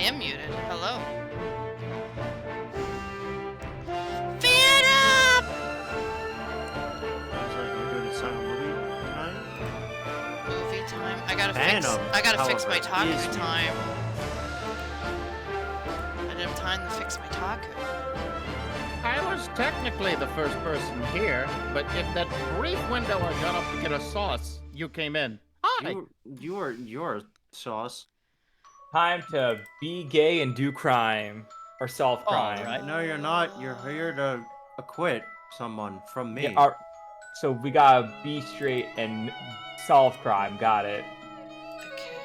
am muted. Hello. Phantom! Sounds like we're doing a silent movie tonight. Movie time. I gotta Phantom, fix my however, taco is time. I didn't have time to fix my taco. I was technically the first person here, but in that brief window I got up to get a sauce, you came in. Hi! You're sauce. Time to be gay and do crime. Or solve crime. Alright. No, you're not. You're here to acquit someone from me. Yeah, so we gotta be straight and solve crime. Got it. Okay.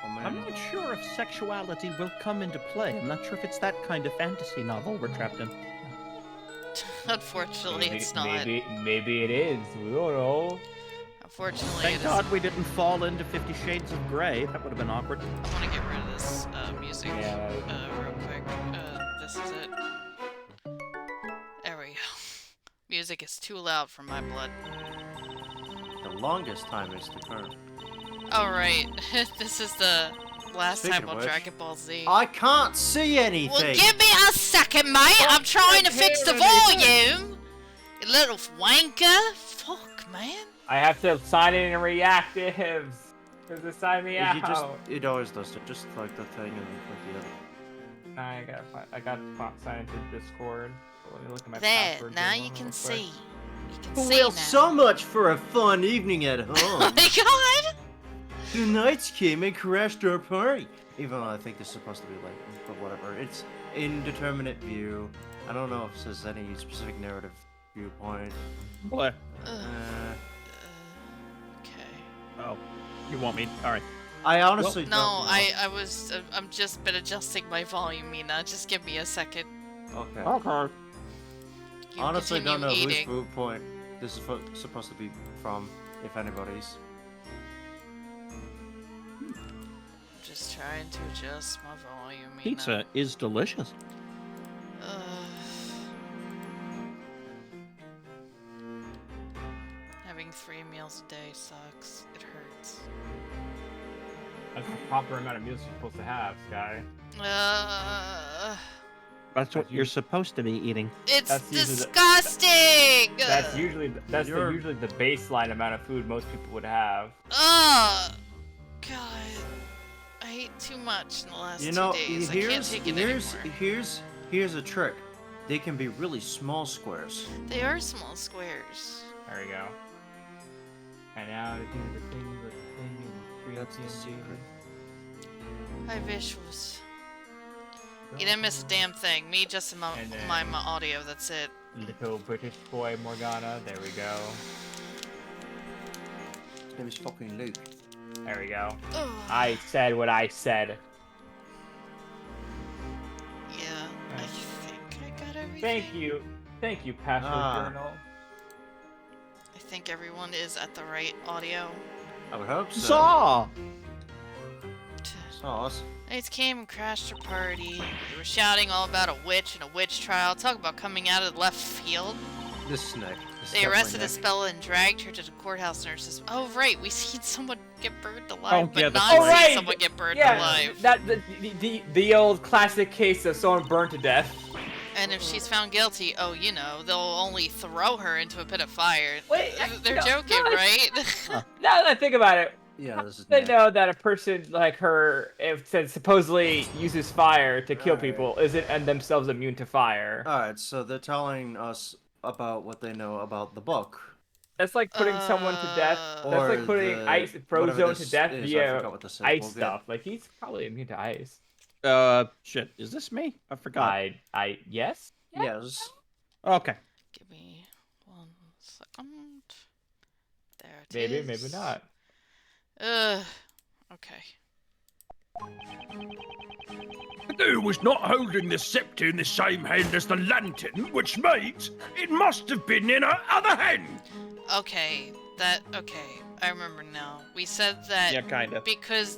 Oh, man. I'm not sure if sexuality will come into play. I'm not sure if it's that kind of fantasy novel we're trapped in. Unfortunately, it's not. Maybe it is. We don't know. Unfortunately, Thank it God is. we didn't fall into 50 Shades of Grey. That would have been awkward. I want to get rid of this music Yeah. real quick. This is it. There we go. Music is too loud for my blood. The longest time is the current. Alright, this is the last Speaking time of on which, Dragon Ball Z. I can't see anything. Well, give me a second, mate! I'm trying to fix the volume! You little wanker! Fuck, man. I have to sign in reactives. Does it sign me out? It always does it. Just like the thing and like the other. I got to sign into Discord. So let me look at my There, password now here you real can quick. see. You can see Well, now. so much for a fun evening at Oh home. my god! The knights came and crashed our party. Even though I think this is supposed to be Layton, but whatever. It's indeterminate view. I don't know if there's any specific narrative viewpoint. What? Okay. Oh, you want me? Alright. I honestly No, don't know. I'm just been adjusting my volume, Mina. Just give me a second. Okay. Okay. You Honestly, don't know continue whose eating. viewpoint this is supposed to be from, if anybody's. Just trying to adjust my volume, Mina. Pizza is delicious. Having 3 meals a day sucks. It hurts. That's the proper amount of meals you're supposed to have, Sky. That's what you're supposed to be eating. It's That's usually disgusting! That's usually You're- usually the baseline amount of food most people would have. Ugh! God. I ate too much in the last You know, 2 days. I can't take it anymore. here's a trick. They can be really small squares. They are small squares. There we go. And now to do the thing with the thing and That's the secret. Hi, visuals. You didn't miss a damn thing. Me, just in my, And then- my audio, that's it. Little British boy Morgana. There we go. His name is fucking Luke. There we go. Ugh. I said what I said. Yeah, I think I got everything. Thank you, Password Journal. I think everyone is at the right audio. I would hope so. Saw! Sauce. Knights came and crashed her party. They were shouting all about a witch and a witch trial. Talk about coming out of left field. This is Nick. This is They arrested definitely Espella and dragged her to the courthouse nurses. Oh right, we seen someone get burned alive, Oh, yeah, but that's not right. see someone get burned Yeah, alive. that the old classic case of someone burned to death. And if she's found guilty, oh, you know, they'll only throw her into a pit of fire. Wait, They're no, joking, no, right? Now that I think about it, Yeah, this is they Nick. know that a person like her, if supposedly uses fire to kill Alright. people, isn't and themselves immune to fire. Alright, so they're telling us about what they know about the book. That's like putting someone to death. That's Or like putting the- ice whatever Frozone to this death is, I via forgot what the symbol ice did. stuff. Like he's probably immune to ice. Shit. Is this me? I forgot. Yes. Yes. Okay. Give me 1 second. There it is. Maybe not. Okay. Who was not holding the scepter in the same hand as the lantern, which means it must have been in her other hand. Okay, okay, I remember now. We said that Yeah, kinda. because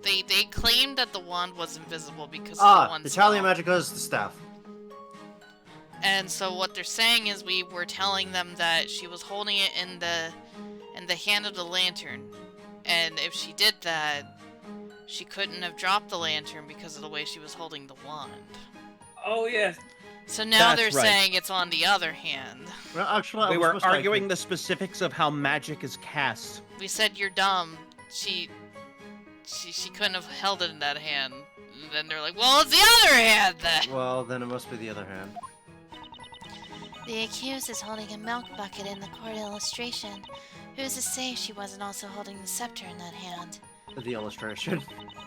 they claimed that the wand was invisible because of the Ah, one the spell. Talia Magica is the staff. And so what they're saying is we were telling them that she was holding it in the hand of the lantern. And if she did that, she couldn't have dropped the lantern because of the way she was holding the wand. Oh yes. So now That's they're right. saying it's on the other hand. Well, actually, I We was were mistaken. arguing the specifics of how magic is cast. We said you're dumb. She couldn't have held it in that hand. And then they're like, well, it's the other hand then. Well, then it must be the other hand. The accused is holding a milk bucket in the court illustration. Who's to say she wasn't also holding the scepter in that hand? The illustration.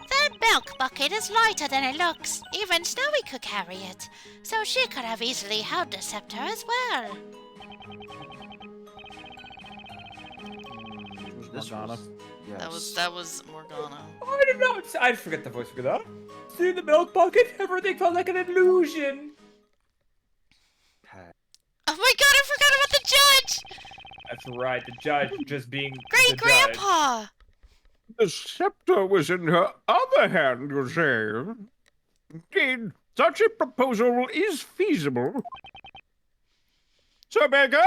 That milk bucket is lighter than it looks. Even Snowy could carry it. So she could have easily held the scepter as well. This Morgana. was, yes. That was Morgana. I don't know. I forget the voice for that. See the milk bucket? Everything felt like an illusion. Oh my god, I forgot about the judge! That's right. The judge just being Great the judge. grandpa! The scepter was in her other hand, you say? Indeed, such a proposal is feasible. Sir Baker?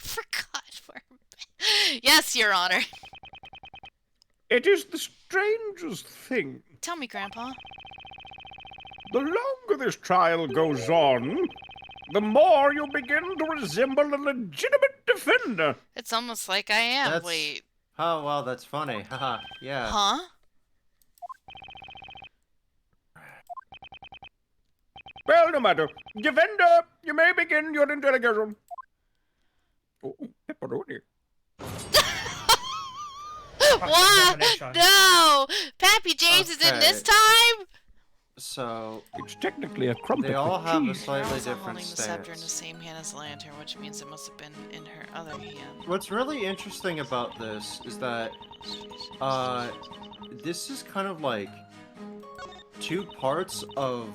Forgot for Yes, Your Honor. It is the strangest thing. Tell me, Grandpa. The longer this trial goes on, the more you begin to resemble a legitimate defender. It's almost like I am. That's- Wait. Oh, wow, that's funny. Haha, yeah. Huh? Well, no matter. Defender, you may begin your interrogation. Oh, pepperoni. What? Examination. No! Pappy James is in this Okay. time? So, It's technically a crumpet they all with have a cheese. slightly Also different holding the scepter in the stance. same hand as the lantern, which means it must have been in her other hand. What's really interesting about this is that, this is kind of like two parts of...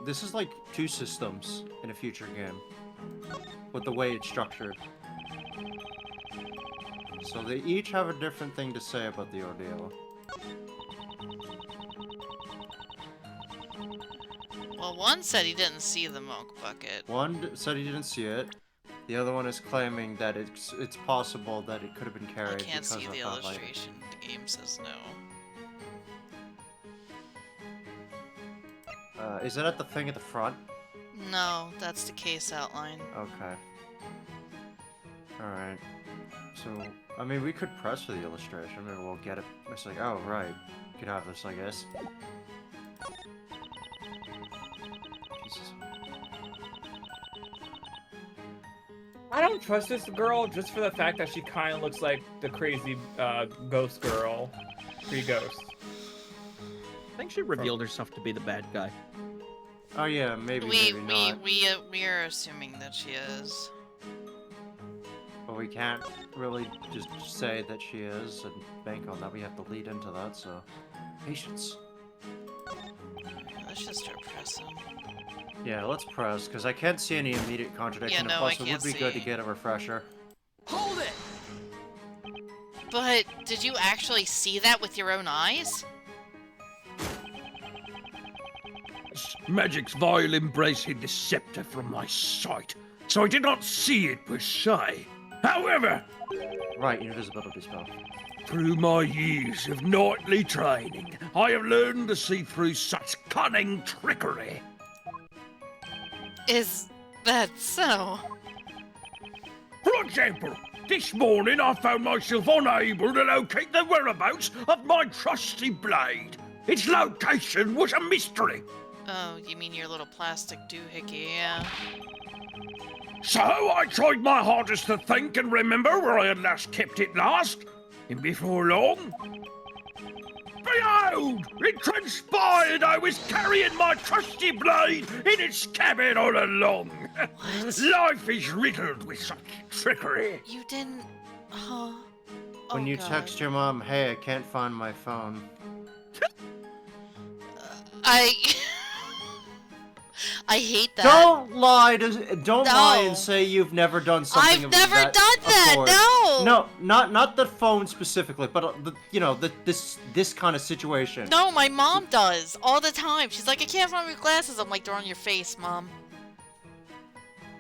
This is like two systems in a future game. With the way it's structured. So they each have a different thing to say about the ordeal. Well, one said he didn't see the milk bucket. Said he didn't see it. The other one is claiming that it's possible that it could have been I carried can't because see of the that light. illustration. The game says no. Is it at the thing at the front? No, that's the case outline. Okay. Alright. So, I mean, we could press for the illustration. Maybe we'll get it. It's like, oh, right. You can have this, I guess. Jesus. I don't trust this girl just for the fact that she kind of looks like the crazy ghost girl. Pre-ghost. I think she revealed herself to be the bad guy. Oh, yeah, maybe, maybe not. We are assuming that she is. But we can't really just say that she is and bank on that. We have to lead into that, so... Patience. Let's just start pressing. Yeah, let's press, because I can't see any immediate contradiction. Yeah, no, plus, I it can't would be good to see. get a refresher. But did you actually see that with your own eyes? Magic's vile embrace hid the scepter from my sight, so I did not see it per se. However, Right, invisibility spell. through my years of nightly training, I have learned to see through such cunning trickery. Is that so? For example, this morning I found myself unable to locate the whereabouts of my trusty blade. Its location was a mystery. Oh, you mean your little plastic doohickey, yeah. So I tried my hardest to think and remember where I had last kept it last, and before long, behold! It transpired I was carrying my trusty blade in its cabin all along. What? Life is riddled with such trickery. You didn't... Huh? When Oh, you God. text your mom, hey, I can't find my phone. I hate that. Don't lie and No. say you've never done something. I've of never that done that, accord. no! No, not the phone specifically, but this kind of situation. No, my mom does all the time. She's like, I can't find my glasses. I'm like, they're on your face, Mom.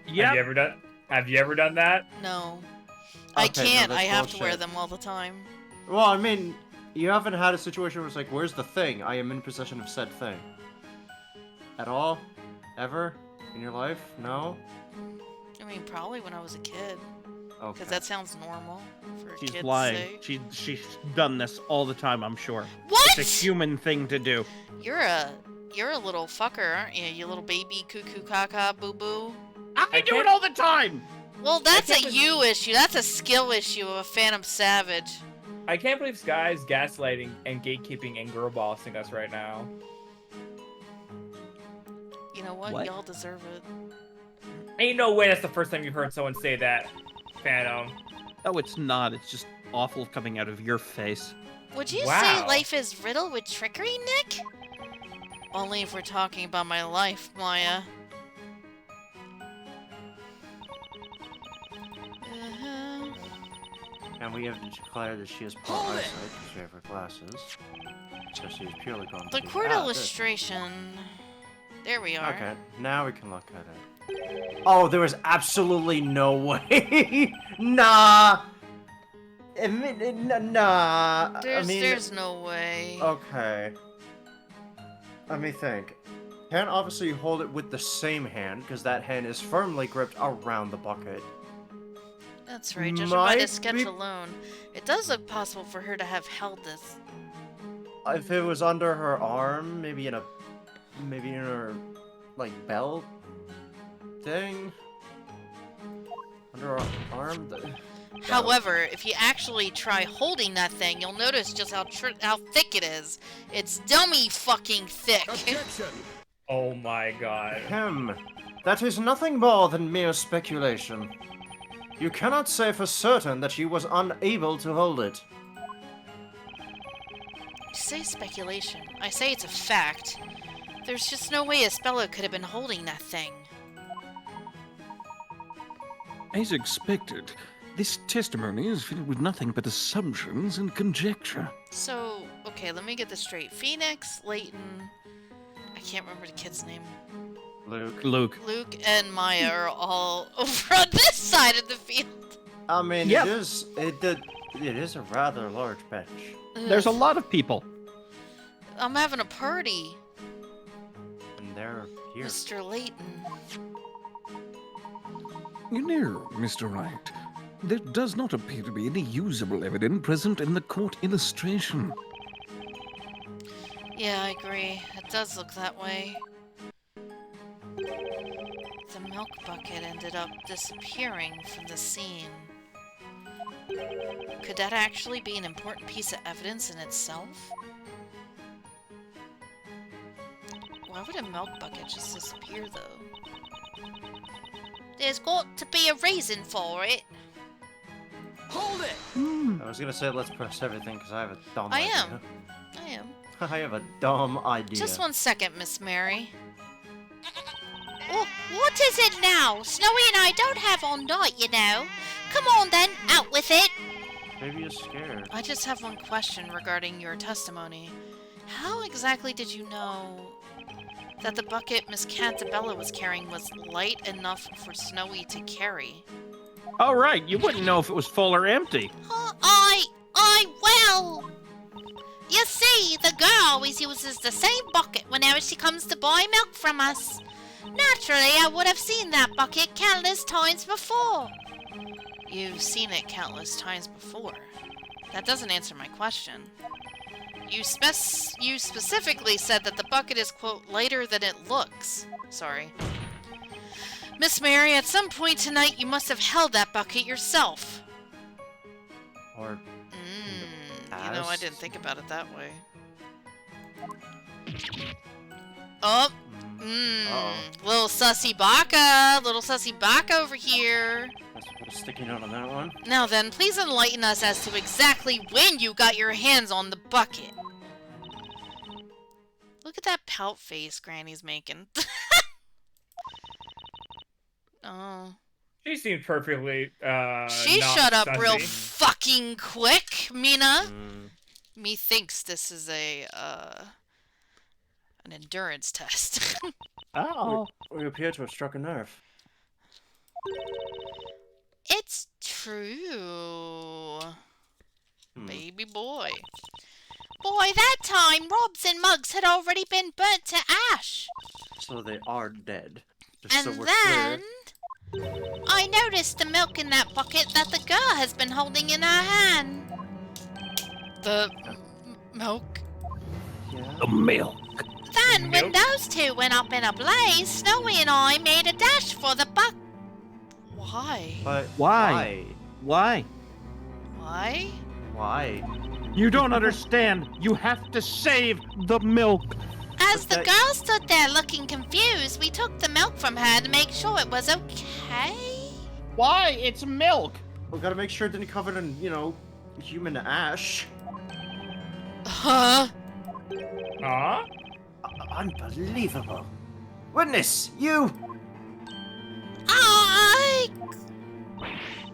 Yeah. Have you ever done that? No. I Okay, no, can't. that's I have to wear bullshit. them all the time. Well, I mean, You haven't had a situation where it's like, where's the thing? I am in possession of said thing. At all? Ever? In your life? No? I mean, probably when I was a kid. Okay. Because that sounds normal for a She's kid to lying. say. She's done this all the time, I'm sure. What? It's a human thing to do. You're a little fucker, aren't you? You little baby cuckoo caca boo boo. I do it all the time! Well, that's a can't you issue. That's a skill issue of a Phantom Savage. I can't believe Sky's gaslighting and gatekeeping and girl bossing us right now. You know what? What? Y'all deserve it. Ain't no way that's the first time you've heard someone say that, Phantom. Oh, it's not. It's just awful coming out of your face. Would you say Wow. life is riddled with trickery, Nick? Only if we're talking about my life, Maya. Uh-huh. And we have declared that she has poor eyesight because we have her glasses. So she is purely going The to be court this. illustration. There we are. Okay, now we can look at it. Oh, there was absolutely no way. Nah. Nah. There's no way. Okay. Let me think. Can't obviously hold it with the same hand because that hand is firmly gripped around the bucket. That's right, judging by the Might sketch be- alone. It does look possible for her to have held this. If it was under her arm, maybe in her like belt thing. Under her arm. However, if you actually try holding that thing, you'll notice just how thick it is. It's dummy fucking thick. Oh my god. That is nothing more than mere speculation. You cannot say for certain that she was unable to hold it. You say speculation. I say it's a fact. There's just no way Espella could have been holding that thing. As expected, this testimony is filled with nothing but assumptions and conjecture. So, okay, let me get this straight. Phoenix, Layton, I can't remember the kid's name. Luke. Luke and Maya are all over on this side of the field. I mean, Yep. it is a rather large bench. There's a lot of people. I'm having a party, And they're here. Mr. Layton. You know, Mr. Wright, there does not appear to be any usable evidence present in the court illustration. Yeah, I agree. It does look that way. The milk bucket ended up disappearing from the scene. Could that actually be an important piece of evidence in itself? Why would a milk bucket just disappear, though? There's got to be a reason for it. I was gonna say let's press everything because I have a dumb I idea. am. I am. I have a dumb idea. Just 1 second, Miss Mary. Oh, what is it now? Snowy and I don't have all night, you know. Come on then, out with it. Maybe you're scared. I just have one question regarding your testimony. How exactly did you know that the bucket Miss Cantabella was carrying was light enough for Snowy to carry? All right, you wouldn't know if it was full or empty. Well. You see, the girl always uses the same bucket whenever she comes to buy milk from us. Naturally, I would have seen that bucket countless times before. You've seen it countless times before. That doesn't answer my question. You specifically said that the bucket is, quote, lighter than it looks. Sorry. Miss Mary, at some point tonight you must have held that bucket yourself. Or You know, I past? didn't think about it that way. Oh! Uh-oh. Little sussy baka over here. Let's put a sticky note on that one. Now then, please enlighten us as to exactly when you got your hands on the bucket. Look at that pout face Granny's making. Oh. She seemed perfectly, She not shut up real sussy. fucking quick, Mina. Mm. Methinks this is an endurance test. Oh. We appear to have struck a nerve. It's true. Hmm. Baby boy. By that time, Robs and mugs had already been burnt to ash. So they are dead. Just And so we're then clear. I noticed the milk in that bucket that the girl has been holding in her hand. The milk? Yeah. The milk. Then, when Milk? those two went up in a blaze, Snowy and I made a dash for the buck. Why? But Why? Why? Why? Why? You don't understand. You have to save the milk. As But the that- girl stood there looking confused, we took the milk from her to make sure it was okay. Why? It's milk. We gotta make sure it didn't cover in, human ash. Huh? Huh? Unbelievable. Witness, you!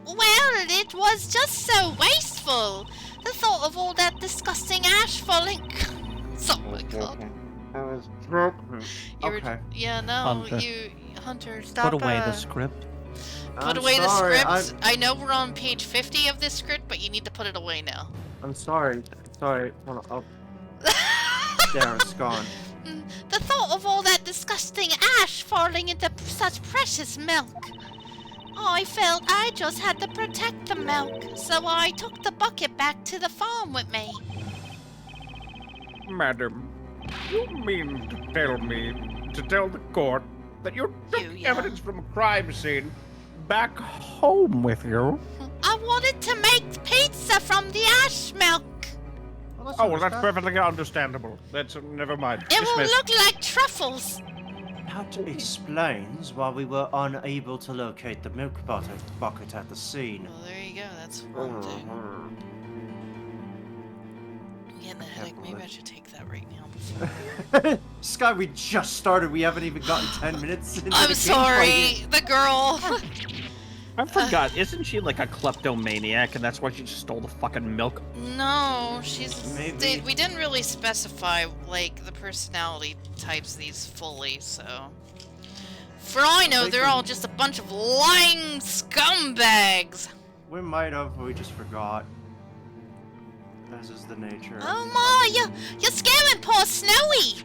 Well, it was just so wasteful. The thought of all that disgusting ash falling. Oh my god. You okay. Yeah, no, Hunter. Hunter, stop. Put away the script. Put away the script. I know we're on page 50 of this script, but you need to put it away now. I'm sorry. Sorry. Hold on. There, it's gone. The thought of all that disgusting ash falling into such precious milk. I felt I just had to protect the milk, so I took the bucket back to the farm with me. Madam, you mean to tell the court that you took yeah. evidence from a crime scene back home with you? I wanted to make pizza from the ash milk. Oh, well, that's perfectly understandable. That's never mind. It will Dismissed. look like truffles. That explains why we were unable to locate the milk bucket at the scene. Well, there you go. That's one thing. I'm getting a headache. Maybe I should take that right now before. Sky, we just started. We haven't even gotten 10 minutes into I'm the sorry, gameplay. the girl. I forgot. Isn't she like a kleptomaniac, and that's why she just stole the fucking milk? No, she's. Maybe. We didn't really specify like the personality types these fully, so. For all I know, think they're we- all just a bunch of lying scumbags. We might have, but we just forgot. This is the nature. Oh my, you're scaring poor Snowy.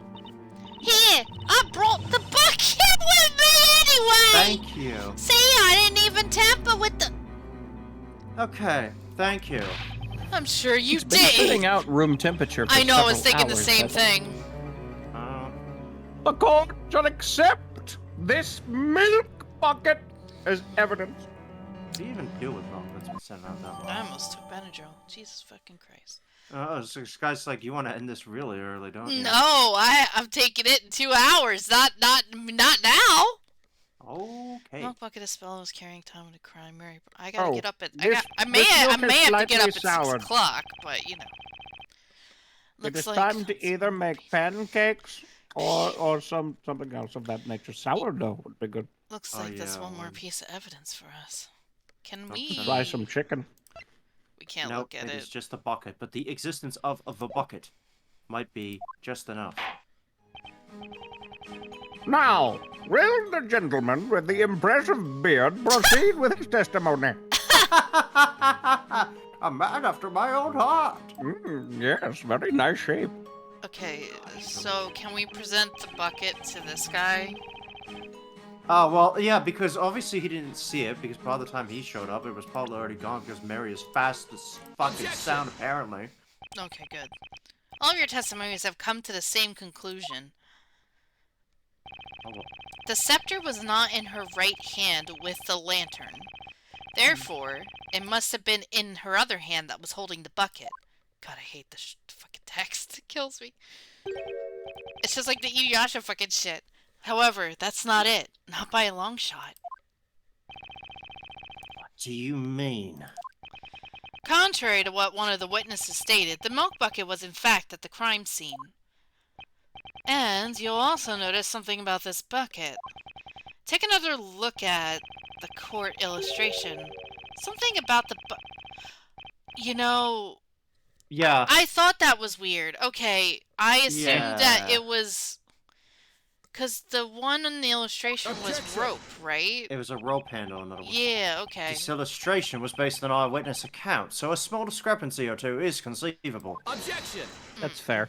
Here, I brought the bucket with me anyway. Thank you. See, I didn't even tamper with the. Okay, thank you. I'm sure you It's been sitting did. out room temperature for I know. I was several thinking the hours, same hasn't it? thing. The court shall accept this milk bucket as evidence. What do you even do with milk that's been sitting out that long? I almost took Benadryl. Jesus fucking Christ. So this guy's like, you want to end this really early, don't you? No, I'm taking it in 2 hours. Not now. Okay. Milk bucket of spell was carrying time of the crime. Mary, I gotta Oh, get up at. this- I this may milk is have to get up slightly at soured. 6 o'clock, but you know. It Looks is like time to either make pancakes or something else of that nature. Sourdough would be good. Looks Oh, like there's yeah, one more one. piece of evidence for us. Can Nope. we? Fry some chicken. We can't Nope, look at it it. is just a bucket, but the existence of the bucket might be just enough. Now, will the gentleman with the impressive beard proceed with his testimony? A man after my own heart. Yes, very nice shape. Okay, so can we present the bucket to this guy? Oh, well, yeah, because obviously he didn't see it, because by the time he showed up, it was probably already gone, because Mary is fast as fucking sound, apparently. Okay, good. All of your testimonies have come to the same conclusion. Oh, well. The scepter was not in her right hand with the lantern. Therefore, it must have been in her other hand that was holding the bucket. God, I hate this fucking text. It kills me. It's just like the Inuyasha fucking shit. However, that's not it. Not by a long shot. What do you mean? Contrary to what one of the witnesses stated, the milk bucket was in fact at the crime scene. And you'll also notice something about this bucket. Take another look at the court illustration. Something about the You know, Yeah. I thought that was weird. Okay, I assumed that Yeah. it was Because the one in the illustration was rope, right? It was a rope handle, in other words. Yeah, okay. This illustration was based on eyewitness account, so a small discrepancy or two is conceivable. Objection! That's fair.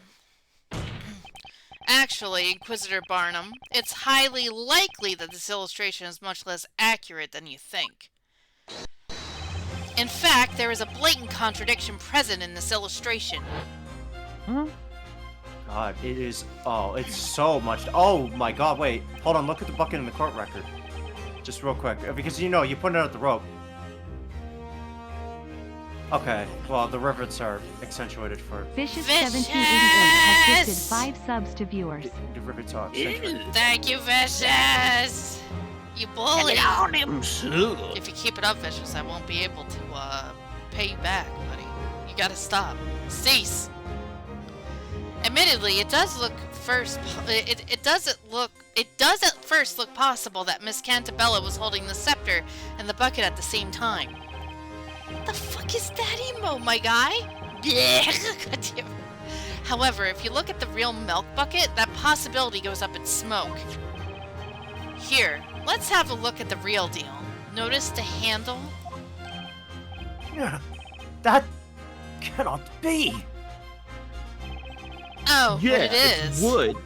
Actually, Inquisitor Barnum, it's highly likely that this illustration is much less accurate than you think. In fact, there is a blatant contradiction present in this illustration. Huh? God, it is. Oh, it's so much. Oh my God! Wait, hold on. Look at the bucket in the court record, just real quick, because you know you put it out the rope. Okay, well the rivets are accentuated for. Vicious Vicious! 1788 has gifted 5 subs to viewers. The rivets are accentuated. Thank you, Vicious! You bully! on him, sir. If you keep it up, Vicious, I won't be able to, pay you back, buddy. You gotta stop. Cease! Admittedly, it does look it does at first look possible that Miss Cantabella was holding the scepter and the bucket at the same time. The fuck is that emo, my guy? Yeah. However, if you look at the real milk bucket, that possibility goes up in smoke. Here, let's have a look at the real deal. Notice the handle? Yeah, that cannot be. Oh, Yeah, but it is. wood.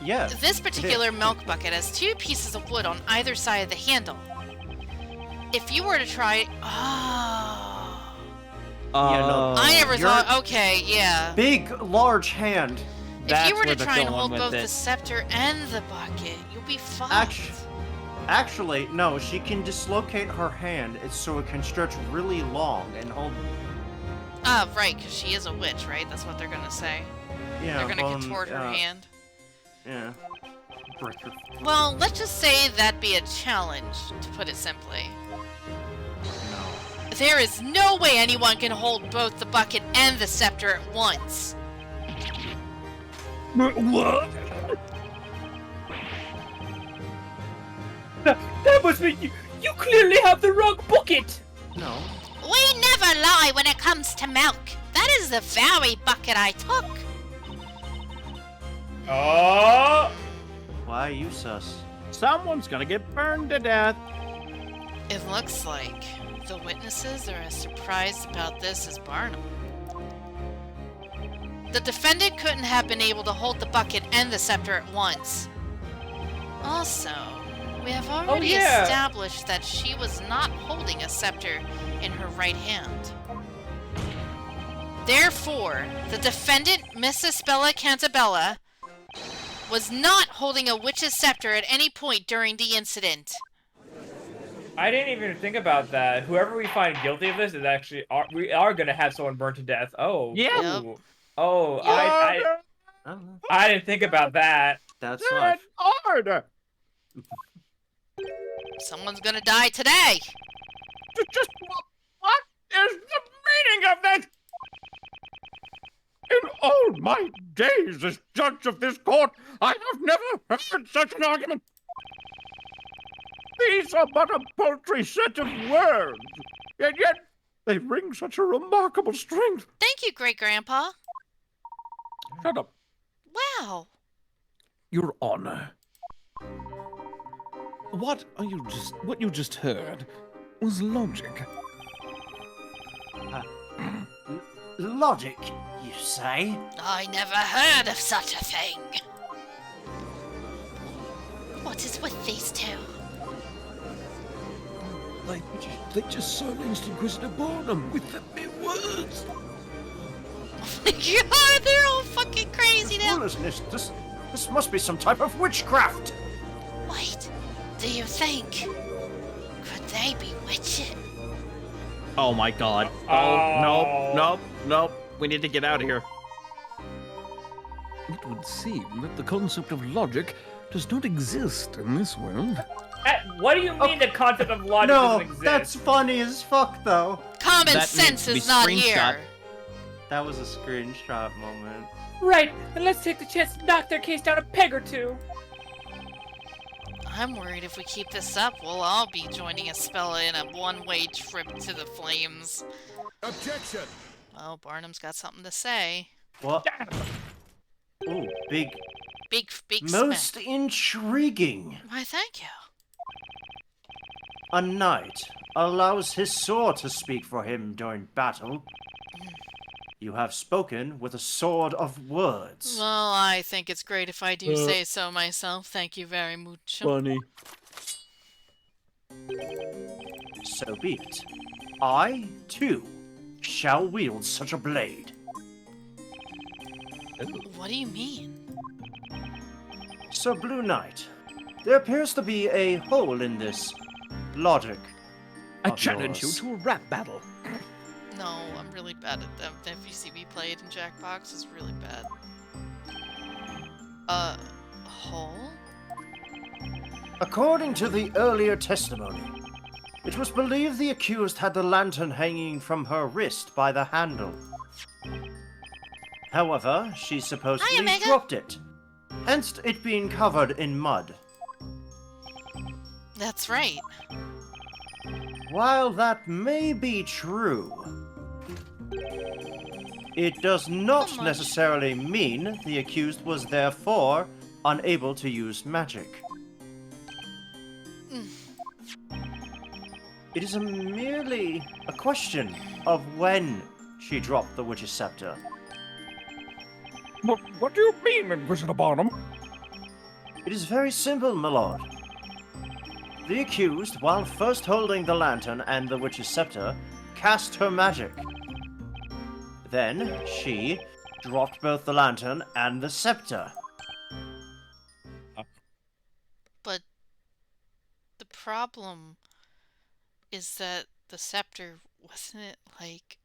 Yeah. This particular milk bucket has 2 pieces of wood on either side of the handle. If you were to try... Oh... Yeah, no. I never You're- thought... Okay, yeah. Big, large hand. If you were to where they're try and going hold with both it. the scepter and the bucket, you'll be fucked. Actually, no. She can dislocate her hand so it can stretch really long and hold. Ah, right, because she is a witch, right? That's what they're gonna say. Yeah. They're gonna well, contort her hand. Yeah. Break her. Well, let's just say that'd be a challenge, to put it simply. No. There is no way anyone can hold both the bucket and the scepter at once. What? That must mean you clearly have the wrong bucket! No. We never lie when it comes to milk. That is the very bucket I took. Oh! Why are you sus? Someone's gonna get burned to death. It looks like the witnesses are as surprised about this as Barnum. The defendant couldn't have been able to hold the bucket and the scepter at once. Also, we have already yeah. established that she was not holding a scepter in her right hand. Therefore, the defendant, Miss Isabella Cantabella, was not holding a witch's scepter at any point during the incident. I didn't even think about that. Whoever we find guilty of this is actually we are gonna have someone burned to death. Oh. Yeah. Ooh. Oh, I didn't think about that. That's Good life. order. Someone's gonna die today! Just what is the meaning of this? In all my days as judge of this court, I have never heard such an argument. These are but a paltry set of words, and yet they bring such a remarkable strength. Thank you, Great-Grandpa. Shut up, Wow. Your Honor. What you just heard was logic. Logic, you say? I never heard of such a thing. What is with these two? They just silenced Inquisitor Barnum with the mere words. God, they're all fucking crazy now. Foolishness. This must be some type of witchcraft. Wait, do you think? Could they be witches? Oh my god. Oh. Nope. We need to get out of here. It would seem that the concept of logic does not exist in this world. What do you mean the concept of logic No, doesn't exist? that's funny as fuck, though. Common That sense needs to be is not screenshot. here. That was a screenshot moment. Right, then let's take the chance to knock their case down a peg or two. I'm worried if we keep this up, we'll all be joining Espella in a one-way trip to the flames. Objection! Oh, Barnum's got something to say. What? Ooh, big Big Most smack. intriguing. Why, thank you. A knight allows his sword to speak for him during battle. You have spoken with a sword of words. Well, I think it's great if I do say so myself. Thank you very much. Funny. So be it. I, too, shall wield such a blade. What do you mean? So, Blue Knight, there appears to be a hole in this logic. I of challenge you yours. to a rap battle. No, I'm really bad at them. The FECB played in Jackbox is really bad. Hole? According to the earlier testimony, it was believed the accused had the lantern hanging from her wrist by the handle. However, she supposedly Omega. dropped it, hence it being covered in mud. That's right. While that may be true, it does not How much? necessarily mean the accused was therefore unable to use magic. It is merely a question of when she dropped the witch's scepter. What do you mean, Inquisitor Barnum? It is very simple, my lord. The accused, while first holding the lantern and the witch's scepter, cast her magic. Then she dropped both the lantern and the scepter. But the problem is that the scepter, wasn't it like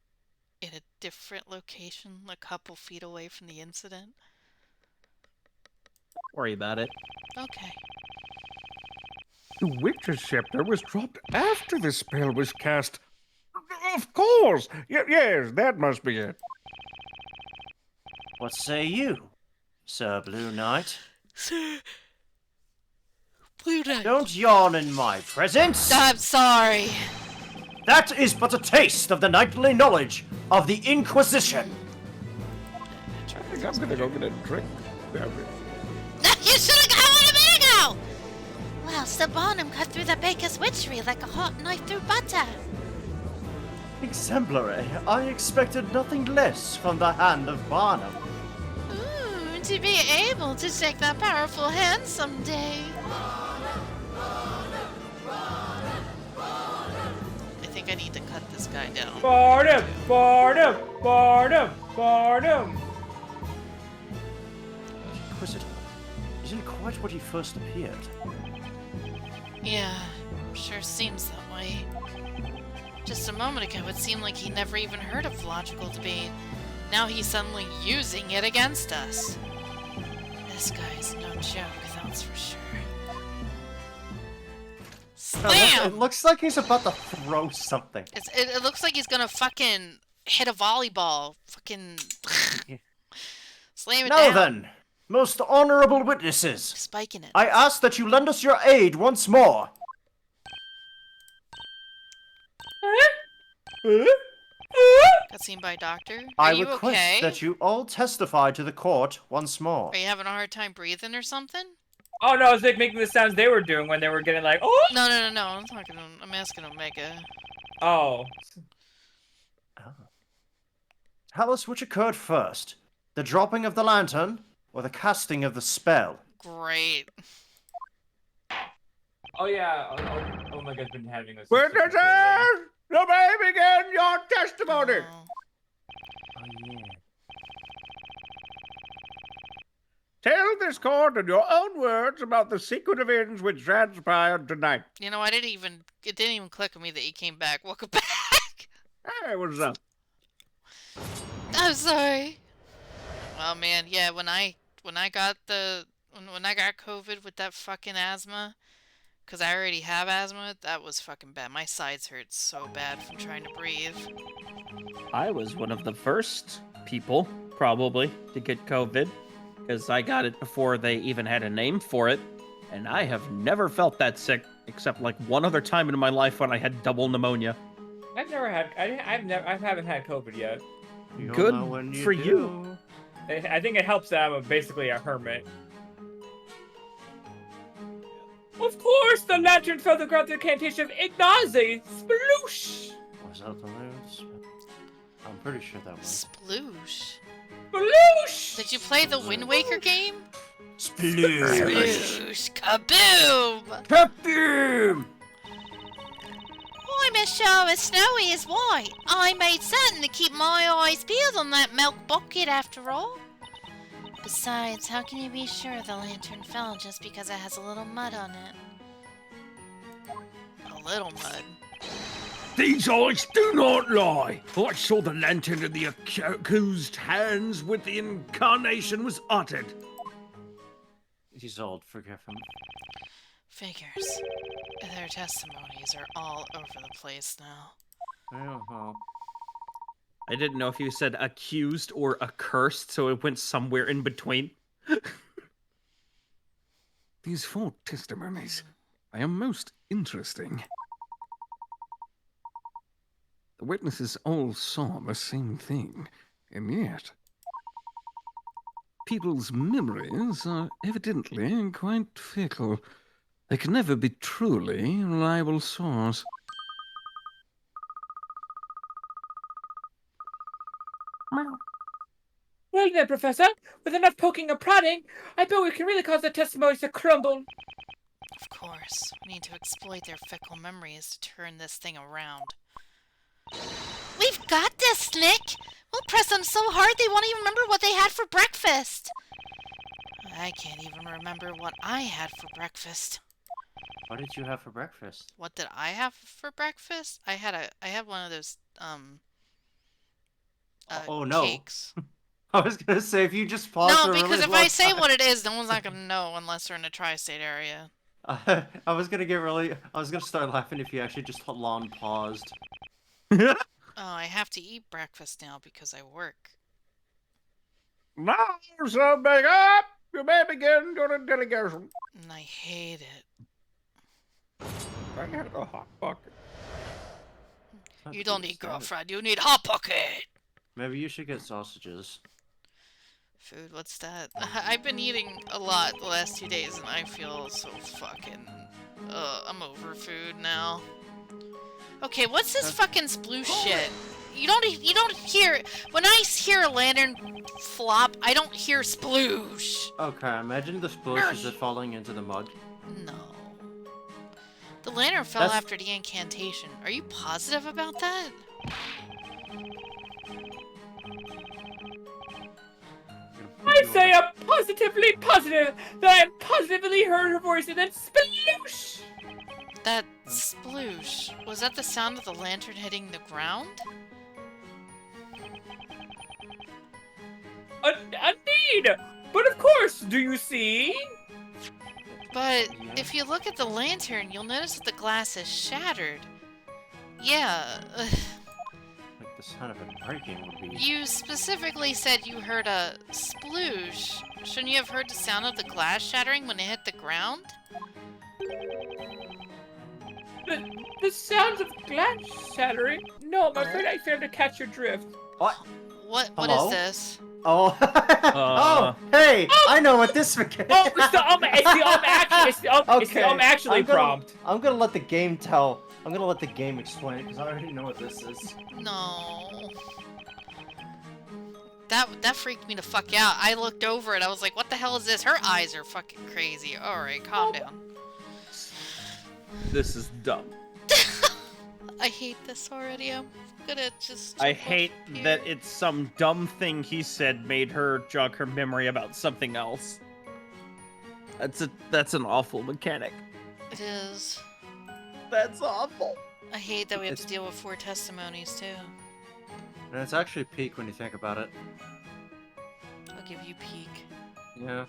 in a different location, a couple feet away from the incident? Worry about it. Okay. The witch's scepter was dropped after the spell was cast. Of course! Yes, that must be it. What say you, Sir Blue Knight? Sir, Blue Knight. Don't yawn in my presence! I'm sorry. That is but a taste of the knightly knowledge of the Inquisition! I think I'm gonna go get a drink. You should have gone a minute ago! Well, Sir Barnum cut through the baker's witchery like a hot knife through butter. Exemplary. I expected nothing less from the hand of Barnum. Ooh, to be able to shake that powerful hand someday. I think I need to cut this guy down. Barnum! Barnum! Barnum! Barnum! Inquisitor isn't quite what he first appeared. Yeah, sure seems that way. Just a moment ago, it seemed like he never even heard of logical debate. Now he's suddenly using it against us. This guy's no joke, that's for sure. Slam! It looks like he's about to throw something. It looks like he's gonna fucking hit a volleyball. Fucking slam it Now down. then, most honorable witnesses, Spiking it. I ask that you lend us your aid once more. Got seen by a doctor. I Are you request okay? that you all testify to the court once more. Are you having a hard time breathing or something? Oh no, I was like making the sounds they were doing when they were getting like, oh! No. I'm talking. I'm asking Omega. Oh. Tell us which occurred first, the dropping of the lantern or the casting of the spell. Great. Oh yeah, oh my god's been having this. Witnesses! You may begin your testimony! Oh. Tell this court in your own words about the secret events which transpired tonight. You know, it didn't even click with me that you came back. Welcome back. Hey, what's up? I'm sorry. Well, man, yeah, when I got COVID with that fucking asthma, because I already have asthma, that was fucking bad. My sides hurt so bad from trying to breathe. I was one of the first people, probably, to get COVID, because I got it before they even had a name for it, and I have never felt that sick, except like one other time in my life when I had double pneumonia. I've never had. I haven't had COVID yet. You'll Good know when for do. you. I think it helps that I'm basically a hermit. Of course, the lantern fell to the ground through the incantation of Ignazi. Sploosh! Was that the lyrics? I'm pretty sure that was. Sploosh. Sploosh! Did you play the Wind Waker game? Sploosh! Sploosh. Kaboom! Kaboom! I'm as sure as Snowy is white. I made certain to keep my eyes peeled on that milk bucket after all. Besides, how can you be sure the lantern fell just because it has a little mud on it? A little mud. These eyes do not lie. I saw the lantern in the accused hands when the incarnation was uttered. He's old, forgive him. Figures. Their testimonies are all over the place now. Yeah, well. I didn't know if you said accused or accursed, so it went somewhere in between. These 4 testimonies are most interesting. The witnesses all saw the same thing, and yet people's memories are evidently quite fickle. They can never be truly reliable source. Well then, Professor, with enough poking and prodding, I bet we can really cause the testimonies to crumble. Of course. We need to exploit their fickle memories to turn this thing around. We've got this, Nick! We'll press them so hard they won't even remember what they had for breakfast. I can't even remember what I had for breakfast. What did you have for breakfast? What did I have for breakfast? I had one of those Oh, no. cakes. I was gonna say, if you just pause No, for a because really if long I say time- what it is, no one's not gonna know unless they're in a tri-state area. I was gonna start laughing if you actually just long paused. Oh, I have to eat breakfast now because I work. Now, so big up, you may begin your delegation. And I hate it. I had a hot bucket. You don't need girlfriend, you need hot pocket! Maybe you should get sausages. Food, what's that? I've been eating a lot the last 2 days and I feel so fucking... I'm over food now. Okay, what's this fucking sploosh shit? You don't hear... When I hear a lantern flop, I don't hear sploosh. Okay, imagine the sploosh is just falling into the mud. No. The lantern fell That's- after the incantation. Are you positive about that? I say I'm positively positive that I positively heard her voice and then sploosh! That sploosh, was that the sound of the lantern hitting the ground? Indeed! But of course, do you see? But Yeah. if you look at the lantern, you'll notice that the glass is shattered. Yeah, Like the sound of it breaking would be. you specifically said you heard a sploosh. Shouldn't you have heard the sound of the glass shattering when it hit the ground? The sounds of glass shattering? No, I'm afraid I failed to catch your drift. What? What Hello? is this? Oh. Oh, hey! I know what this mechanic. Oh, it's the actually I'm gonna- prompt. I'm gonna let the game tell. I'm gonna let the game explain it because I already know what this is. No. That freaked me the fuck out. I looked over it, I was like, what the hell is this? Her eyes are fucking crazy. Alright, calm down. This is dumb. I hate this already. I'm gonna just... I jump off hate here. that it's some dumb thing he said made her jog her memory about something else. That's an awful mechanic. It is. That's awful. I hate that we have It's- to deal with 4 testimonies, too. And it's actually peak when you think about it. I'll give you peek. Yeah.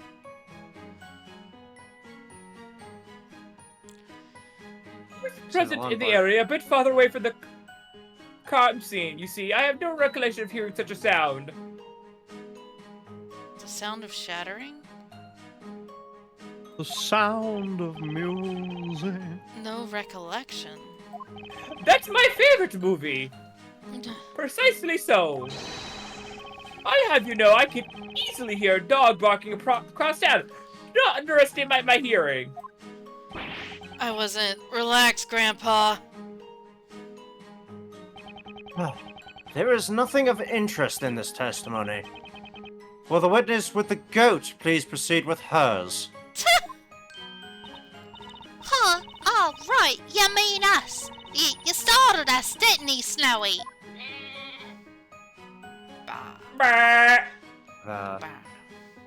Present long in the bar. area, a bit farther away from the crime scene. You see, I have no recollection of hearing such a sound. The sound of shattering? The sound of music. No recollection. That's my favorite movie. Precisely so. I have you know, I can easily hear a dog barking across town. Do not underestimate my hearing. I wasn't. Relax, Grandpa. There is nothing of interest in this testimony. Will the witness with the goat please proceed with hers? Huh? Oh, right. You mean us. You started us, didn't he, Snowy? Bah, Bah. Uh, bah.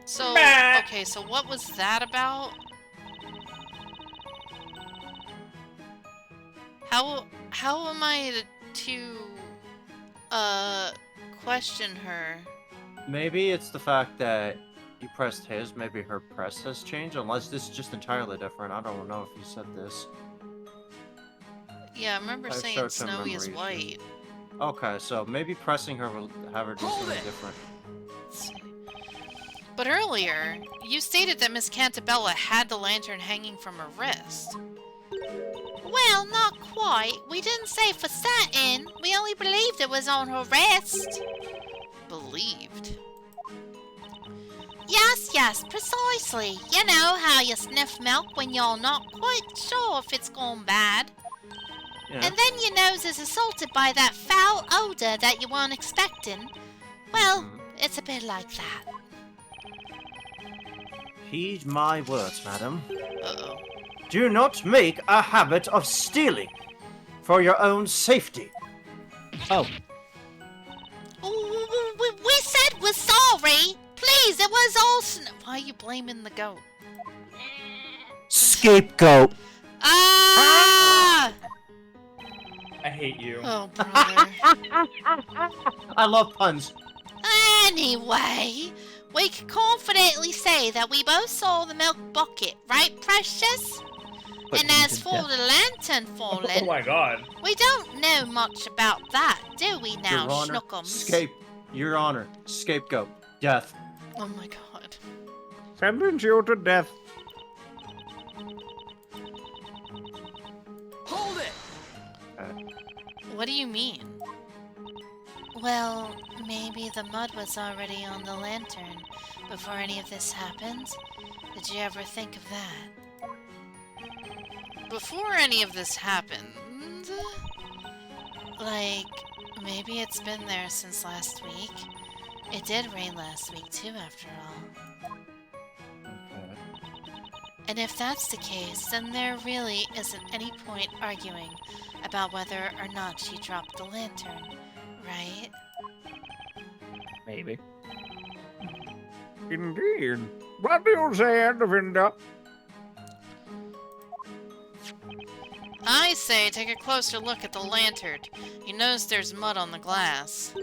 So, Bah. okay, so what was that about? How am I to question her? maybe it's the fact that you pressed his, maybe her press has changed, unless this is just entirely different. I don't know if you said this. Yeah, I remember I have saying short-term Snowy is memory white. issues. Okay, so maybe pressing her will have her do something different. Let's see. But earlier, you stated that Miss Cantabella had the lantern hanging from her wrist. Well, not quite. We didn't say for certain. We only believed it was on her wrist. Believed. Yes, precisely. You know how you sniff milk when you're not quite sure if it's gone bad. Yeah. And then your nose is assaulted by that foul odor that you weren't expecting. Well, it's a bit like that. Heed my words, madam. Uh-oh. Do not make a habit of stealing for your own safety. Oh, We said we're sorry. Please, it was all Why are you blaming the goat? Scapegoat. Ah! I hate you. Oh, brother. I love puns. Anyway, we can confidently say that we both saw the milk bucket, right, Precious? but And you as did for that. the lantern Oh falling, my god. we don't know much about that, do we now, Your Honor, Schnookums? Your Honor, scapegoat, death. Oh my god. Sentence you to death. Hold it! What do you mean? Well, maybe the mud was already on the lantern before any of this happened. Did you ever think of that? Before any of this happened... Like, maybe it's been there since last week. It did rain last week too, after all. And if that's the case, then there really isn't any point arguing about whether or not she dropped the lantern, right? Maybe. Indeed. What do you say, Andavinda? I say take a closer look at the lantern. You notice there's mud on the glass.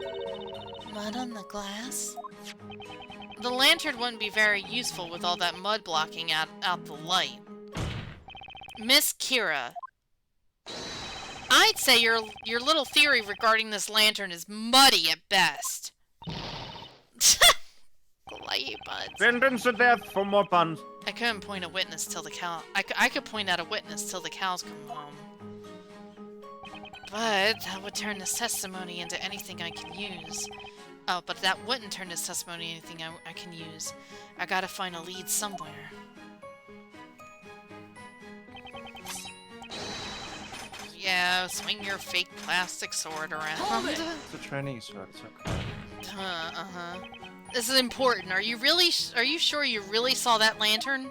Mud on the glass? The lantern wouldn't be very useful with all that mud blocking out the light. Miss Kira, I'd say your little theory regarding this lantern is muddy at best. Light buds. Sentence to death for more puns. I couldn't point a witness till the cow. I could point out a witness till the cows come home. But that would turn this testimony into anything I can use. Oh, but that wouldn't turn this testimony into anything I can use. I gotta find a lead somewhere. Yeah, swing your fake plastic sword around. It's a Chinese sword, it's okay. Uh-huh. This is important. Are you sure you really saw that lantern?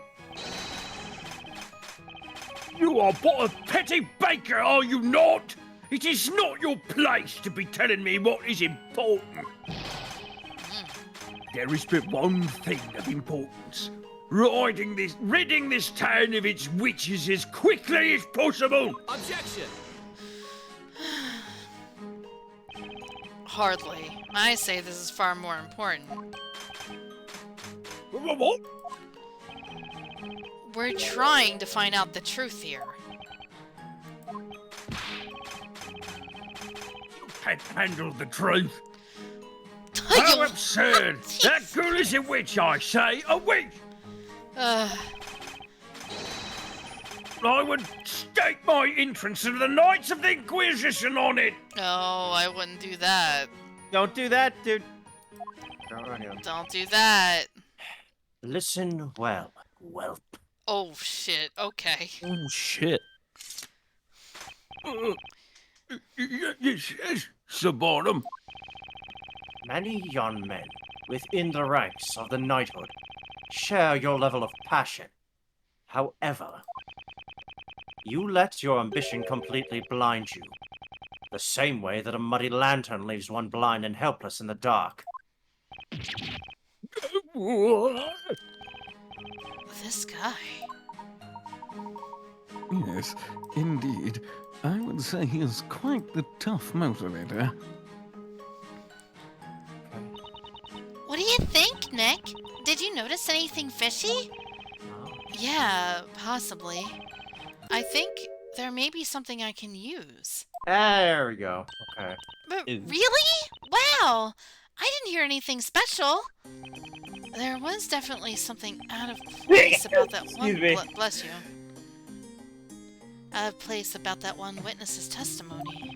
You are but a petty baker, are you not? It is not your place to be telling me what is important. There is but one thing of importance. Ridding this town of its witches as quickly as possible. Objection! Hardly. I say this is far more important. What? We're trying to find out the truth here. You can't handle the truth. You- How absurd! That girl is a witch, I say, a witch! I would stake my entrance to the Knights of the Inquisition on it! Oh, I wouldn't do that. Don't do that, dude. Don't do that. Listen well, whelp. Oh, shit. Okay. Oh, shit. Yes, Sir Barnum. Many young men within the ranks of the knighthood share your level of passion. However, you let your ambition completely blind you, the same way that a muddy lantern leaves one blind and helpless in the dark. This guy. Yes, indeed. I would say he is quite the tough motivator. What do you think, Nick? Did you notice anything fishy? Yeah, possibly. I think there may be something I can use. There we go. Okay. But Really? Wow! I didn't hear anything special. there was definitely something out of place about that one. Excuse me. Bless you. Out of place about that one witness's testimony.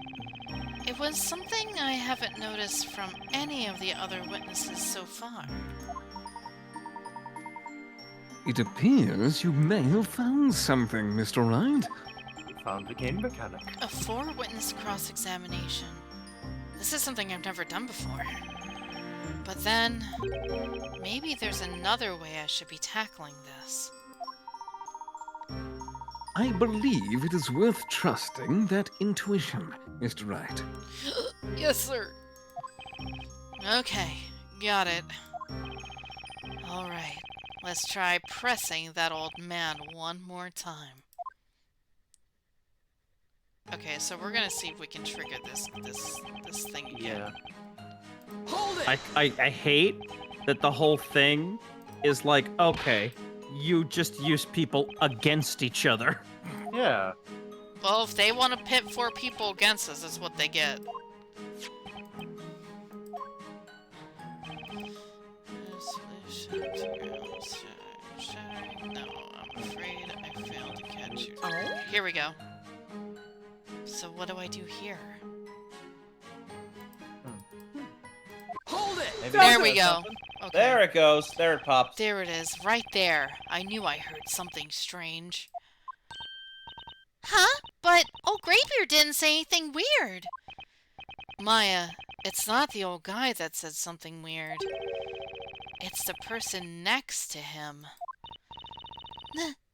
It was something I haven't noticed from any of the other witnesses so far. It appears you may have found something, Mr. Wright. Found the game mechanic. A 4-witness cross-examination. This is something I've never done before. But then, maybe there's another way I should be tackling this. I believe it is worth trusting that intuition, Mr. Wright. Yes, sir. Okay, got it. Alright, let's try pressing that old man one more time. Okay, so we're gonna see if we can trigger this thing again. Yeah. I hate that the whole thing is like, okay, you just use people against each other. Yeah. Well, if they want to pit 4 people against us, that's what they get. No, I'm afraid I failed to catch you. Here we go. So what do I do here? Maybe There we there's go. something. Okay. There it goes. There it pops. There it is, right there. I knew I heard something strange. Huh? But old Graybeard didn't say anything weird. Maya, it's not the old guy that said something weird. It's the person next to him.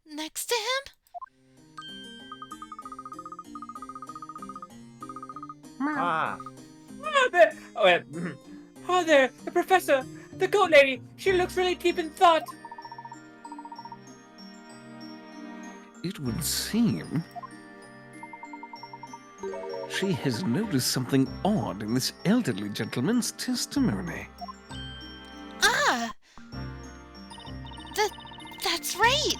Next to him? Ah. Oh, there. Oh, wait. Oh, there. The professor. The goat lady. She looks really deep in thought. It would seem she has noticed something odd in this elderly gentleman's testimony. Ah! That's right!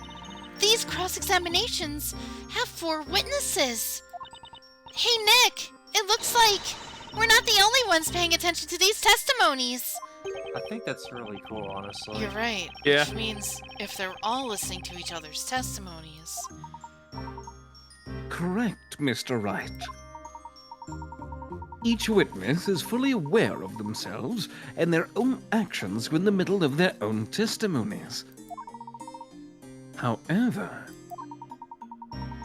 These cross-examinations have 4 witnesses! Hey, Nick! It looks like we're not the only ones paying attention to these testimonies! I think that's really cool, honestly. You're right. Yeah. Which means if they're all listening to each other's testimonies. Correct, Mr. Wright. Each witness is fully aware of themselves and their own actions in the middle of their own testimonies. However,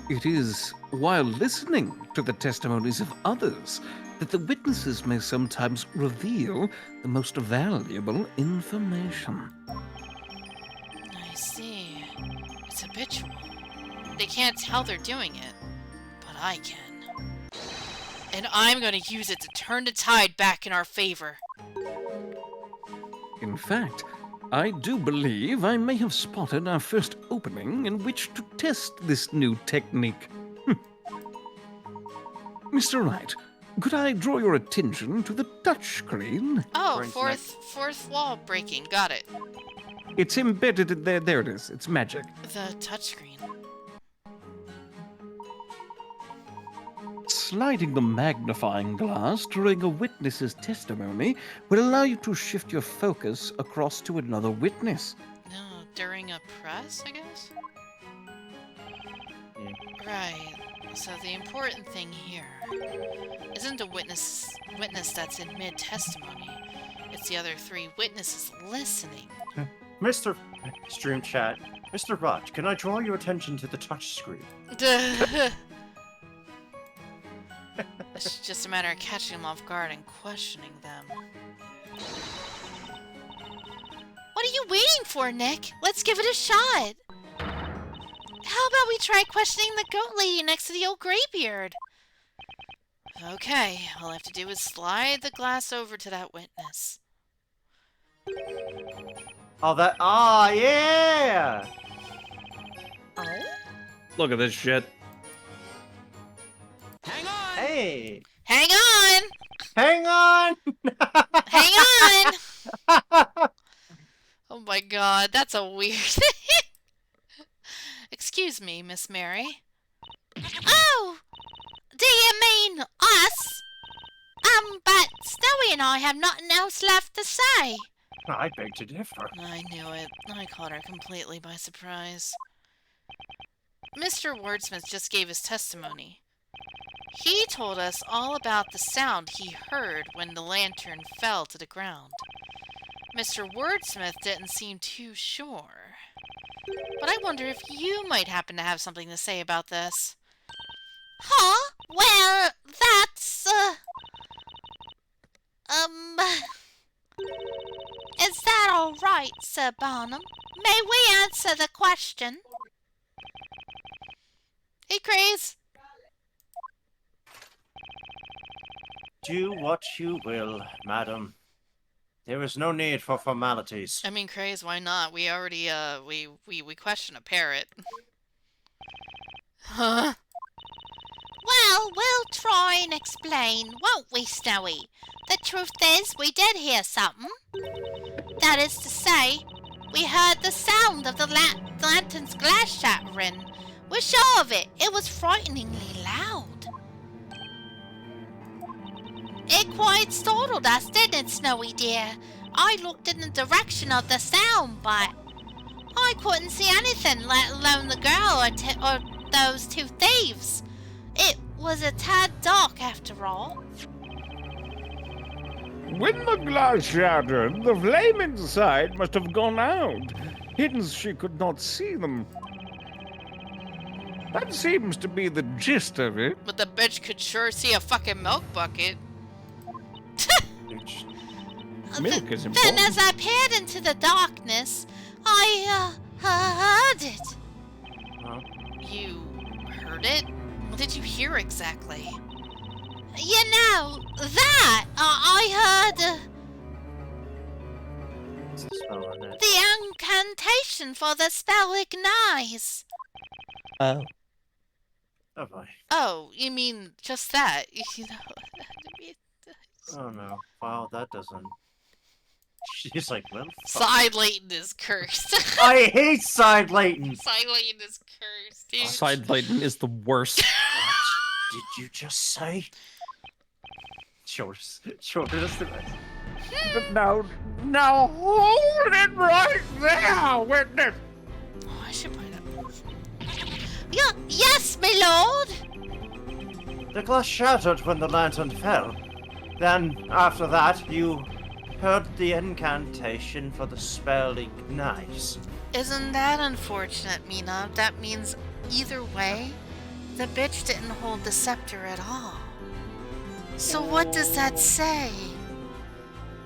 it is while listening to the testimonies of others that the witnesses may sometimes reveal the most valuable information. I see. It's habitual. They can't tell they're doing it, but I can. And I'm gonna use it to turn the tide back in our favor. In fact, I do believe I may have spotted our first opening in which to test this new technique. Mr. Wright, could I draw your attention to the touchscreen? Oh, Brain's fourth wall breaking. Got it. It's embedded in there. There it is. It's magic. The touchscreen. Sliding the magnifying glass during a witness's testimony will allow you to shift your focus across to another witness. No, during a press, I guess? Yeah. Right. So the important thing here isn't the witness that's in mid-testimony. It's the other 3 witnesses listening. Mr. Stream Chat, Mr. Wright, can I draw your attention to the touchscreen? It's just a matter of catching them off guard and questioning them. What are you waiting for, Nick? Let's give it a shot. How about we try questioning the goat lady next to the old graybeard? Okay, all I have to do is slide the glass over to that witness. Oh, that. Ah, yeah! Look at this shit. Hey! Hang on! Hang on! Hang on! Oh my god, that's a weird thing. Excuse me, Miss Mary. Oh! Do you mean us? But Snowy and I have nothing else left to say. I beg to differ. I knew it. I caught her completely by surprise. Mr. Wordsmith just gave his testimony. He told us all about the sound he heard when the lantern fell to the ground. Mr. Wordsmith didn't seem too sure. But I wonder if you might happen to have something to say about this. Huh? Well, that's, Is that all right, Sir Barnum? May we answer the question? Hey, Craze! Do what you will, madam. There is no need for formalities. I mean, Craze, why not? We already, we questioned a parrot. Huh? Well, we'll try and explain, won't we, Snowy? The truth is, we did hear something. That is to say, we heard the sound of the lantern's glass shattering. We're sure of it. It was frighteningly loud. It quite startled us, didn't it, Snowy dear? I looked in the direction of the sound, but I couldn't see anything, let alone the girl or those two thieves. It was a tad dark after all. When the glass shattered, the flame inside must have gone out. Hidden she could not see them. That seems to be the gist of it. But the bitch could sure see a fucking milk bucket. Milk is Then important. as I peered into the darkness, I, heard it. Huh? You heard it? What did you hear exactly? You know, that, I heard, What's the spell on that? the incantation for the spell ignites. Oh. Oh boy. Oh, you mean just that? You know. Oh no. Wow, that doesn't. She's like, well, fuck. Side Layton is cursed. I hate side Layton. Side Layton is cursed, dude. Side Layton is the worst. What did you just say? Sure, that's the best. But now hold it right there, witness. Oh, I should buy that. Yes, my lord. The glass shattered when the lantern fell. Then, after that, you heard the incantation for the spell ignite. Isn't that unfortunate, Mina? That means either way, the bitch didn't hold the scepter at all. So what does that say?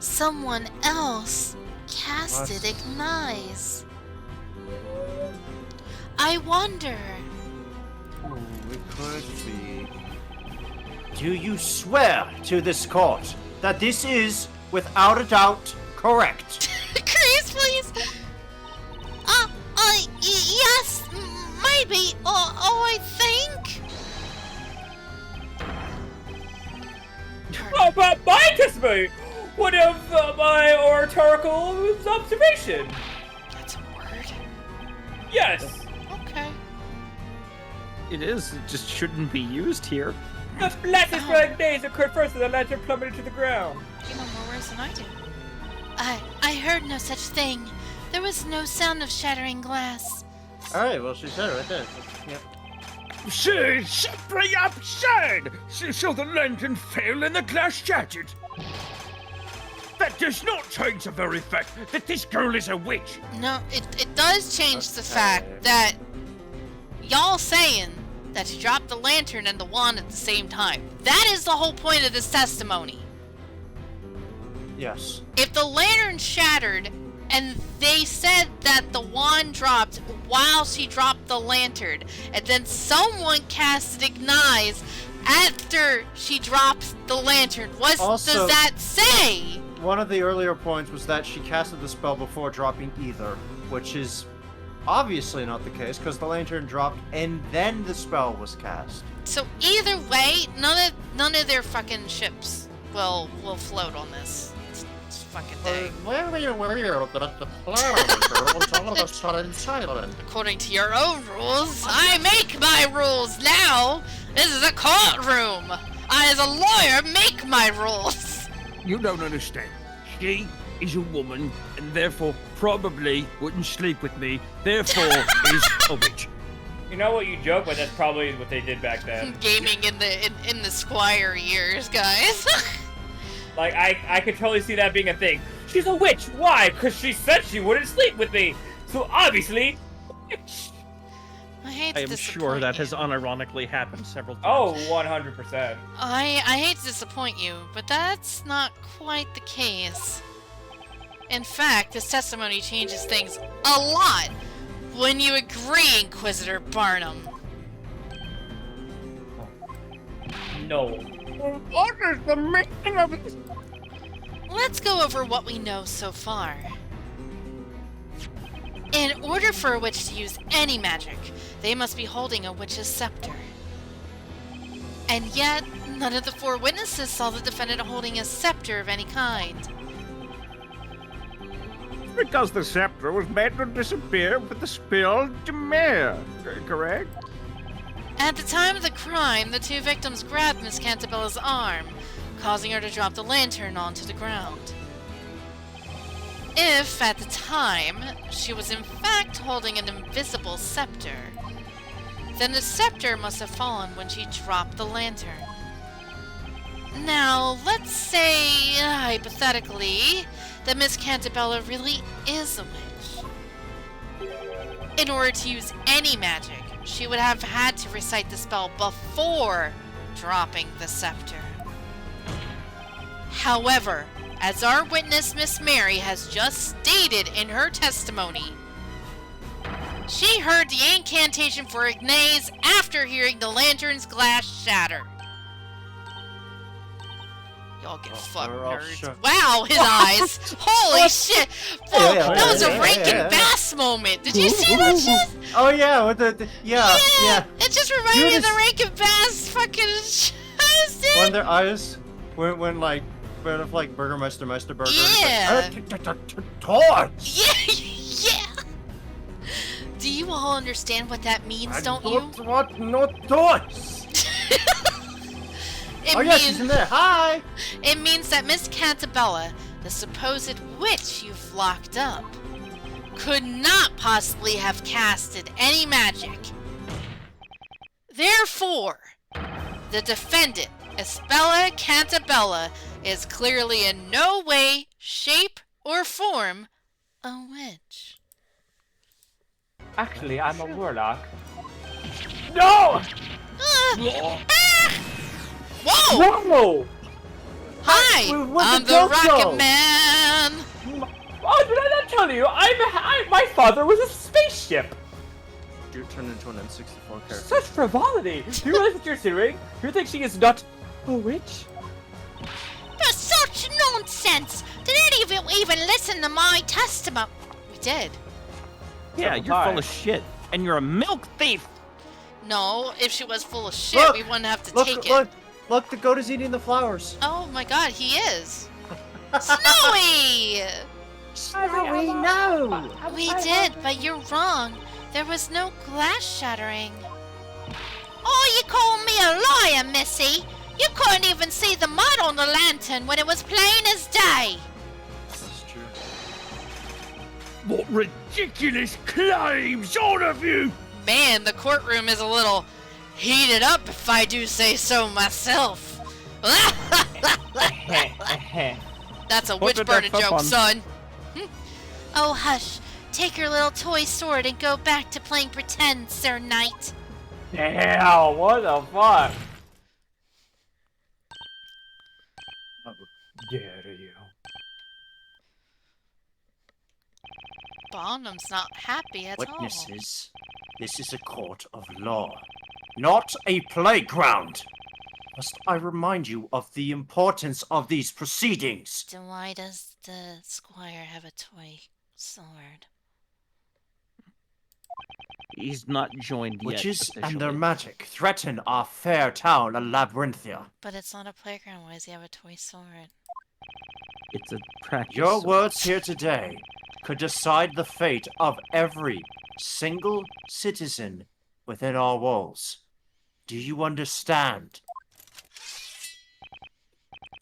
Someone else casted Ignite. I wonder. Oh, it could be. Do you swear to this court that this is, without a doubt, correct? Chris, please. Yes, maybe, or I think. Oh, but my testimony! What of my oratorical observation? That's a word. Yes, Okay. It is. It just shouldn't be used here. the flattest red days occurred first as the lantern plummeted to the ground. You know more words than I do. I heard no such thing. There was no sound of shattering glass. Alright, well, she said it right there. Yep. She's simply absurd! So the lantern fell and the glass shattered. That does not change the very fact that this girl is a witch. No, it does change the Okay. fact that y'all saying that she dropped the lantern and the wand at the same time. That is the whole point of this testimony. Yes. If the lantern shattered and they said that the wand dropped while she dropped the lantern, and then someone casted Ignite after she dropped the lantern, what does that say? One of the earlier points was that she casted the spell before dropping either, which is obviously not the case because the lantern dropped and then the spell was cast. So either way, none of their fucking ships will float on this fucking thing. Where were you aware that the planet was all of a sudden silent? According to your own rules, I make my rules now. This is a courtroom. I, as a lawyer, make my rules. You don't understand. She is a woman, and therefore probably wouldn't sleep with me, therefore is a witch. You know what you joke, but that's probably what they did back then. Gaming in the Squire years, guys. Like, I could totally see that being a thing. She's a witch. Why? Because she said she wouldn't sleep with me. So obviously, witch. I hate to I am disappoint sure that you. has unironically happened several times. Oh, 100%. I hate to disappoint you, but that's not quite the case. In fact, this testimony changes things a lot. When you agree, Inquisitor Barnum. No. What is the meaning of this? Let's go over what we know so far. In order for a witch to use any magic, they must be holding a witch's scepter. And yet, none of the 4 witnesses saw the defendant holding a scepter of any kind. Because the scepter was made to disappear with the spilled mare, correct? At the time of the crime, the 2 victims grabbed Miss Cantabella's arm, causing her to drop the lantern onto the ground. If, at the time, she was in fact holding an invisible scepter, then the scepter must have fallen when she dropped the lantern. Now, let's say, hypothetically, that Miss Cantabella really is a witch. In order to use any magic, she would have had to recite the spell before dropping the scepter. However, as our witness Miss Mary has just stated in her testimony, she heard the incantation for Ignace after hearing the lantern's glass shatter. Y'all get fucked, nerds. Wow, his eyes! Holy shit! Whoa, that was a Rankin Bass moment! Did you see that shit? Oh yeah, with the yeah. It just reminded me of the Rankin Bass fucking shows, dude! When their eyes when like Burgermeister Meisterburger. Yeah. Toys. Yeah. Do you all understand what that means, don't you? What? No toys. It oh yeah, she's in there. Hi. It means that Miss Cantabella, the supposed witch you've locked up, could not possibly have casted any magic. Therefore, the defendant, Isabella Cantabella, is clearly in no way, shape, or form a witch. Actually, I'm a warlock. No! Whoa! Whoa! Hi! I'm the Rocket Man! Oh, did I not tell you? My father was a spaceship! You turned into an N64 character. Such frivolity! Do you realize what you're doing? You think she is not a witch? That's such nonsense! Did any of you even listen to my testimony? We did. Yeah, you're full of shit, and you're a milk thief. No, if she was full of shit, we wouldn't have to take it. Look, the goat is eating the flowers. Oh my god, he is. Snowy! Snowy, no! We did, but you're wrong. There was no glass shattering. Oh, you call me a liar, Missy? You couldn't even see the mud on the lantern when it was plain as day. That's true. What ridiculous claims, all of you! Man, the courtroom is a little heated up, if I do say so myself. That's a witch burning joke, son. Oh, hush. Take your little toy sword and go back to playing pretend, Sir Knight. Damn, what the fuck? How Dare you? Bonham's not happy at all. Witnesses, this is a court of law, not a playground. Must I remind you of the importance of these proceedings? Then why does the squire have a toy sword? He's not joined yet. Witches and their officially. magic threaten our fair town of Labyrinthia. But it's not a playground. Why does he have a toy sword? It's a practice. Your sword. words here today could decide the fate of every single citizen within our walls. Do you understand?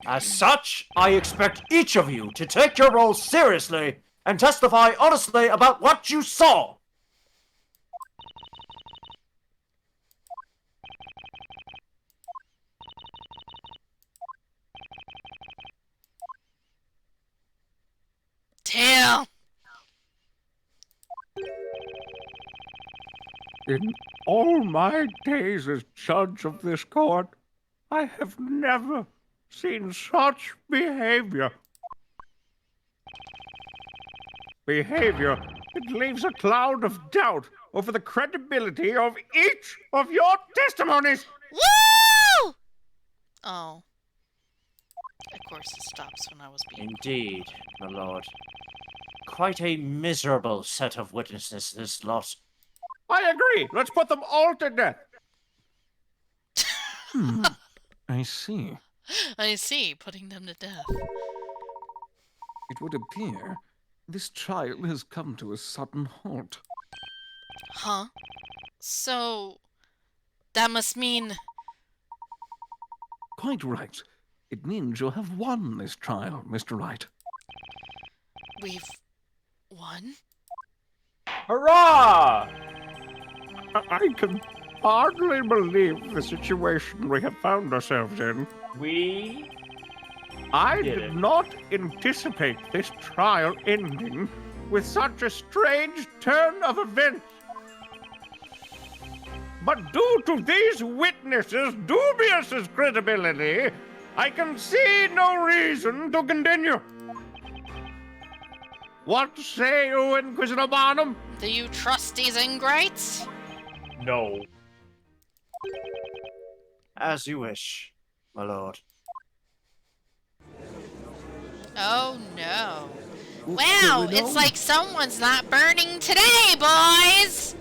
As such, I expect each of you to take your role seriously and testify honestly about what you saw. Damn! In all my days as judge of this court, I have never seen such behavior. Behavior that leaves a cloud of doubt over the credibility of each of your testimonies. Woo! Oh. Of course it stops when I was being... Indeed, my lord. Quite a miserable set of witnesses, this lot. I agree. Let's put them all to death. I see. I see, putting them to death. It would appear this trial has come to a sudden halt. Huh? So... that must mean... Quite right. It means you have won this trial, Mr. Wright. we've... won? Hurrah! I can hardly believe the situation we have found ourselves in. We I Did did it. not anticipate this trial ending with such a strange turn of events. But due to these witnesses' dubious credibility, I can see no reason to continue. What say you, Inquisitor Barnum? Do you trust these ingrates? no. As you wish, my lord. Oh no. Wow, it's like someone's not burning today, boys!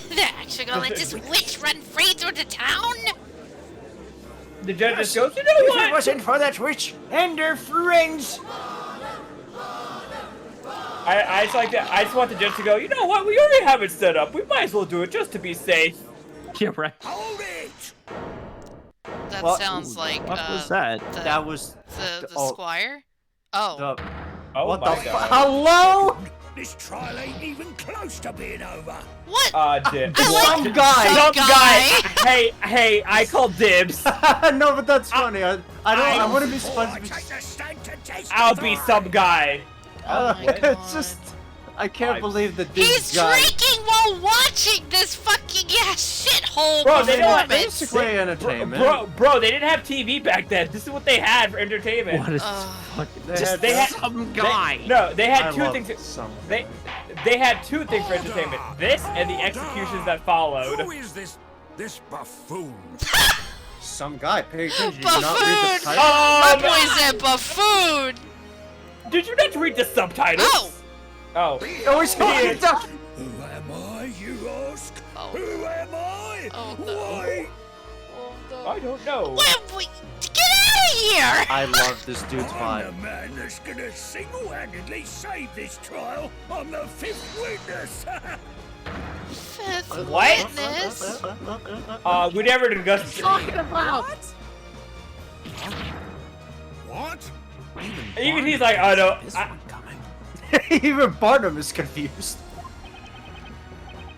They're actually gonna let this witch run free through the town? The judge just goes, you know If it what? wasn't for that witch and her friends, I just like that. I just want the judge to go, you know what? We already have it set up. We might as well do it just to be safe. Yeah, right. Hold it! That What? sounds like, What was that? The, that was the oh, squire? Oh. the... Oh what my the god. Hello? This trial ain't even close to being over. What? Dibs. I like Some guy. Some guy. guy. Hey, I call dibs. No, but that's funny. I wouldn't be surprised if it's... I'll be some guy. Oh my It's god. just... I can't Vibes. believe that He's this guy... drinking while watching this fucking shithole Bro, they don't have performance. Basically entertainment. Bro, they didn't have TV back then. This is what they had for entertainment. What is Ugh. fucking... They had some they- guy. no, they had I two love things. some. They had two things for entertainment. This and the executions that followed. Who is this buffoon? Some guy. Pay attention. Did you not read the Buffoon! title? My boy said buffoon! Did you not read the subtitles? Oh! Oh. Oh, he's talking to... Who am I, you ask? Oh. Who am I? Oh, no. Why? Oh no. I don't know. Get out of here! I love this dude's I'm vibe. the man that's gonna single-handedly save this trial. I'm the fifth witness. Fifth What? witness. We never discussed. What? Even he's like, oh no. Even Barnum is confused.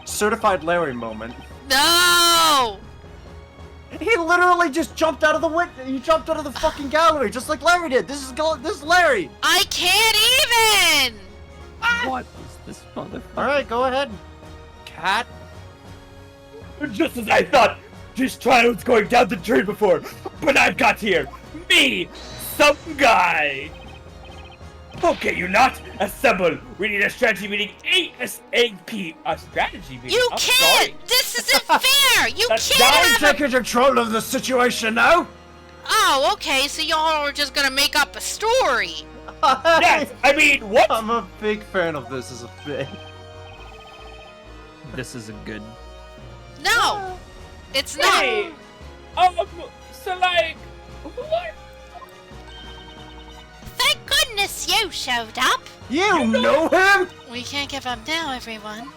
Certified Larry moment. No! He literally just jumped out of the he jumped out of the fucking gallery, just like Larry did. This is Larry. I can't even! What is this motherfucker? All right, go ahead, cat. Just as I thought, this trial was going down the drain before, but I've got here, me, some guy. Okay, you not assemble. We need a strategy meeting ASAP. A strategy meeting? You I'm can't! sorry. This isn't fair! You That's can't I'm have a... taking control of the situation now! Oh, okay, so y'all are just gonna make up a story. Yes, I mean, what? I'm a big fan of this as a thing. This is a good. No! It's not. Hey, so like, what? Thank goodness you showed up. You know him? We can't give up now, everyone.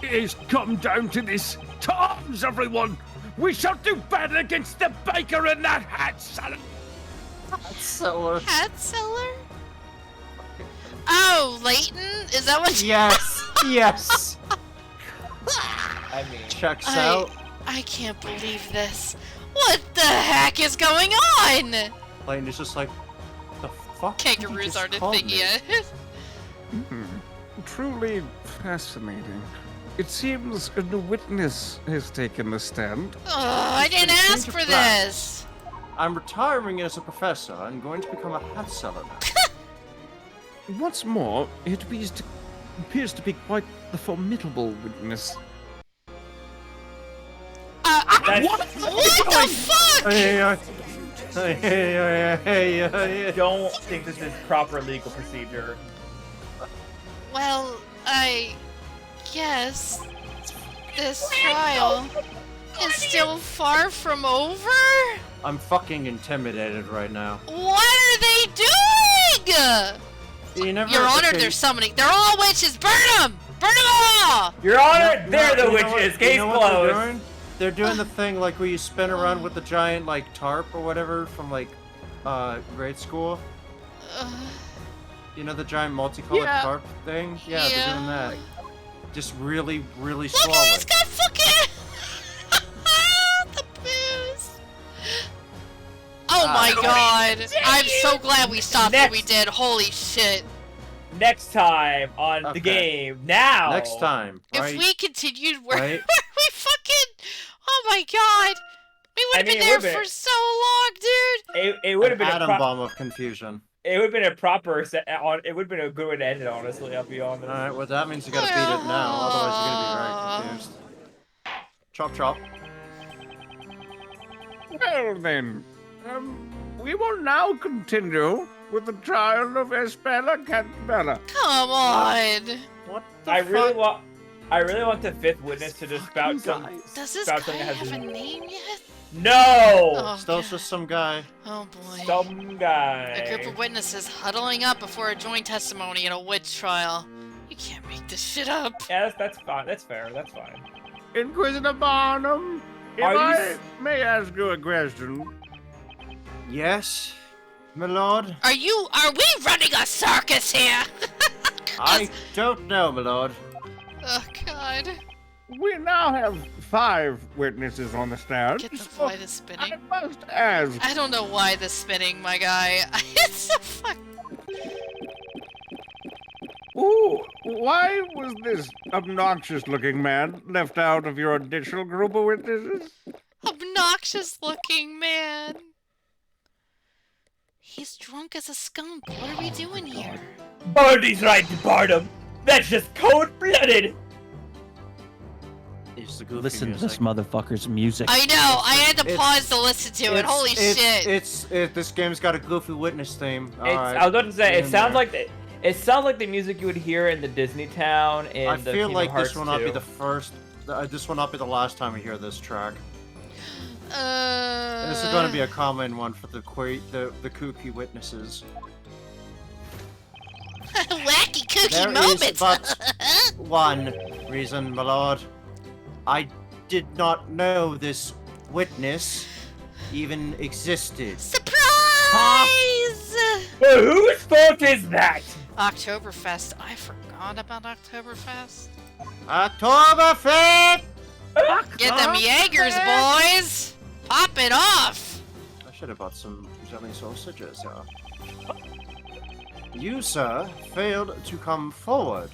It's come down to this. Times, everyone! We shall do battle against the baker and that hat salad! Hat seller? Oh, Layton? Is that what you... Yes, yes. I mean, Checks out. I can't believe this. What the heck is going on? Layton is just like, the fuck? did you Kangaroos just aren't a call thing me?" yet. Truly fascinating. It seems a new witness has taken the stand. Oh, I didn't Change ask of for plans. this. I'm retiring as a professor and going to become a hat seller now. What's more, it appears to be quite the formidable witness. What the fuck? I don't think this is proper legal procedure. Well, I guess this trial is still far from over? I'm fucking intimidated right now. What are they doing? You never, Your Honor, okay, they're summoning. They're all witches. Burn them! Burn them all! Your Honor, they're the you know what- witches. you Case know what they're closed. doing? They're doing the thing like where you spin around with the giant like tarp or whatever from like grade school. You know the giant multicolored Yeah. tarp thing? Yeah, they're doing that. Just really, really Look slowly. at this guy fucking... the booze. Oh my god. I'm so glad we stopped what we Next. did. Holy shit. Next time on Okay. the game. Now. Next time, right? If we continued where, Right. where we fucking... Oh my god. We would have I mean, been it there would've been- for so long, dude. It would have An been atom bomb of confusion. It would have been a proper set on. It would have been a good way to end it. Honestly, I'll be honest. All right, well that means you gotta beat it now, otherwise you're gonna be very confused. Chop chop. Well then, we will now continue with the trial of Espella Cantbella. Come on. What the I really fuck? want the fifth witness to just spout some. Does this spout guy something that have has a name yet? No. Oh, Still God. just some guy. Oh boy. Some guy. A group of witnesses huddling up before a joint testimony in a witch trial. You can't make this shit up. Yeah, that's fine. That's fair. That's fine. Inquisitor Barnum, if Are you I s- may ask you a question. Yes, my lord. Are we running a circus here? I don't know, my lord. Oh god. We now have 5 witnesses on the stand. Get the so why this spinning. I must ask, I don't know why this spinning, my guy. It's so fuck. why was this obnoxious-looking man left out of your initial group of witnesses? Obnoxious looking man. He's drunk as a skunk. What are we doing here? Birdie's right, Barnum. That's just cold-blooded. It's the goofy Listen to music. this motherfucker's music. I know. I had to It's- pause to listen to it. Holy shit. This game's got a goofy witness theme. I was about to say, it sounds like the music you would hear in the Disney town in I the feel Kingdom like Hearts this will not be 2. the first. This will not be the last time we hear this track. This is going to be a common one for the kooky witnesses. Wacky kooky There is moments. but one reason, my lord. I did not know this witness even existed. Surprise! Well, whose fault is that? Oktoberfest. I forgot about Oktoberfest. Oktoberfest! Get them Jaegers, boys! Pop it off! I should have bought some jelly sausages, yeah. You, sir, failed to come forward.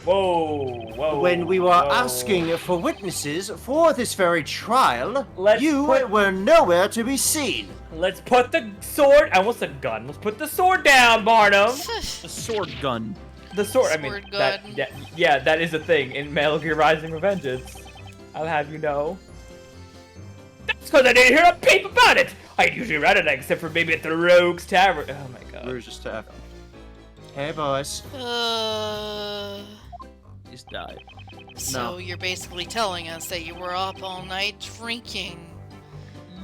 Whoa. When we were asking for witnesses for this very trial, you were nowhere to be seen. Let's put the sword. I almost said gun. Let's put the sword down, Barnum. The sword gun. The sword. Sword gun. That is a thing in Metal Gear Rising: Revengeance. I'll have you know. That's because I didn't hear a peep about it. I usually run it, except for maybe at the Rogue's Tavern. Oh my god. Rogue's Tavern. Hey, boys. He's died. So you're basically telling us that you were up all night drinking.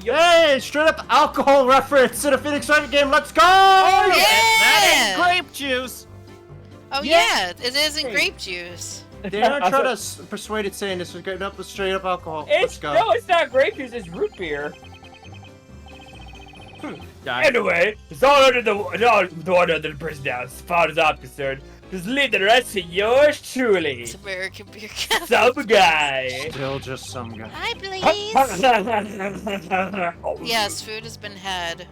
Yay! Straight up alcohol reference in a Phoenix Wright game. Let's go! Oh, yeah! That ain't grape juice. Oh yeah, it isn't grape juice. They're not trying to persuade it saying this was getting up with straight up alcohol. Let's go. No, it's not grape juice. It's root beer. Anyway, it's all under the order of the prison now, as far as I'm concerned. Just leave the rest to yours truly. It's American Beer Cafe. Some guy. Still just some guy. Hi, please. Yes, food has been had.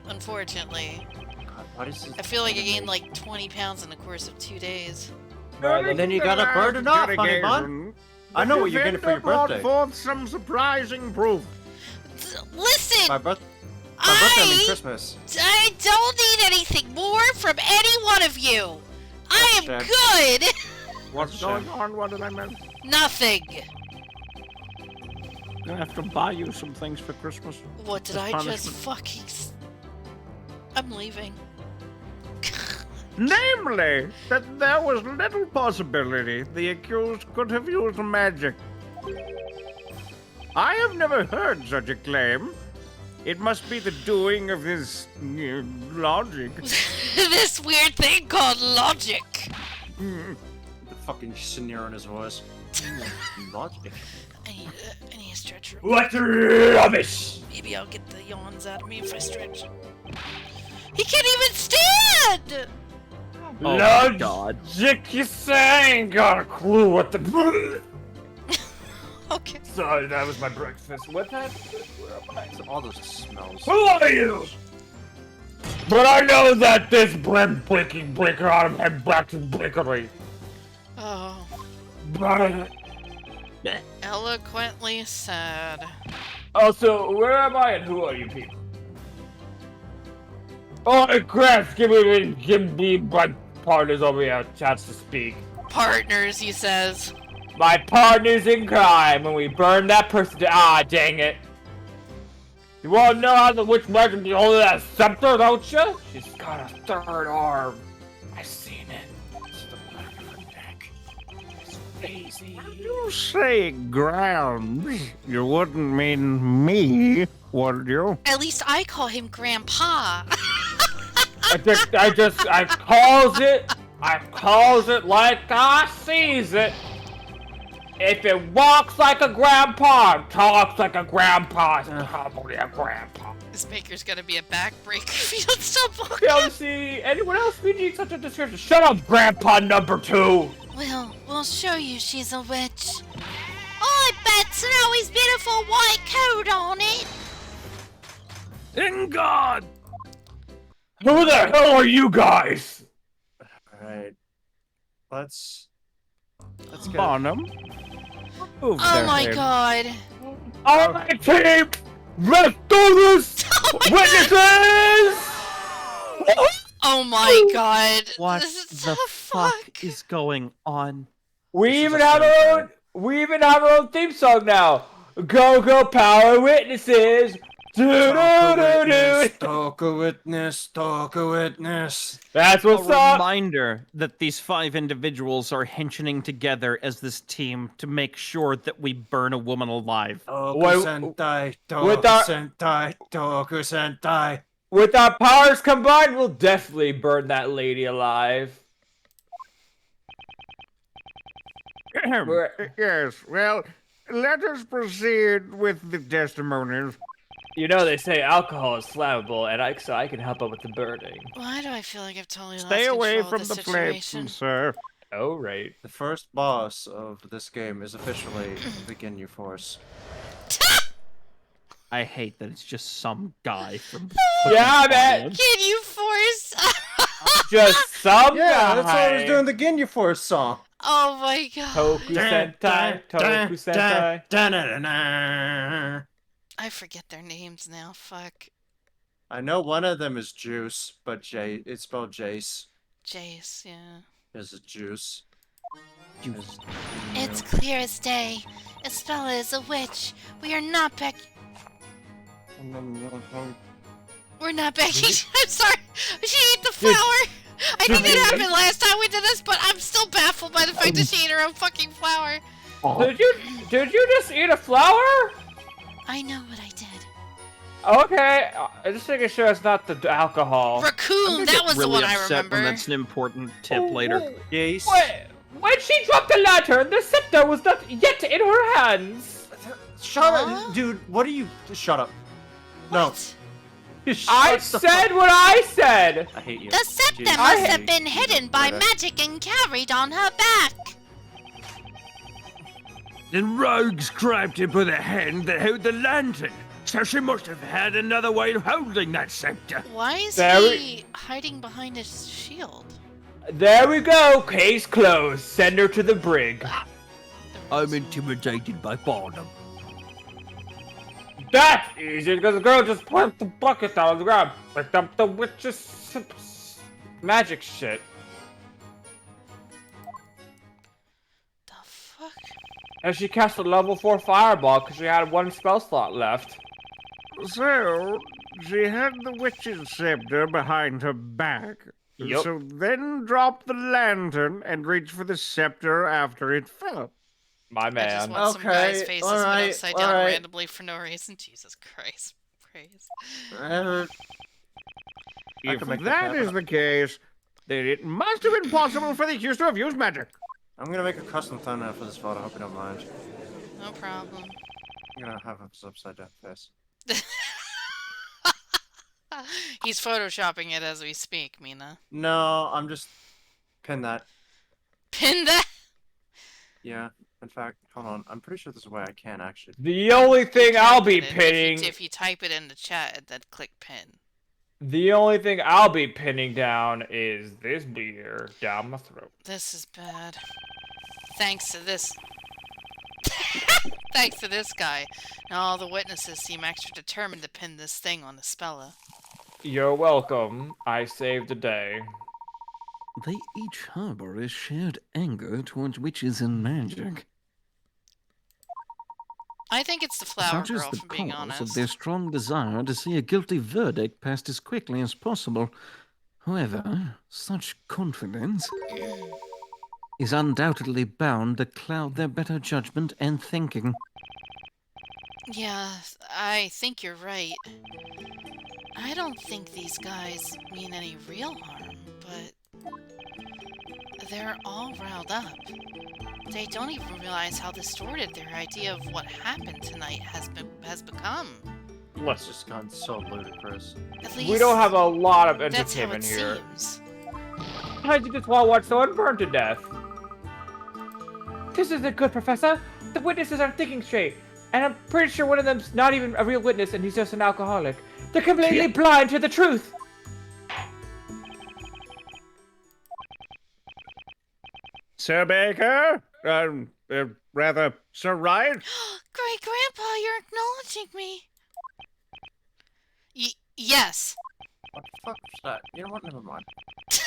Unfortunately. God, what is this? I feel like I gained like 20 pounds in the course of 2 days. And then you gotta burn it off, honey bun. I know what you're getting for your birthday. Forth some surprising proof. Listen, My birthday, I mean Christmas. I don't need anything more from any one of you. I am Check. good. What's going on? What did I miss? Nothing. I'm gonna have to buy you some things for Christmas. What did As I punishment. just fucking... I'm leaving. Namely, that there was little possibility the accused could have used magic. I have never heard such a claim. It must be the doing of his logic. This weird thing called logic. The fucking sneer in his voice. Logic. I need a stretcher. What rubbish! Maybe I'll get the yawns out of me if I stretch. He can't even stand. Oh my god. Logic, you say? Ain't got a clue what the. Okay. Sorry, that was my breakfast. What time? All those smells. Who are you? But I know that this bread breaking breaker out of head back to bakery. Oh. But Eloquently said. also, where am I and who are you people? Oh, crap! Give me my partners over here a chance to speak. Partners, he says. My partners in crime when we burned that person to. Ah, dang it. You wanna know how the witch magic be holding that scepter, don't you? She's got a third arm. I seen it. It's the back of her neck. It's crazy. You say grounds. You wouldn't mean me, would you? At least I call him Grandpa. I calls it like I sees it. If it walks like a grandpa, talks like a grandpa, it's probably a grandpa. This baker's gonna be a backbreaker if you don't stop walking. Yeah, see, anyone else reading such a description? Shut up, grandpa number 2. Well, we'll show you she's a witch. I bet Snowy's beautiful white coat on it. In God! Who the hell are you guys? Alright. Let's get Bonham. Move Oh their my head. god. All right, team, let's do this! Witnesses! Oh my god. What This is the the fuck is going on? We even have our own theme song now. Go go power witnesses. Do-do-do-do. Talk a witness, talk a witness. That's A what's up. reminder that these 5 individuals are henching together as this team to make sure that we burn a woman alive. Toku Wait, Sentai, with Toku our- Sentai, Toku Sentai. With our powers combined, we'll definitely burn that lady alive. We're- Yes, well, let us proceed with the testimonies. You know they say alcohol is flammable, and so I can help out with the burning. Why do I feel like I've totally lost Stay away control from of the this flames, situation? sir. Oh right. The first boss of this game is officially Begin Your Force. I hate that it's just some guy from. Yeah, man. Can you force? Just some Yeah, guy. that's what I was doing the Ginyu Force song. Oh my god. Toku Sentai, Toku Sentai. Da-na-na-na. I forget their names now. Fuck. I know one of them is Juice, but it's spelled Jace. Jace, yeah. Is it Juice? Juice. It's clear as day. Estella is a witch. We are not We're not Becky. I'm sorry. She ate the flower. I think it happened last time we did this, but I'm still baffled by the fact that she ate her own fucking flower. Did you just eat a flower? I know what I did. Okay, just making sure it's not the alcohol. Raccoon, that was really the one I upset remember. when that's an important tip later. Jace. Wait, when she dropped the lantern, the scepter was not yet in her hands. Shut Huh? up, dude. What are you? Shut up. No. What? I said what I said. I hate you. The scepter Jesus. must I have hate been you. hidden by Right. magic and carried on her back. The rogues grabbed it by the hand that held the lantern, so she must have had another way of holding that scepter. Why is Very- he hiding behind his shield? There we go. Case closed. Send her to the brig. I'm intimidated by boredom. That's easy because the girl just put the bucket down on the ground, picked up the witch's magic shit. The fuck? And she cast a level 4 fireball because she had one spell slot left. So, she had the witch's scepter behind her back. Yup. So then dropped the lantern and reached for the scepter after it fell. My I just man. want some guys' Okay, faces alright, put upside down alright. randomly for no reason. Jesus Christ. Praise. I If can make that that is happen. the case, then it must have been possible for the accused to have used magic. I'm gonna make a custom thumbnail for this photo. I hope you don't mind. No problem. I'm gonna have his upside down face. He's photoshopping it as we speak, Mina. No, I'm just pin that. Pin that! Yeah. In fact, hold on. I'm pretty sure there's a way I can actually. The only thing I'll be Pin it. pinning. If you type it in the chat, then click pin. The only thing I'll be pinning down is this beer down my throat. This is bad. Thanks to this. Thanks to this guy. Now all the witnesses seem extra determined to pin this thing on the Spella. You're welcome. I saved the day. They each harbor a shared anger towards witches and magic. I think it's the flower Such is girl, the for being cause honest. of their strong desire to see a guilty verdict passed as quickly as possible. However, such confidence is undoubtedly bound to cloud their better judgment and thinking. Yeah, I think you're right. I don't think these guys mean any real harm, but they're all riled up. They don't even realize how distorted their idea of what happened tonight has become. It's just gone so ludicrous. At least We don't have a lot of that's how entertainment it here. seems. I just want to watch someone burn to death. This isn't good, Professor. The witnesses aren't thinking straight. And I'm pretty sure one of them's not even a real witness and he's just an alcoholic. They're completely blind to the truth. Sir Baker? Rather, Sir Wright? Great Grandpa, you're acknowledging me. Yes. What the fuck was that? You know what? Never mind.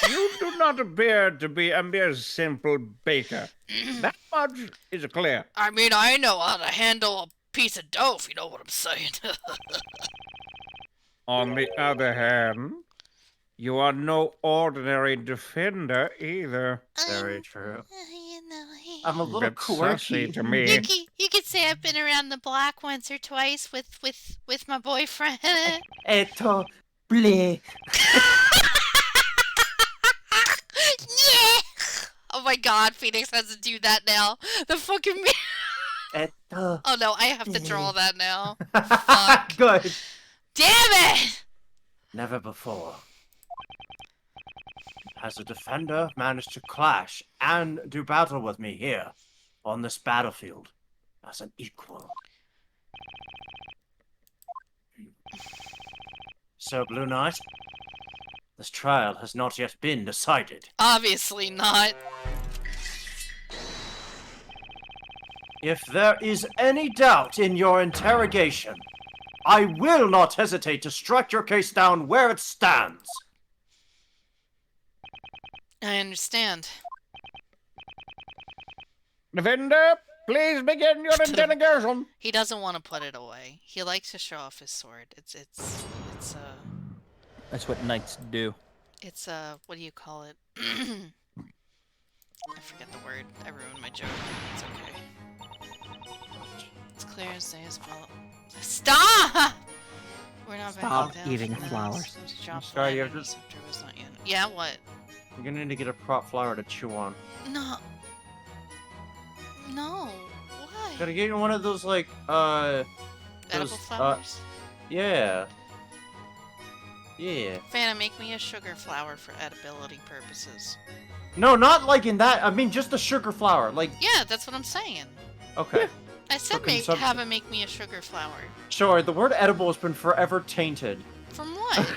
You do not appear to be a mere simple baker. That much is clear. I mean, I know how to handle a piece of dough, if you know what I'm saying. On the other hand, you are no ordinary defender either. Very true. You know, I'm a little That's saucy quirky. to me. you could say I've been around the block once or twice with my boyfriend. Eto bleh. Yeah. Oh my God, Phoenix has to do that now. The fucking me. Eto. Oh no, I have to draw that now. Fuck. Good. Damn it! Never before has a defender managed to clash and do battle with me here on this battlefield as an equal. So, Blue Knight, This trial has not yet been decided. Obviously not. If there is any doubt in your interrogation, I will not hesitate to strike your case down where it stands. I understand. Defender, please begin your interrogation. He doesn't want to put it away. He likes to show off his sword. That's what knights do. What do you call it? I forget the word. I ruined my joke. It's okay. It's clear as day as well. Stop! We're not Stop backing down eating from this. flowers. Since you dropped Sorry, you land, have the to- scepter was not yet- Yeah, what? You're gonna need to get a prop flower to chew on. No. No. Why? Gotta get you one of those, like, Edible flowers? yeah. Yeah. Vanna, make me a sugar flower for edibility purposes. No, not like in that. I mean, just a sugar flower. Like, Yeah, that's what I'm saying. okay. I said For make, consumption. have him make me a sugar flower. Sure, the word edible has been forever tainted. From what?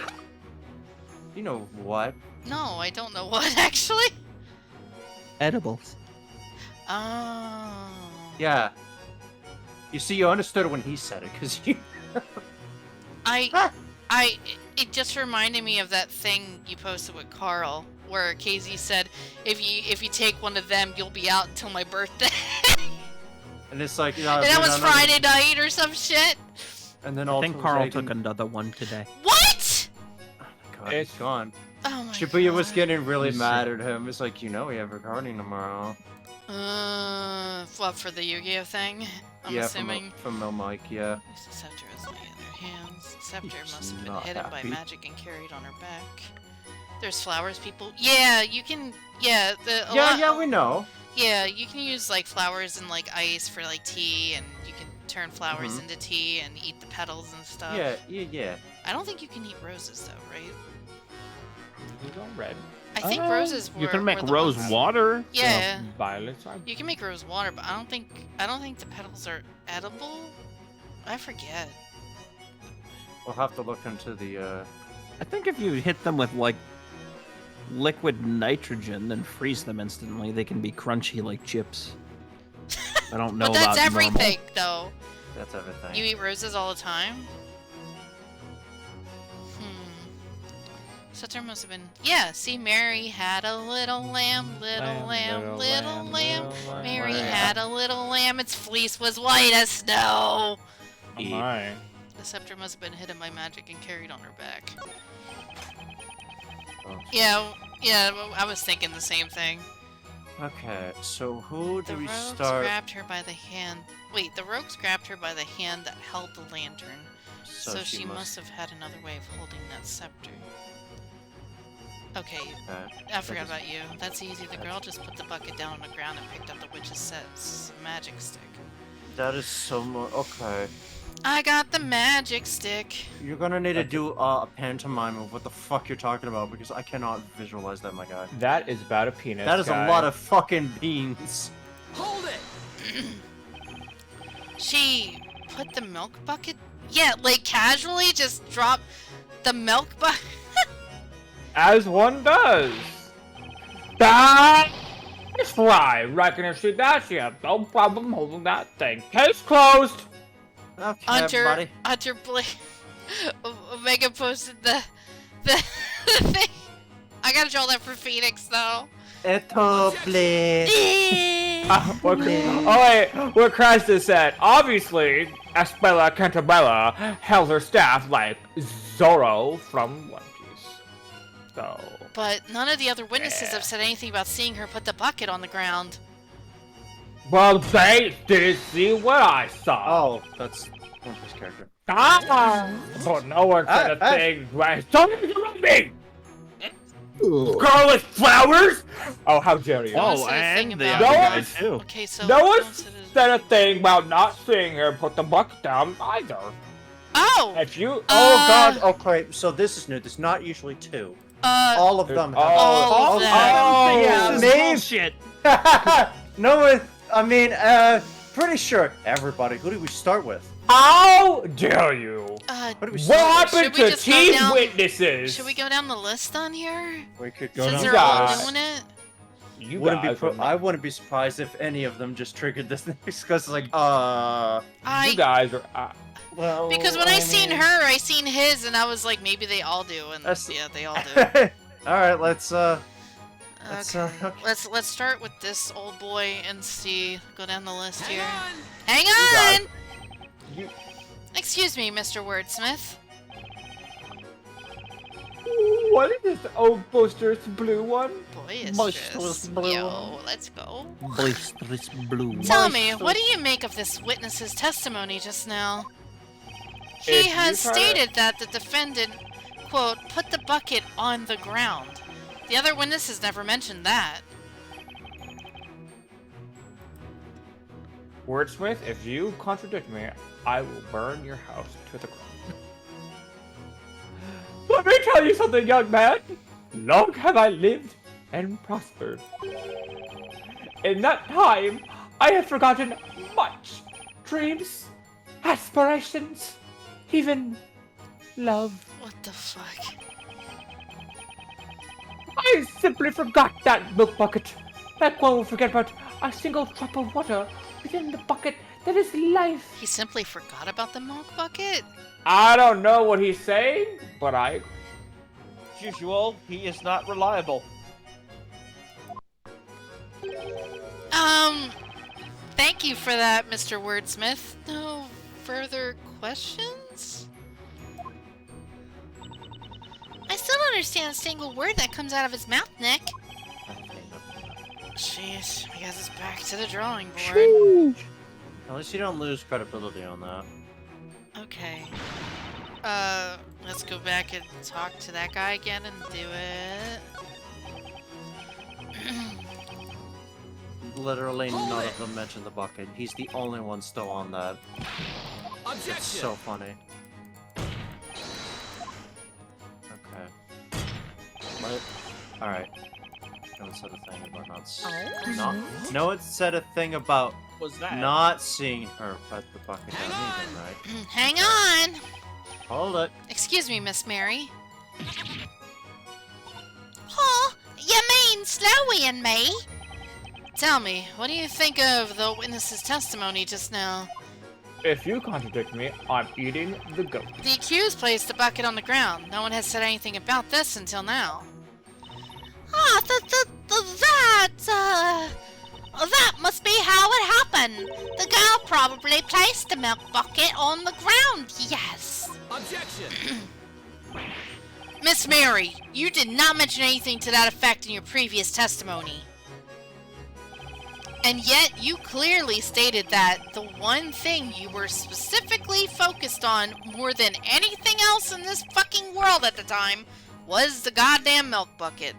You know what? No, I don't know what, actually. Edibles. Oh. Yeah. You see, you understood when he said it, because you... It just reminded me of that thing you posted with Carl, where Casey said, if you take one of them, you'll be out until my birthday. And it's like, And that was Friday night or some shit. And then I think Carl taking... took another one today. What? Oh my god, he's gone. Oh my Shibuya was God. getting really He's mad at him. It's like, you know we have recording tomorrow. What, for the Yu-Gi-Oh thing? I'm yeah, assuming. from Mil Mike, yeah. The scepter was laying in her hands. The scepter He's must have been not hidden by happy. magic and carried on her back. There's flowers, people. Yeah, you can. Yeah, Yeah, we know. Yeah, you can use like flowers and like ice for like tea, and you can turn flowers into tea and eat the petals and stuff. Yeah. I don't think you can eat roses though, right? He's all red. I think roses were. You can make were the rose ones- water. Yeah. Violets are. You can make rose water, but I don't think the petals are edible. I forget. We'll have to look into the, I think if you hit them with like liquid nitrogen, then freeze them instantly, they can be crunchy like chips. I don't know But that's about everything, though. That's everything. You eat roses all the time? Sutter must have been. Yeah, see, Mary had a little lamb, little lamb, little lamb. Mary had a little lamb, its fleece was white as snow. Oh my. The scepter must have been hidden by magic and carried on her back. Oh. Yeah, I was thinking the same thing. Okay, so who do The we rogues start? grabbed her by the hand. Wait, the rogues grabbed her by the hand that held the lantern. So she must have had another way of holding that scepter. Okay, I forgot about you. That's easy. The girl just put the bucket down on the ground and picked up the witch's magic stick. That is so much. Okay. I got the magic stick. You're gonna need to do a pantomime of what the fuck you're talking about because I cannot visualize that, my guy. That is about a penis. That is guy. a lot of fucking beans. Hold it! She put the milk bucket. Yeah, like casually just dropped the milk bucket. As one does. That's right. Reckon if she does, she has no problem holding that thing. Case closed. Okay, Hunter, buddy. Hunter Blake. Omega posted the thing. I gotta draw that for Phoenix though. Eto, please. Oh wait, what Christ is said. Obviously, Espella Cantabella held her staff like Zorro from One Piece. So. But none of the other witnesses have said anything about seeing her put the bucket on the ground. Well, they did see what I saw. Oh, that's One Piece character. But no one said a thing. Right? Don't interrupt me! Scarlet flowers? Oh, how dare you? one Oh, said a thing and the about- other No guy one- too. Okay, so No one one said said a thing about not seeing her put the bucket down either. Oh! If you. Oh god, okay, so this is new. There's not usually two. All of them have. all of them. yeah, This is maybe. bullshit. No, I mean, Pretty sure. Everybody, who do we start with? How dare you? What do we What start with? happened Should we to just go team down- witnesses? Should we go down the list on here? We could go Since down. they're all guys. doing it? You Wouldn't be guys are I wouldn't be surprised if any of them just triggered this next, because like, You I guys are. well, because when I seen mean- her, I seen his, and I was like, maybe they all do, and That's- yeah, they all do. All right, let's Okay. okay. Let's start with this old boy and see. Go down the list here. Hang guys- on. You, Excuse me, Mr. Wordsmith. what is this old boisterous blue one? Boisterous. Yo, let's go. Boisterous blue. Tell me, what do you make of this witness's testimony just now? He If you has try to- stated that the defendant, quote, put the bucket on the ground. The other witnesses never mentioned that. Wordsmith, if you contradict me, I will burn your house to the ground. Let me tell you something, young man. Long have I lived and prospered. In that time, I have forgotten much. Dreams, aspirations, even love. What the fuck? I simply forgot that milk bucket. Like one will forget about a single drop of water within the bucket that is life. He simply forgot about the milk bucket? I don't know what he's saying, but I... As usual, he is not reliable. Thank you for that, Mr. Wordsmith. No further questions? I still don't understand a single word that comes out of his mouth, Nick. Jeez, I guess it's back to the drawing board. At least you don't lose credibility on that. Okay. Let's go back and talk to that guy again and do it. Literally none of them mentioned the bucket. He's the only one still on that. It's so funny. Okay. Alright. No one said a thing about no, it said a thing about Was that? not seeing her put the bucket down either, right? Hang on. Hold it. Excuse me, Miss Mary. Oh, you mean Slowy and me? Tell me, what do you think of the witness's testimony just now? If you contradict me, I'm eating the goat. The accused placed the bucket on the ground. No one has said anything about this until now. Ah, that must be how it happened. The girl probably placed the milk bucket on the ground, yes. Miss Mary, you did not mention anything to that effect in your previous testimony. And yet, you clearly stated that the one thing you were specifically focused on more than anything else in this fucking world at the time was the goddamn milk bucket.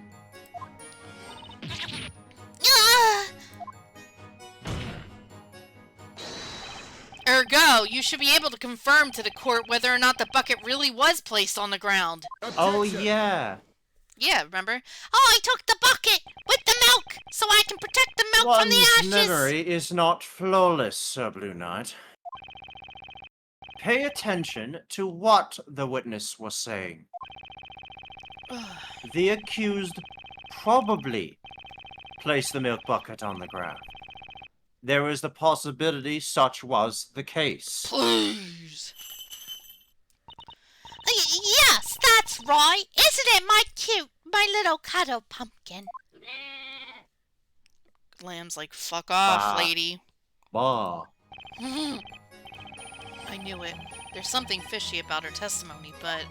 Ergo, you should be able to confirm to the court whether or not the bucket really was placed on the ground. Oh yeah. Yeah, remember? Oh, I took the bucket with the milk so I can protect the milk from the One's ashes. memory is not flawless, Sir Blue Knight. Pay attention to what the witness was saying. The accused probably placed the milk bucket on the ground. There is the possibility such was the case. Please. Yes, that's right. Isn't it my little cuddle pumpkin? Lamb's like, fuck off, Bah. lady. Bah. I knew it. There's something fishy about her testimony, but...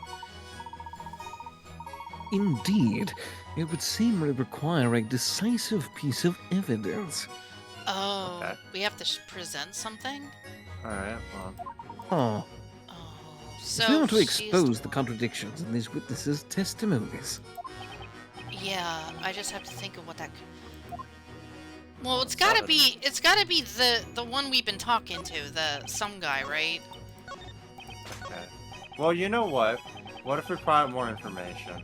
Indeed, it would seem to require a decisive piece of evidence. Oh, Okay. we have to present something? Alright, well. Oh, Oh, so if we want to she's expose the one. contradictions in these witnesses' testimonies. Yeah, I just have to think of what that could... Well, it's gotta be the one we've been talking to, some guy, right? Okay. Well, you know what? What if we provide more information?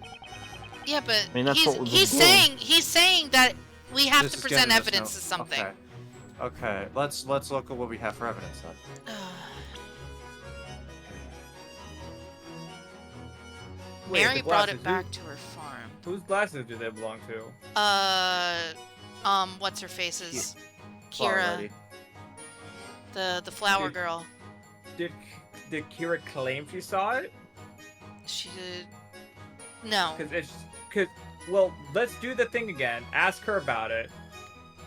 Yeah, but mean, that's what we've been he's doing. saying that we have This to is present getting us evidence no- of something. Okay. Okay, let's look at what we have for evidence then. Wait, Mary the brought it glasses, back to her farm. Whose glasses do they belong to? What's her face's? Flower Kira, lady. the flower Did- girl. Did Kira claim she saw it? She did. No. Well, let's do the thing again. Ask her about it.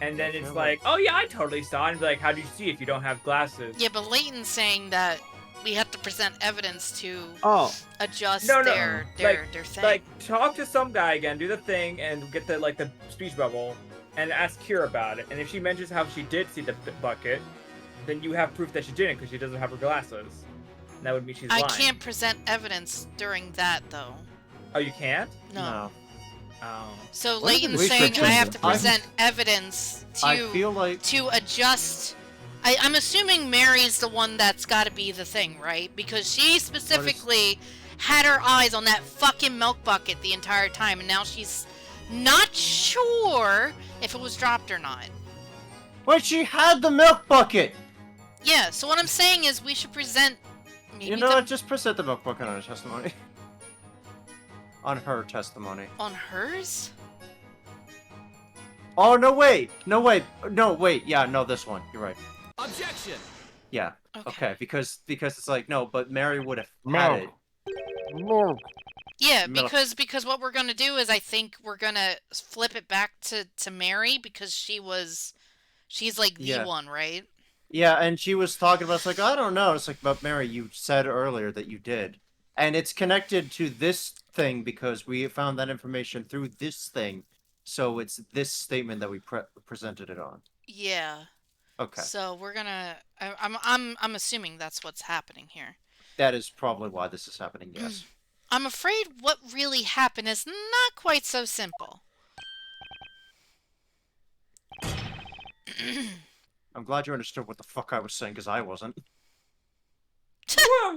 And then it's Yeah, like, oh yeah, I totally saw it. And be like, how do you see if you don't have glasses? Yeah, but Layton's saying that we have to present evidence to Oh, adjust No, no, their thing. Like, talk to some guy again, do the thing, and get the speech bubble, and ask Kira about it. And if she mentions how she did see the bucket, then you have proof that she didn't because she doesn't have her glasses. And that would mean she's I lying. can't present evidence during that though. Oh, you can't? No. Oh. So What if Layton's we saying should I just- have to present evidence I to feel like to adjust. I'm assuming Mary's the one that's got to be the thing, right? Because she specifically had her eyes on that fucking milk bucket the entire time, and now she's not sure if it was dropped or not. wait, she had the milk bucket. Yeah, so what I'm saying is we should present maybe You know what? Just present the milk bucket on her testimony. On her testimony. on hers? Oh no! Wait! No wait! No wait! Yeah, no, this one. You're right. Objection! Yeah. Okay. Okay. Because it's like no, but Mary would have had it. Yeah, Milk. because what we're gonna do is I think we're gonna flip it back to Mary because she's like the Yeah. one, right? Yeah, and she was talking about it's like I don't know. It's like, but Mary, you said earlier that you did, and it's connected to this thing because we found that information through this thing. So it's this statement that we presented it on. Yeah. Okay, So we're gonna. I'm assuming that's what's happening here. that is probably why this is happening. Yes. I'm afraid what really happened is not quite so simple. I'm glad you understood what the fuck I was saying because I wasn't. What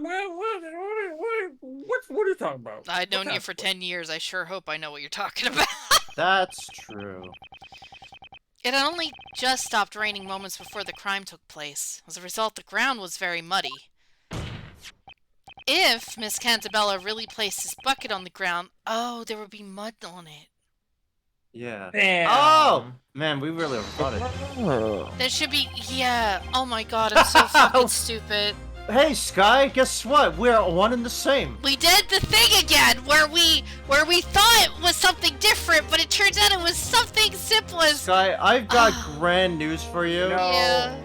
are you talking about? I've known you for 10 years. I sure hope I know what you're talking about. That's true. It had only just stopped raining moments before the crime took place. As a result, the ground was very muddy. If Miss Cantabella really placed this bucket on the ground, oh, there would be mud on it. Yeah. Damn. Oh man, we really overthought it. There should be, yeah. Oh my god, I'm so fucking stupid. Hey Sky, guess what? We're one and the same. We did the thing again, where we thought it was something different, but it turns out it was something simple as. Sky, I've got grand news for you. No. Yeah.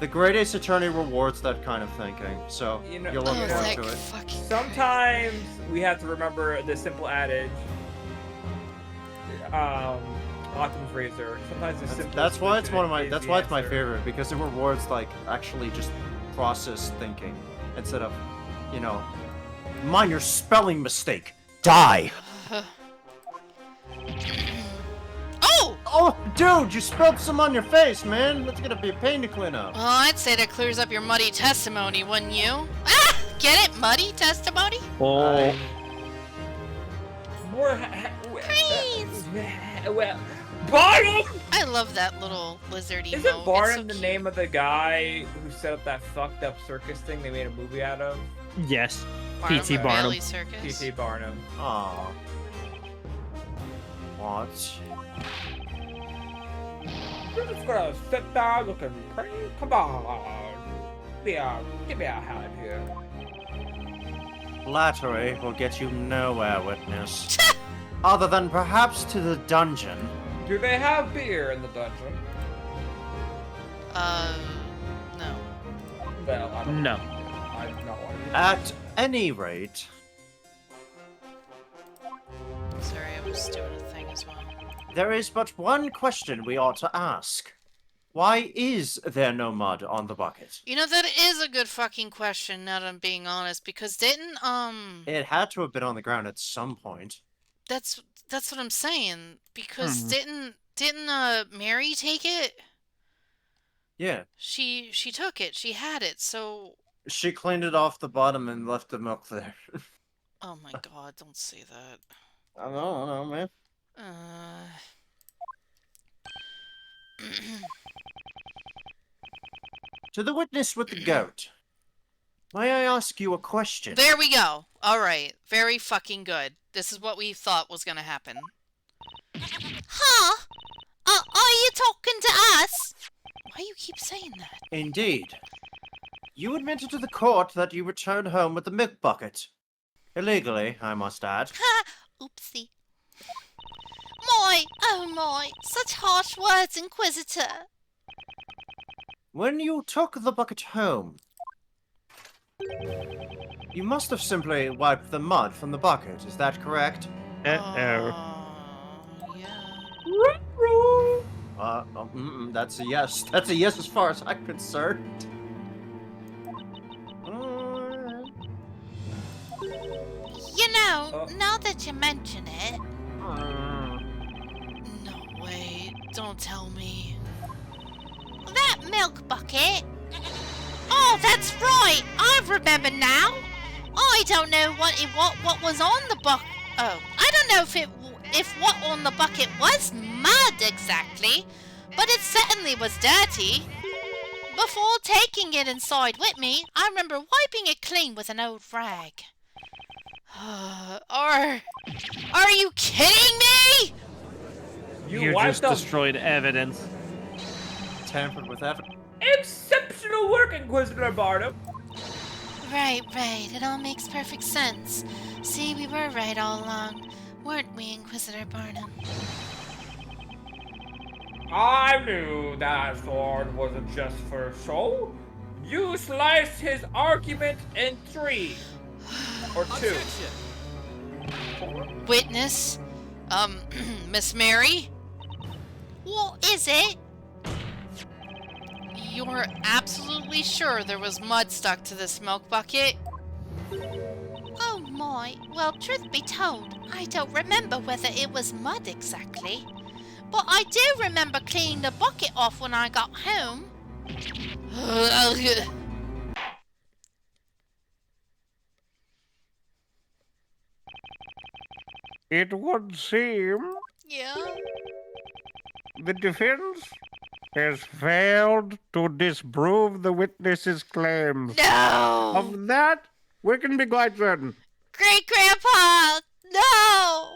The Great Ace Attorney rewards that kind of thinking, so You know- you'll look Oh, forward thank to it. fucking Sometimes we have to remember the simple adage. Occam's razor. Sometimes the simple. That's why it's one of my. That's why it's my favorite because it rewards like actually just process thinking instead of, you know, mind your spelling mistake. Die. Oh! Oh, dude, you spilled some on your face, man. That's gonna be a pain to clean up. Well, I'd say that clears up your muddy testimony, wouldn't you? Ah! Get it? Muddy testimony? oh, Well, Barnum! I love that little lizard emote. Isn't It's Barnum so the cute. name of the guy who set up that fucked up circus thing they made a movie out of? yes. Barnum P.T. and Barnum. Bailey Circus? P.T. Barnum. Aw. What? You're just gonna sit there looking pretty? Come on. Give me a hand here. Flattery will get you nowhere, witness. Other than perhaps to the dungeon. Do they have beer in the dungeon? No. Well, I don't No. I have no idea. At any rate, Sorry, I was doing a thing as well. there is but one question we ought to ask. Why is there no mud on the bucket? You know, that is a good fucking question, now that I'm being honest, because didn't, It had to have been on the ground at some point. that's what I'm saying, because Hmm. didn't Mary take it? Yeah. She took it, she had it, so, She cleaned it off the bottom and left the milk there. oh my god, don't say that. I don't know, man. To the witness with the goat. May I ask you a question? There we go. All right. Very fucking good. This is what we thought was going to happen. Huh? Are you talking to us? Why do you keep saying that? Indeed. You admitted to the court that you returned home with the milk bucket. Illegally, I must add. Ha! Oopsie. Oh my, such harsh words, Inquisitor. When you took the bucket home, you must have simply wiped the mud from the bucket, is that correct? Uh-oh. Yeah. That's a yes. That's a yes as far as I'm concerned. You know, now that you mention it, No, wait. Don't tell me. that milk bucket. Oh, that's right. I remember now. I don't know what was on the bucket. Oh, I don't know if what on the bucket was mud exactly, but it certainly was dirty. Before taking it inside with me, I remember wiping it clean with an old rag. Are you kidding me? You wiped just up destroyed evidence. Tampered with evidence. exceptional work, Inquisitor Barnum. Right. It all makes perfect sense. See, we were right all along, weren't we, Inquisitor Barnum? I knew that sword wasn't just for show. You sliced his argument in 3. Or 2. Witness? Miss Mary? What is it? You're absolutely sure there was mud stuck to this milk bucket? Oh my, well, truth be told, I don't remember whether it was mud exactly. But I do remember cleaning the bucket off when I got home. It would seem Yeah? the defense has failed to disprove the witness's claims. No! Of that, we can be quite certain. Great Grandpa! No!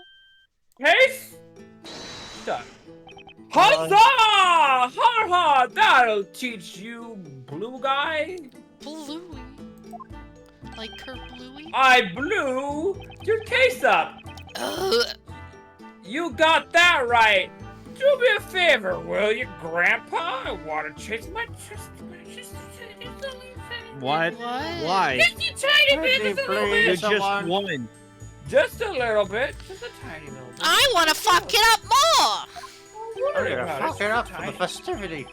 Hey! Stop. Huzzah! Ha ha! That'll teach you, blue guy. Bluey. Like Kurt Bluey? I blew your case up. Ugh. You got that right. Do me a favor, will you, Grandpa? I want to chase my just What? What? Why? just a tiny bit, just a little You bit. just won. Just a little bit. Just a tiny little bit. I want to fuck it up more! Don't worry I'm about gonna it. fuck it up for Tiny. the festivity.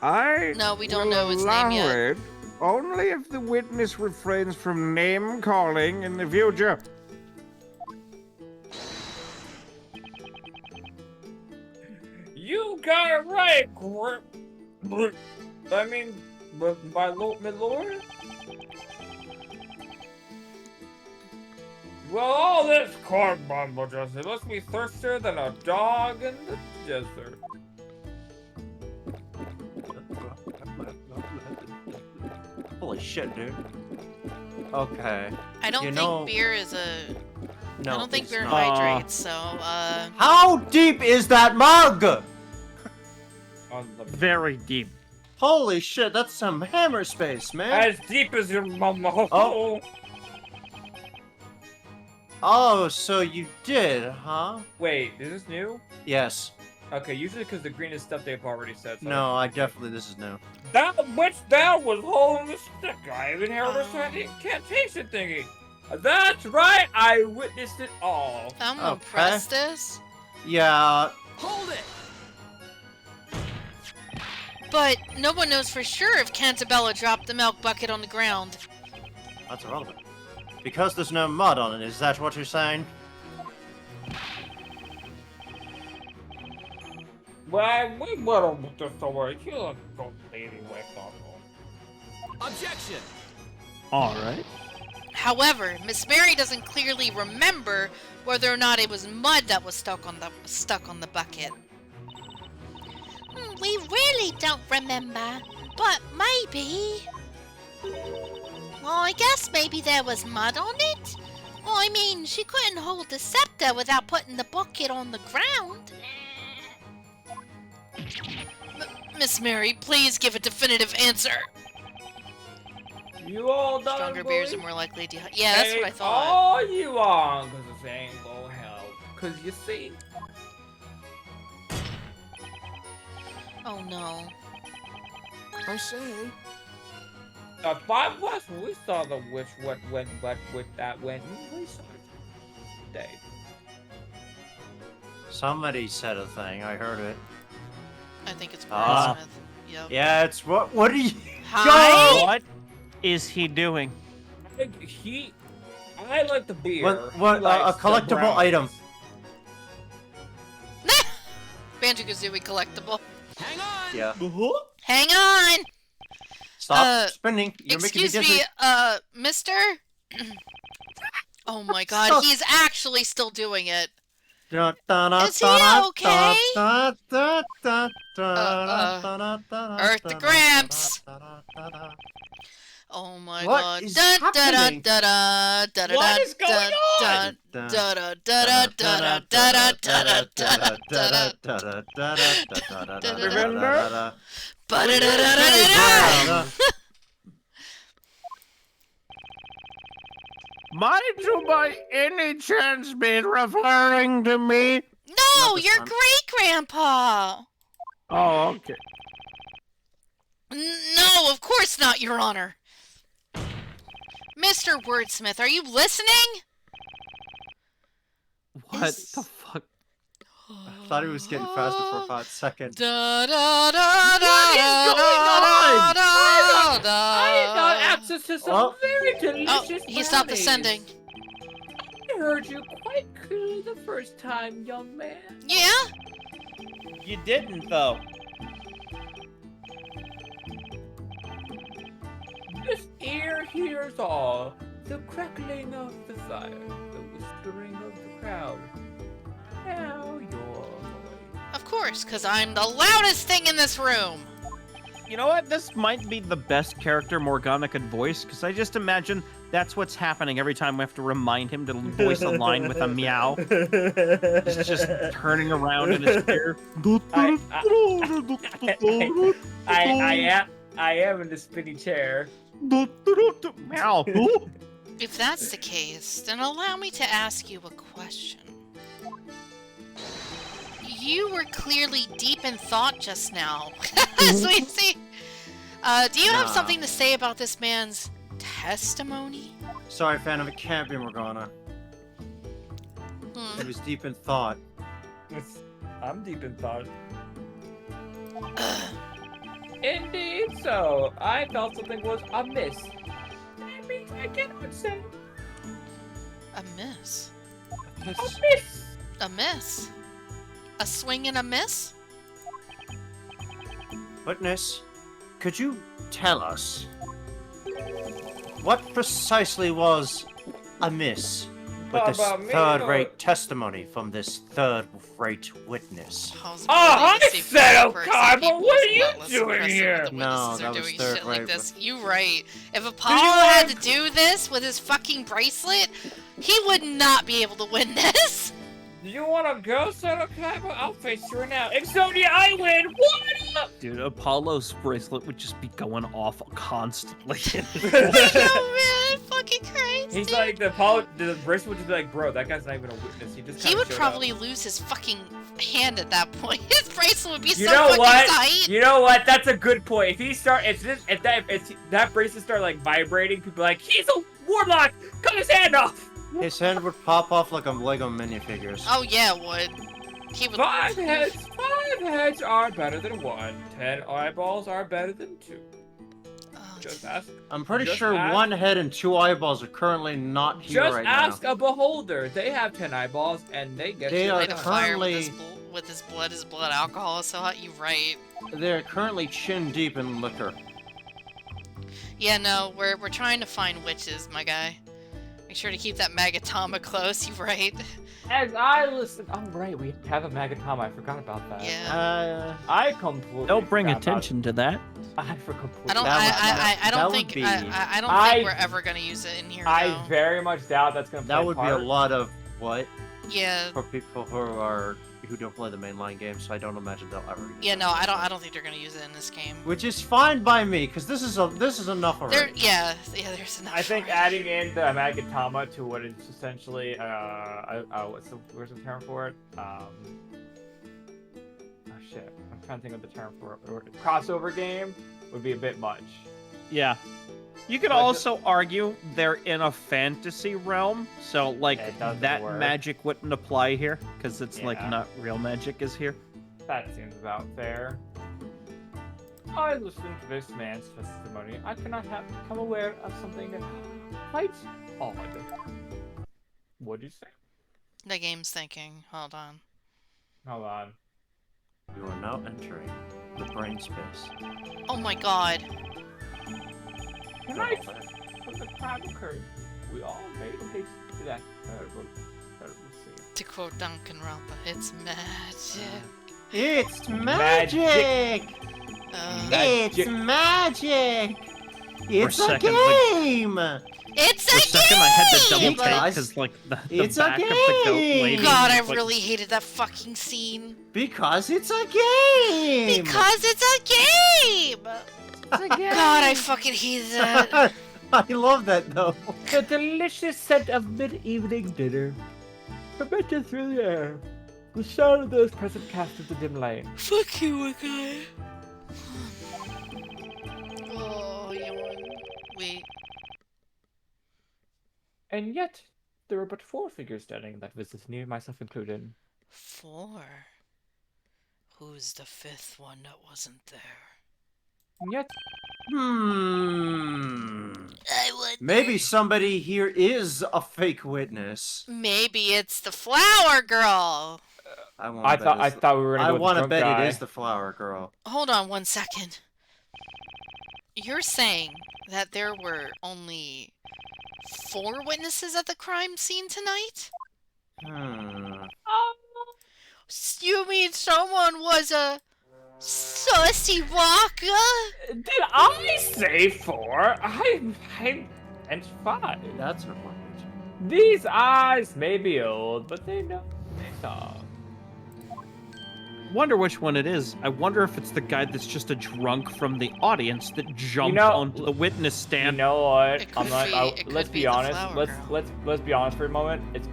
I No, we don't will know his name allow yet. it only if the witness refrains from name calling in the future. You got it right, I mean, my lord. Well, all this corn mumbo jumbo must be thirstier than a dog in the desert. Holy shit, dude. Okay. I don't You think know- beer is a... No. I don't think it's beer not. hydrates, so, How deep is that mug? On the Very deep. Holy shit, that's some hammer space, man. as deep as your mama. Oh. Oh, so you did, huh? Wait, is this new? Yes. Okay, usually because the green is stuff they've already said. So No, I definitely, this is new. That which thou was holding the stick. I have inherited the incantation thingy. That's right, I witnessed it all. I'm Okay. impressed this. Yeah, But no one knows for sure if Cantabella dropped the milk bucket on the ground. that's irrelevant. Because there's no mud on it, is that what you're saying? Well, we will just away. You'll go lady way Objection! Alright. However, Miss Mary doesn't clearly remember whether or not it was mud that was stuck on the bucket. We really don't remember. But maybe... Well, I guess maybe there was mud on it. Well, I mean, she couldn't hold the scepter without putting the bucket on the ground. Miss Mary, please give a definitive answer. You all done, Stronger boy? beers are more likely to... Yeah, that's what I thought. All you want, cause this ain't gonna help. Cause you see, Oh no. I say. the 5 of us, we saw the witch. What with that went. We saw it today. Somebody said a thing. I heard it. I think it's Ah. Smith. Yep. Yeah, it's what? What are you? Hi? What is he doing? I like the beer. What? He likes A the collectible brownies. item. Banjo-Kazooie collectible. Yeah. Hang on! Stop spinning. You're making me Excuse dizzy. me, mister? Oh my god, Stop. he's actually still doing it. Is he okay? Earth the Gramps! Oh my What god. is Dun, dun, happening? dun, dun, dun, dun, What is going dun, on? dun, dun, dun, dun, dun, dun, dun, dun, dun. Remember? Ba-da-da-da-da-da-da. Might you by any chance be referring to me? No, Not this your time. great-grandpa! Oh, okay. No, of course not, Your Honor. Mr. Wordsmith, are you listening? What the fuck? I thought he was getting faster for a hot second. Da, da, da, da, What is going on? da, da, I got access to some Oh. very Oh, delicious he stopped brownies. ascending. I heard you quite clearly the first time, young man. Yeah? You didn't, though. This ear hears all, the crackling of the fire, the whispering of the crowd. Now your voice. Of course, because I'm the loudest thing in this room. You know what? This might be the best character Morgana could voice, because I just imagine that's what's happening every time we have to remind him to voice a line with a meow. He's just turning around in his chair. I am in the spinny chair. Meow. If that's the case, then allow me to ask you a question. You were clearly deep in thought just now. Sweet see. Do you have Nah. something to say about this man's testimony? Sorry, Phantom, it can't be Morgana. He was deep in thought. I'm deep in thought. Indeed so. I felt something was amiss. That means I cannot say A miss. amiss. A miss. A swing and a miss? Witness, could you tell us what precisely was amiss with this About me, third-rate testimony from this third-rate witness? I said, Of Carver, what are you doing here? No, that was doing third shit like rate, this. You right. If Apollo had to do this with his fucking bracelet, he would not be able to win this. Do you want to go, Senator Carver? I'll face you now. Exodia, I win. What up? Dude, Apollo's bracelet would just be going off constantly. Yo, man, fucking Christ. He's dude. like the bracelet would just be like, bro, that guy's not even a witness. He just He kinda would showed probably up. lose his fucking hand at that point. His bracelet would be You so know fucking what? tight. You know what? That's a good point. If that bracelet start like vibrating, people are like, he's a warlock. Cut his hand off. His hand would pop off like a Lego minifigures. Oh yeah, it would. He would. Five heads are better than one. 10 eyeballs are better than 2. Oh, Just ask. I'm pretty Just sure ask- one head and 2 eyeballs are currently not here Just right ask now. a beholder. They have 10 eyeballs and they get. They shit are light a done. fire with currently- his blood alcohol is so hot. You right. They're currently chin deep in liquor. Yeah, no, we're trying to find witches, my guy. Make sure to keep that Magatama close. You right. As I listen, oh right, we have a Magatama. I forgot about that. Yeah. I completely. Don't bring forgot about attention to that. I forgot. I don't. I don't think. I don't think we're ever gonna use it in here. I very much doubt that's gonna. That would be a lot of what? Yeah. For people who don't play the mainline game, so I don't imagine they'll ever. Yeah, no, I don't think they're gonna use it in this game. Which is fine by me, because this is enough already. There's enough. I think adding in the Magatama to what is essentially where's the term for it? Oh shit, I'm trying to think of the term for it. Crossover game would be a bit much. Yeah. You could also argue they're in a fantasy realm, so like that work. magic wouldn't apply here because it's like Yeah. not real magic is here. That seems about fair. I listened to this man's testimony. I cannot have become aware of something quite odd. What'd you say? The game's thinking. Hold on. Hold on. You are now entering the brain space. Oh my god. Tonight, when the crime occurred, we all made haste to that terrible scene. To quote Duncan Rampa, it's magic. It's magic! It's magic! It's a game! It's For a a second, I had to double game! take because like the It's a back of the goat game! lady. God, I was, like, really hated that fucking scene. Because it's a game! Because it's a game! God, I fucking hated that. I love that though. The delicious scent of mid-evening dinner fermented through the air. The sound of those present cast of the dim light. Fuck you, guy. Oh, wait. And yet, there were but 4 figures standing in that visit near, myself included. 4? Who's the 5th one that wasn't there? And yet, Maybe somebody here is a fake witness. Maybe it's the flower girl. I thought we were gonna go with the want to drunk bet guy. it is the flower girl. Hold on 1 second. You're saying that there were only 4 witnesses at the crime scene tonight? You mean someone was a saucy walker? Did I say 4? I and 5. That's her language. These eyes may be old, but they know they saw. Wonder which one it is. I wonder if it's the guy that's just a drunk from the audience that jumped know, onto the witness stand. You know what? It could be- it let's could be be the honest. flower Let's be honest for a moment. It's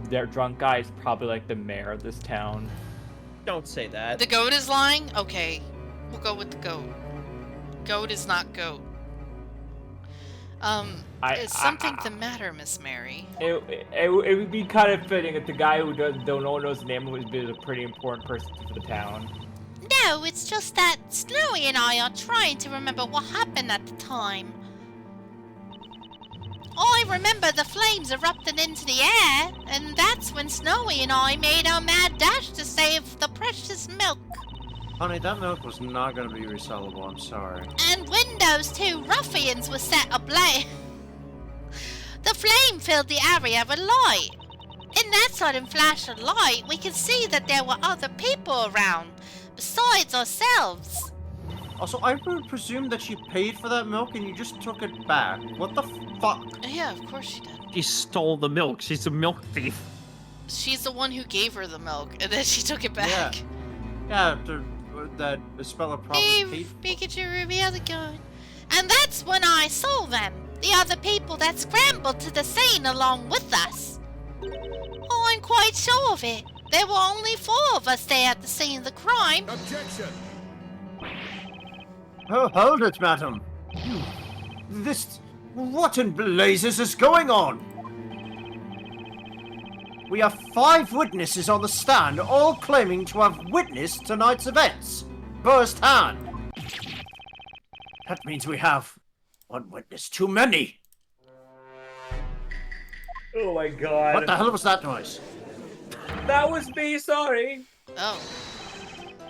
their drunk guy is probably like the mayor of this town. Don't say that. The goat is lying? Okay. We'll go with the goat. Goat is not goat. Is something the matter, Miss Mary? It would be kind of fitting if the guy who don't know his name would be a pretty important person for the town. No, it's just that Snowy and I are trying to remember what happened at the time. I remember the flames erupting into the air, and that's when Snowy and I made our mad dash to save the precious milk. Honey, that milk was not going to be resellable, I'm sorry. And when those 2 ruffians were set ablaze, the flame filled the area with light. In that sudden flash of light, we could see that there were other people around, besides ourselves. Also, I would presume that she paid for that milk and you just took it back. What the fuck? Yeah, of course she did. She stole the milk. She's a milk thief. She's the one who gave her the milk, and then she took it back. Yeah, that Speller probably Hey, paid. Pikachu, Ruby, how's it going? And that's when I saw them, the other people that scrambled to the scene along with us. Oh, I'm quite sure of it. There were only 4 of us there at the scene of the crime. Objection! Oh, hold it, madam. What in blazes is going on? We have 5 witnesses on the stand, all claiming to have witnessed tonight's events, firsthand. That means we have 1 witness too many. Oh my god. What the hell was that noise? That was me, sorry. Oh.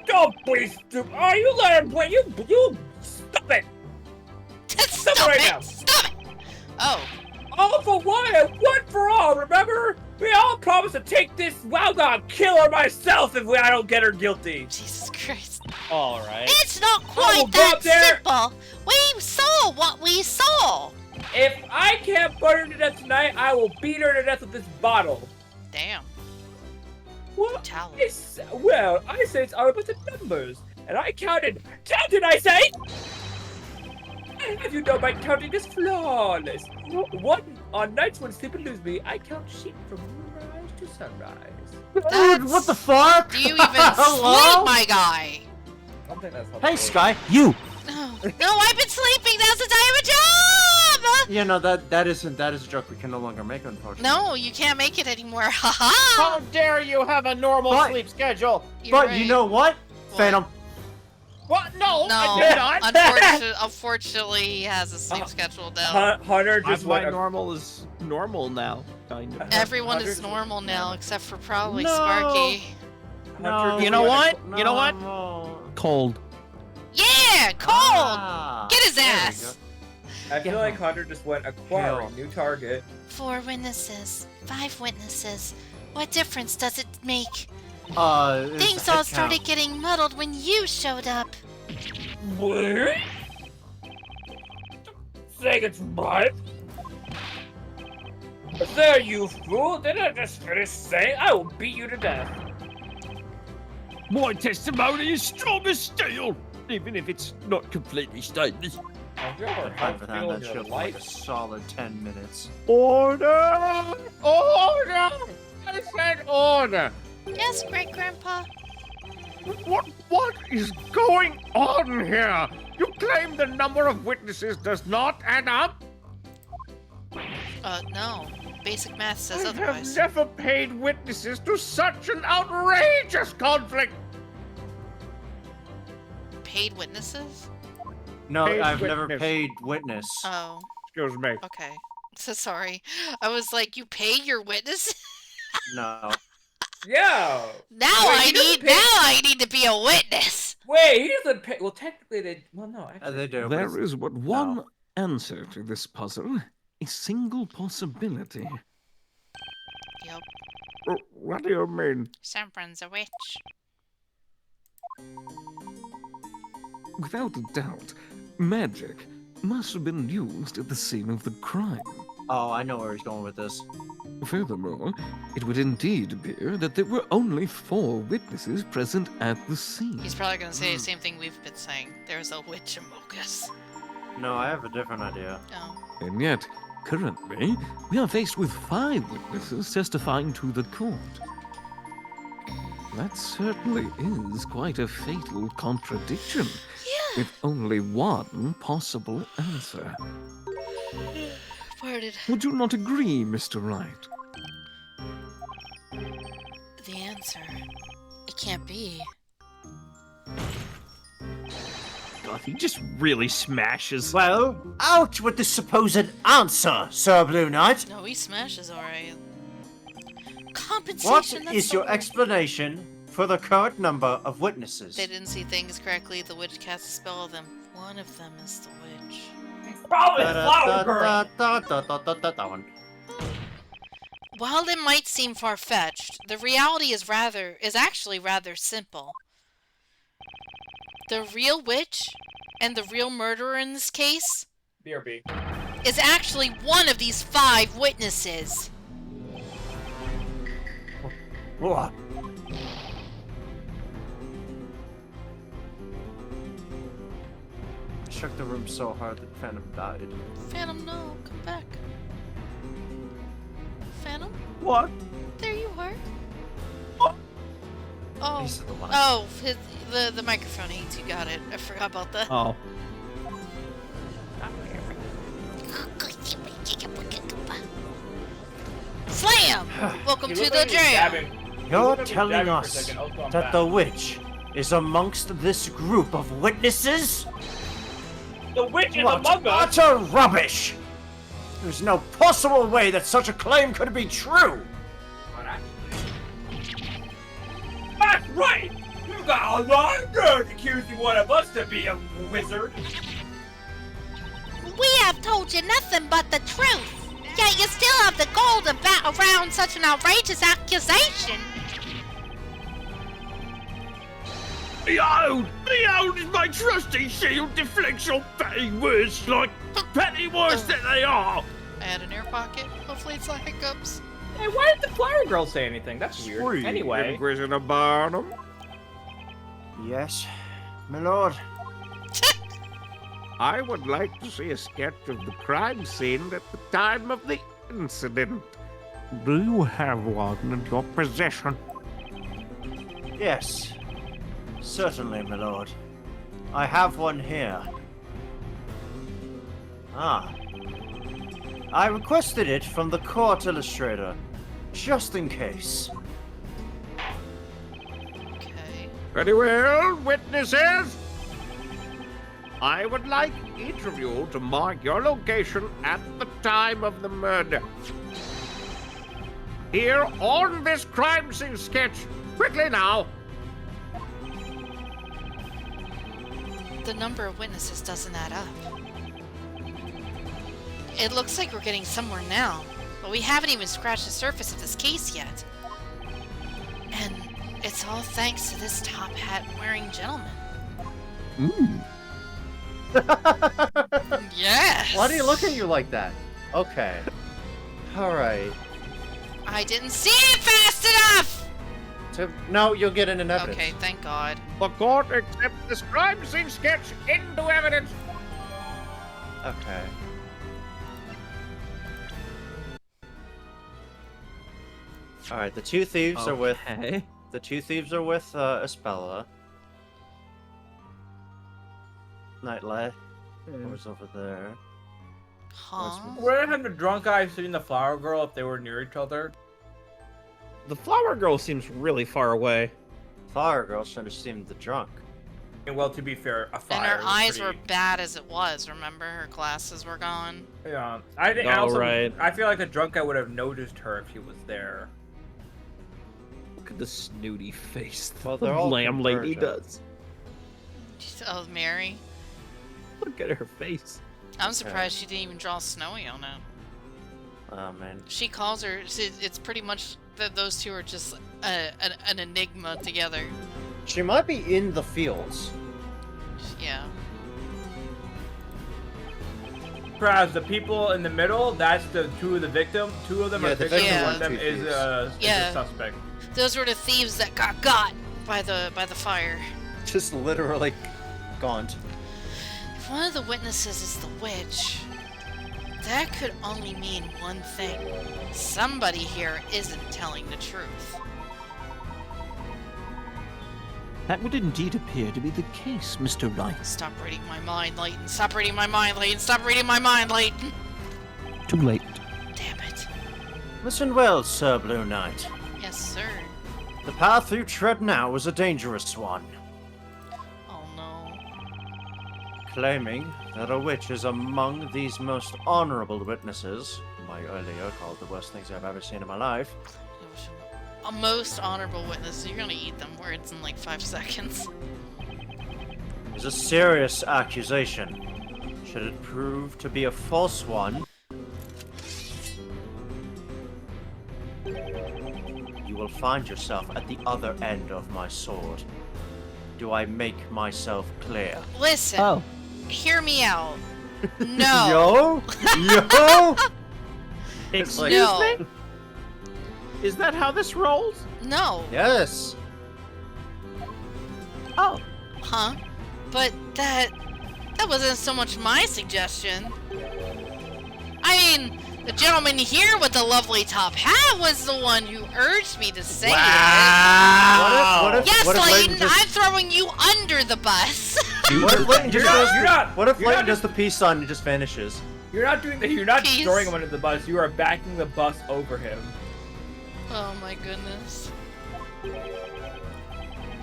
Don't please do. Oh, you let him play. You stop it. Stop it right it! now. Stop it! Oh. All for one and one for all, remember? We all promised to take this wild dog killer myself if I don't get her guilty. Jesus Christ. All right. It's not will quite go that up there. simple. We saw what we saw. If I can't burn her to death tonight, I will beat her to death with this bottle. Damn. What? Towel. Well, I said it's all about the numbers. And I counted 10, did I say? And have you know my counting is flawless. On nights when sleep eludes me, I count sheep from moonrise to sunrise. Dude, what the fuck? Do you even Hello? sleep, my guy? I don't think that's how Hey, it Sky, you! No, I've been sleeping now since I have a job! Yeah, no, that is a joke we can no longer make, unfortunately. No, you can't make it anymore. Haha! How dare you have a normal But- sleep schedule? You're But right. you know what? Phantom. What? No, No, I did not. unfortunately, he has a sleep schedule now. Hunter just My went a- normal is normal now, kind of. Everyone is Hunter's- normal now, except for probably No. Sparky. Hunter just You know went a- what? You know what? No. Cold. Yeah, cold! Ah, Get his there we ass! go. I feel like Hunter just went acquiring new target. 4 witnesses, 5 witnesses. What difference does it make? It's Things a all head started count. getting muddled when you showed up. What? Saying it's right? There, you fool! Did I just finish saying I will beat you to death? My testimony is strong as steel, even if it's not completely stainless. Have you ever I've had been a on feel in that your shit for like a life? solid 10 minutes. Order! Order! I said order! Yes, Great Grandpa. What is going on here? You claim the number of witnesses does not add up? No. Basic math says I otherwise. have never paid witnesses to such an outrageous conflict. Paid witnesses? No, Paid I've never witness. paid witness. Oh, Excuse me. okay. So sorry. I was like, you pay your witness? No. Yeah! Now Wait, he doesn't pay- I need to be a witness! Wait, he doesn't pay. Well, technically, they. Well, no, actually. They do. but There it's- is but one answer to this puzzle. A single possibility. Yep. What do you mean? Someone's a witch. Without a doubt, magic must have been used at the scene of the crime. Oh, I know where he's going with this. Furthermore, it would indeed appear that there were only 4 witnesses present at the scene. He's probably gonna say the same thing we've been saying. There's a witch among us. No, I have a different idea. Oh. And yet, currently, we are faced with 5 witnesses testifying to the court. That certainly is quite a fatal contradiction, Yeah. with only one possible answer. Pardon. Would you not agree, Mr. Wright? The answer. It can't be. God, he just really smashes. Well, out with the supposed answer, Sir Blue Knight. No, he smashes alright. Compensation. What that's is the your word. explanation for the current number of witnesses? They didn't see things correctly. The witch cast a spell of them. One of them is the witch. Probably Flower Girl! That one. While it might seem far-fetched, the reality is actually rather simple. The real witch and the real murderer in this case BRB. is actually one of these 5 witnesses. What? I shook the room so hard that Phantom died. Phantom, no, come back. Phantom, What? there you are. Oh, These are the ones. oh, the microphone hates you. Got it. I forgot about that. Oh. Slam! Welcome You to look the like you're jam. dabbing. You're Look at me telling dabbing for a us second. Oh, I'm that back. the witch is amongst this group of witnesses? The witch is What among us! utter rubbish! There's no possible way that such a claim could be true! That's right! You got a lot of nerve accusing one of us to be a wizard! We have told you nothing but the truth. Yet you still have the gall to bat around such an outrageous accusation. Behold, my trusty shield deflects your petty words like petty words that they are. I had an air pocket. Hopefully it's not hiccups. Hey, why did the flower girl say anything? That's weird. Sweet. Anyway. Inquisitor Barnum. Yes, my lord. I would like to see a sketch of the crime scene at the time of the incident. Do you have one in your possession? Yes, certainly, my lord. I have one here. Ah. I requested it from the court illustrator, just in case. Okay. Very well, witnesses. I would like each of you to mark your location at the time of the murder. Here on this crime scene sketch. Quickly now. The number of witnesses doesn't add up. It looks like we're getting somewhere now, but we haven't even scratched the surface of this case yet. And it's all thanks to this top hat wearing gentleman. Yes! Why do you look at you like that? Okay. Alright. I didn't see it fast enough! No, you'll get it in evidence. Okay, thank God. The court accepts this crime scene sketch into evidence. Okay. Alright, the two thieves are with Espella. Nightlight. Was over there. Huh? Wouldn't have the drunk guy sitting the flower girl if they were near each other? The flower girl seems really far away. Flower girl should have seemed the drunk. And well, to be fair, a fire. And her was eyes pretty- were bad as it was, remember? Her glasses were gone. Yeah, I think. Oh, right. I feel like the drunk guy would have noticed her if she was there. Look at the snooty face Well, the they're all lamb lady conversion. does. Oh, Mary. Look at her face. I'm surprised she didn't even draw Snowy on it. Oh man. She calls her, it's pretty much that those two are just an enigma together. She might be in the fields. Yeah. Perhaps the people in the middle, that's the two of the victim. Two of them Yeah, are the victims, victim one of was them two is thieves. Yeah. a suspect. Those were the thieves that got by the fire. Just literally gaunt. If one of the witnesses is the witch, that could only mean one thing. Somebody here isn't telling the truth. That would indeed appear to be the case, Mr. Wright. Stop reading my mind, Layton. Stop reading my mind, Layton. Stop reading my mind, Layton. Too late. Damn it. Listen well, Sir Blue Knight. Yes, sir. The path you tread now is a dangerous one. Oh, no. Claiming that a witch is among these most honorable witnesses, whom I earlier called the worst things I've ever seen in my life, A most honorable witness. You're gonna eat them words in like 5 seconds. is a serious accusation. Should it prove to be a false one, you will find yourself at the other end of my sword. Do I make myself clear? Listen. Oh. Hear me out. No. Yo! Excuse No. me? Is that how this rolls? No. Yes! Oh. Huh? But that wasn't so much my suggestion. I mean, the gentleman here with the lovely top hat was the one who urged me to say it. Yes, what if Layton, just, I'm throwing you under the bus. what if Layton just does you're not- what if you're Layton not does the peace sign and just vanishes? You're not doing that. You're not Peace. throwing him under the bus. You are backing the bus over him. Oh my goodness.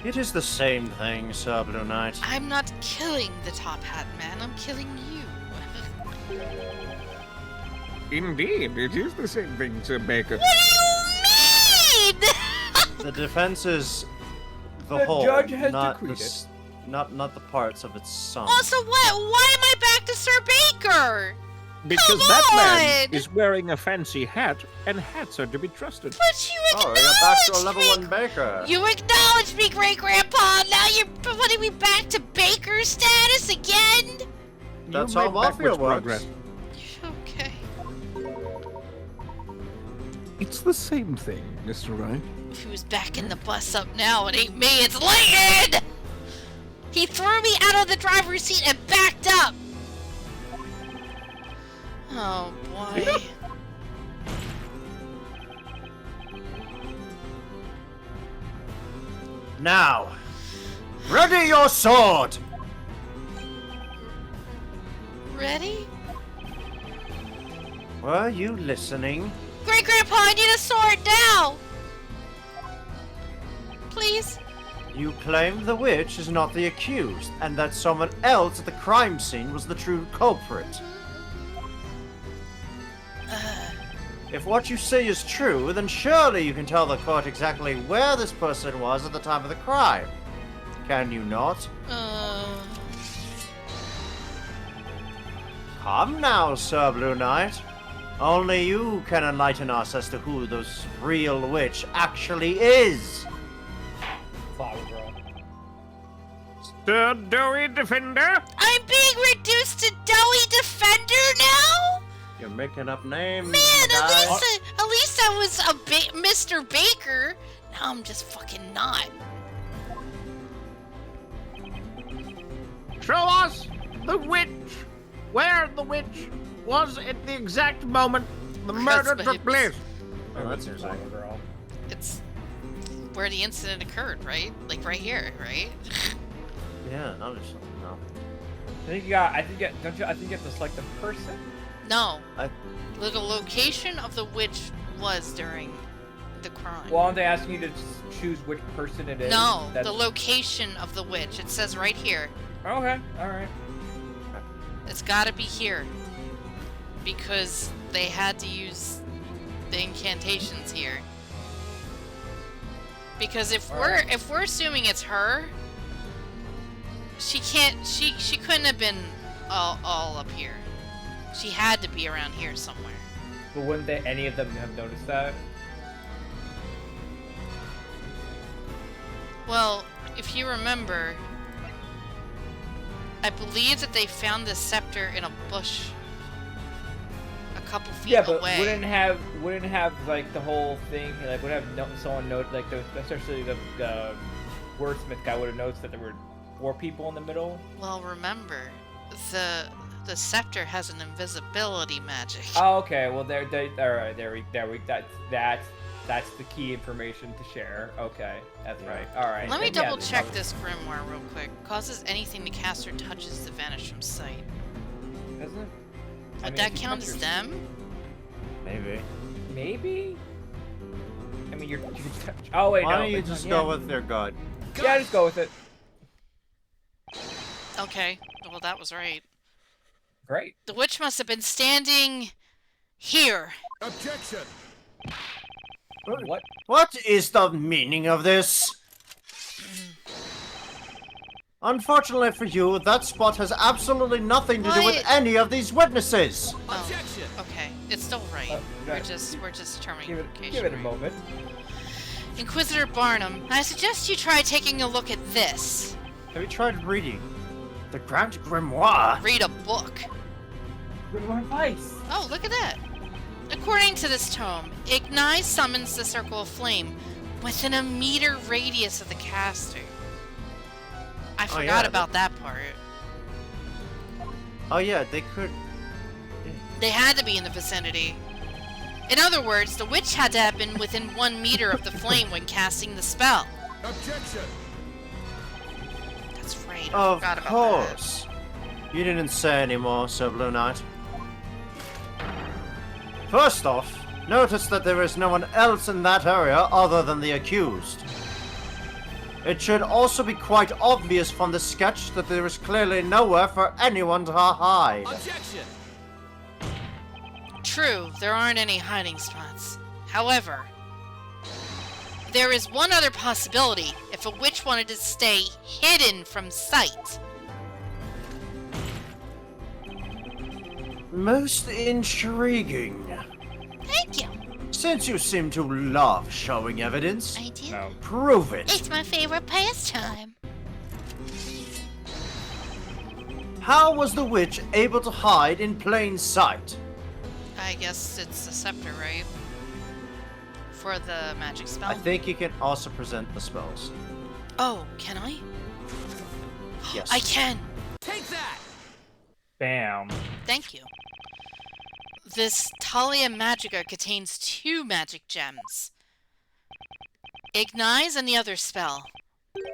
It is the same thing, Sir Blue Knight. I'm not killing the top hat man, I'm killing you. Indeed, it is the same thing, Sir Baker. What do you mean? The defense is the The whole, judge has not decreed the, not the parts of its sum. Also, what? Why am I back to Sir Baker? Because Come that man on! is wearing a fancy hat, and hats are to be trusted. But you Oh, you're back to a level acknowledged me! 1 baker. You acknowledged me, Great-Grandpa! Now you're putting me back to baker status again? That's You how made Mafia backwards works. progress. Okay. It's the same thing, Mr. Wright. Who's backing the bus up now? It ain't me, it's Layton! He threw me out of the driver's seat and backed up! Oh boy. Now, ready your sword! Ready? Were you listening? Great-Grandpa, I need a sword now! Please? You claim the witch is not the accused, and that someone else at the crime scene was the true culprit. If what you say is true, then surely you can tell the court exactly where this person was at the time of the crime. Can you not? Come now, Sir Blue Knight. Only you can enlighten us as to who this real witch actually is. Flower girl. Sir Doughy Defender? I'm being reduced to Doughy Defender now? You're making up names. Man, at guy. least I was a Mr. Baker. Now I'm just fucking not. Show us the witch! Where the witch was at the exact moment the murder That's took place. Oh, that's interesting. Flower girl. It's where the incident occurred, right? Like right here, right? Yeah, obviously. No. I think you got. I think you, don't you? I think you have to select the person. No. I- The location of the witch was during the crime. Well, aren't they asking you to choose which person it is? No, That's- the location of the witch. It says right here. Okay, all right. It's gotta be here. Because they had to use the incantations here. Because if we're assuming it's her, she couldn't have been all up here. She had to be around here somewhere. But wouldn't they, any of them have noticed that? Well, if you remember, I believe that they found this scepter in a bush a couple feet Yeah, but away. wouldn't have like the whole thing like would have someone note like especially the wordsmith guy would have noticed that there were 4 people in the middle. Well, remember, the scepter has an invisibility magic. Oh, okay. Well, all right. There we. That's the key information to share. Okay, that's right. All right. Let me then, yeah, double check this grimoire real quick. Causes anything the caster touches to vanish from sight. Doesn't it? Would that count as them? Maybe. Maybe. I mean, you can touch. Oh wait, Why no. don't you but- just yeah. go with your gut? Yeah, just go with it. Okay, well that was right. Great. The witch must have been standing here. Objection! What? What is the meaning of this? Unfortunately for you, that spot has absolutely nothing to do with What? any of these witnesses. Oh, okay, it's still right. We're right. just determining Give the location. it a right? moment. Inquisitor Barnum, I suggest you try taking a look at this. Have you tried reading the Grand Grimoire? Read a book. Good more advice. Oh, look at that. According to this tome, Ignite summons the circle of flame within a meter radius of the caster. I forgot yeah, about that part. Oh yeah, they could. They had to be in the vicinity. In other words, the witch had to have been within 1 meter of the flame when casting the spell. Objection! That's right, I Of forgot about course. You didn't say any more, Sir Blue Knight. First off, notice that there is no one else in that area other than the accused. It should also be quite obvious from the sketch that there is clearly nowhere for anyone to hide. Objection! that. True, there aren't any hiding spots. However, there is one other possibility if a witch wanted to stay hidden from sight. Most intriguing. Thank you. Since you seem to love showing evidence, I do. No. prove it. It's my favorite pastime. How was the witch able to hide in plain sight? I guess it's the scepter, right? For the magic spell. I think you can also present the spells. Oh, can I? Yes. I can! Bam. Thank you. This Talia Magica contains 2 magic gems. Ignize and the other spell.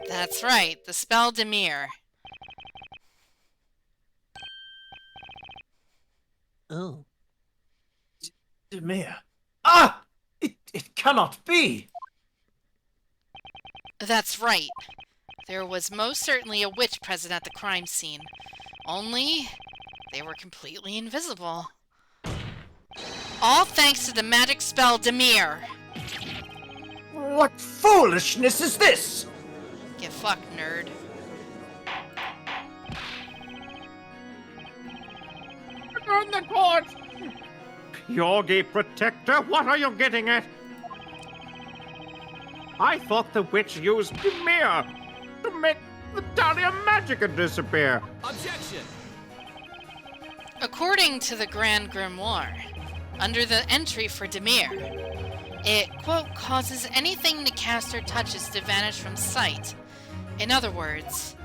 That's right, the spell Demir. Oh. Demir. Ah! It cannot be! That's right. There was most certainly a witch present at the crime scene. Only, they were completely invisible. All thanks to the magic spell Demir. What foolishness is this? Get fucked, nerd. On the court! Yogi Protector, what are you getting at? I thought the witch used Demir to make the Talia Magica disappear. According to the Grand Grimoire, under the entry for Demir, it, quote, causes anything the caster touches to vanish from sight. In other words,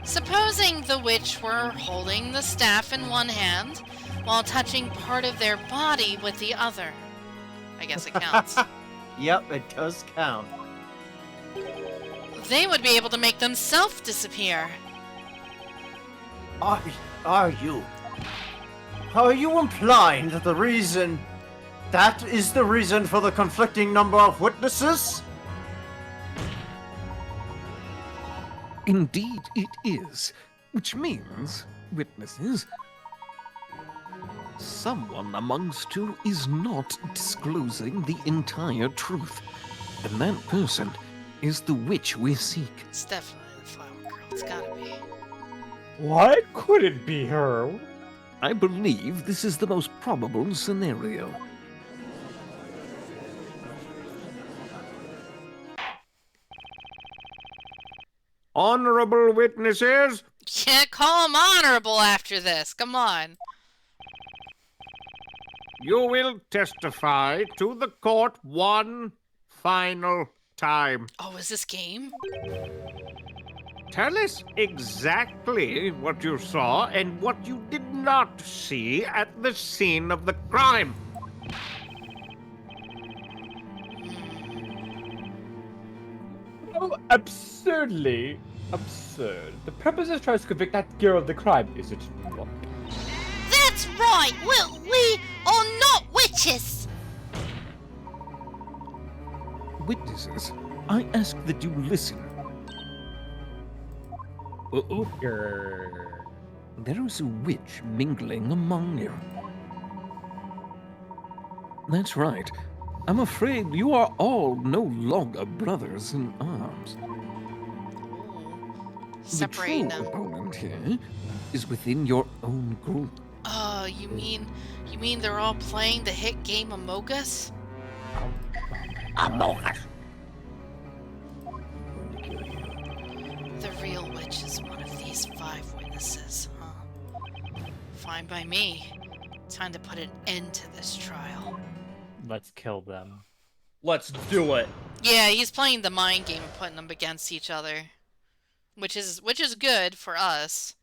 supposing the witch were holding the staff in one hand while touching part of their body with the other. I guess it counts. Yep, it does count. They would be able to make themselves disappear. Are you implying that that is the reason for the conflicting number of witnesses? Indeed it is. Which means, witnesses, someone amongst you is not disclosing the entire truth. And that person is the witch we seek. It's definitely the flower girl. It's gotta be. What? Could it be her? I believe this is the most probable scenario. Honorable witnesses, Can't call him honorable after this. Come on. you will testify to the court one final time. Oh, is this game? Tell us exactly what you saw and what you did not see at the scene of the crime. Oh, absurdly absurd. The purpose is trying to convict that girl of the crime, is it not? That's right. We are not witches. Witnesses, I ask that you listen. Uh-oh. There is a witch mingling among you. That's right. I'm afraid you are all no longer brothers in arms. Separating the true them. opponent here is within your own group. Oh, you mean they're all playing the hit game Among Us? Among Us. The real witch is one of these 5 witnesses, huh? Fine by me. Time to put an end to this trial. Let's kill them. Let's do it. Yeah, he's playing the mind game and putting them against each other. Which is good for us.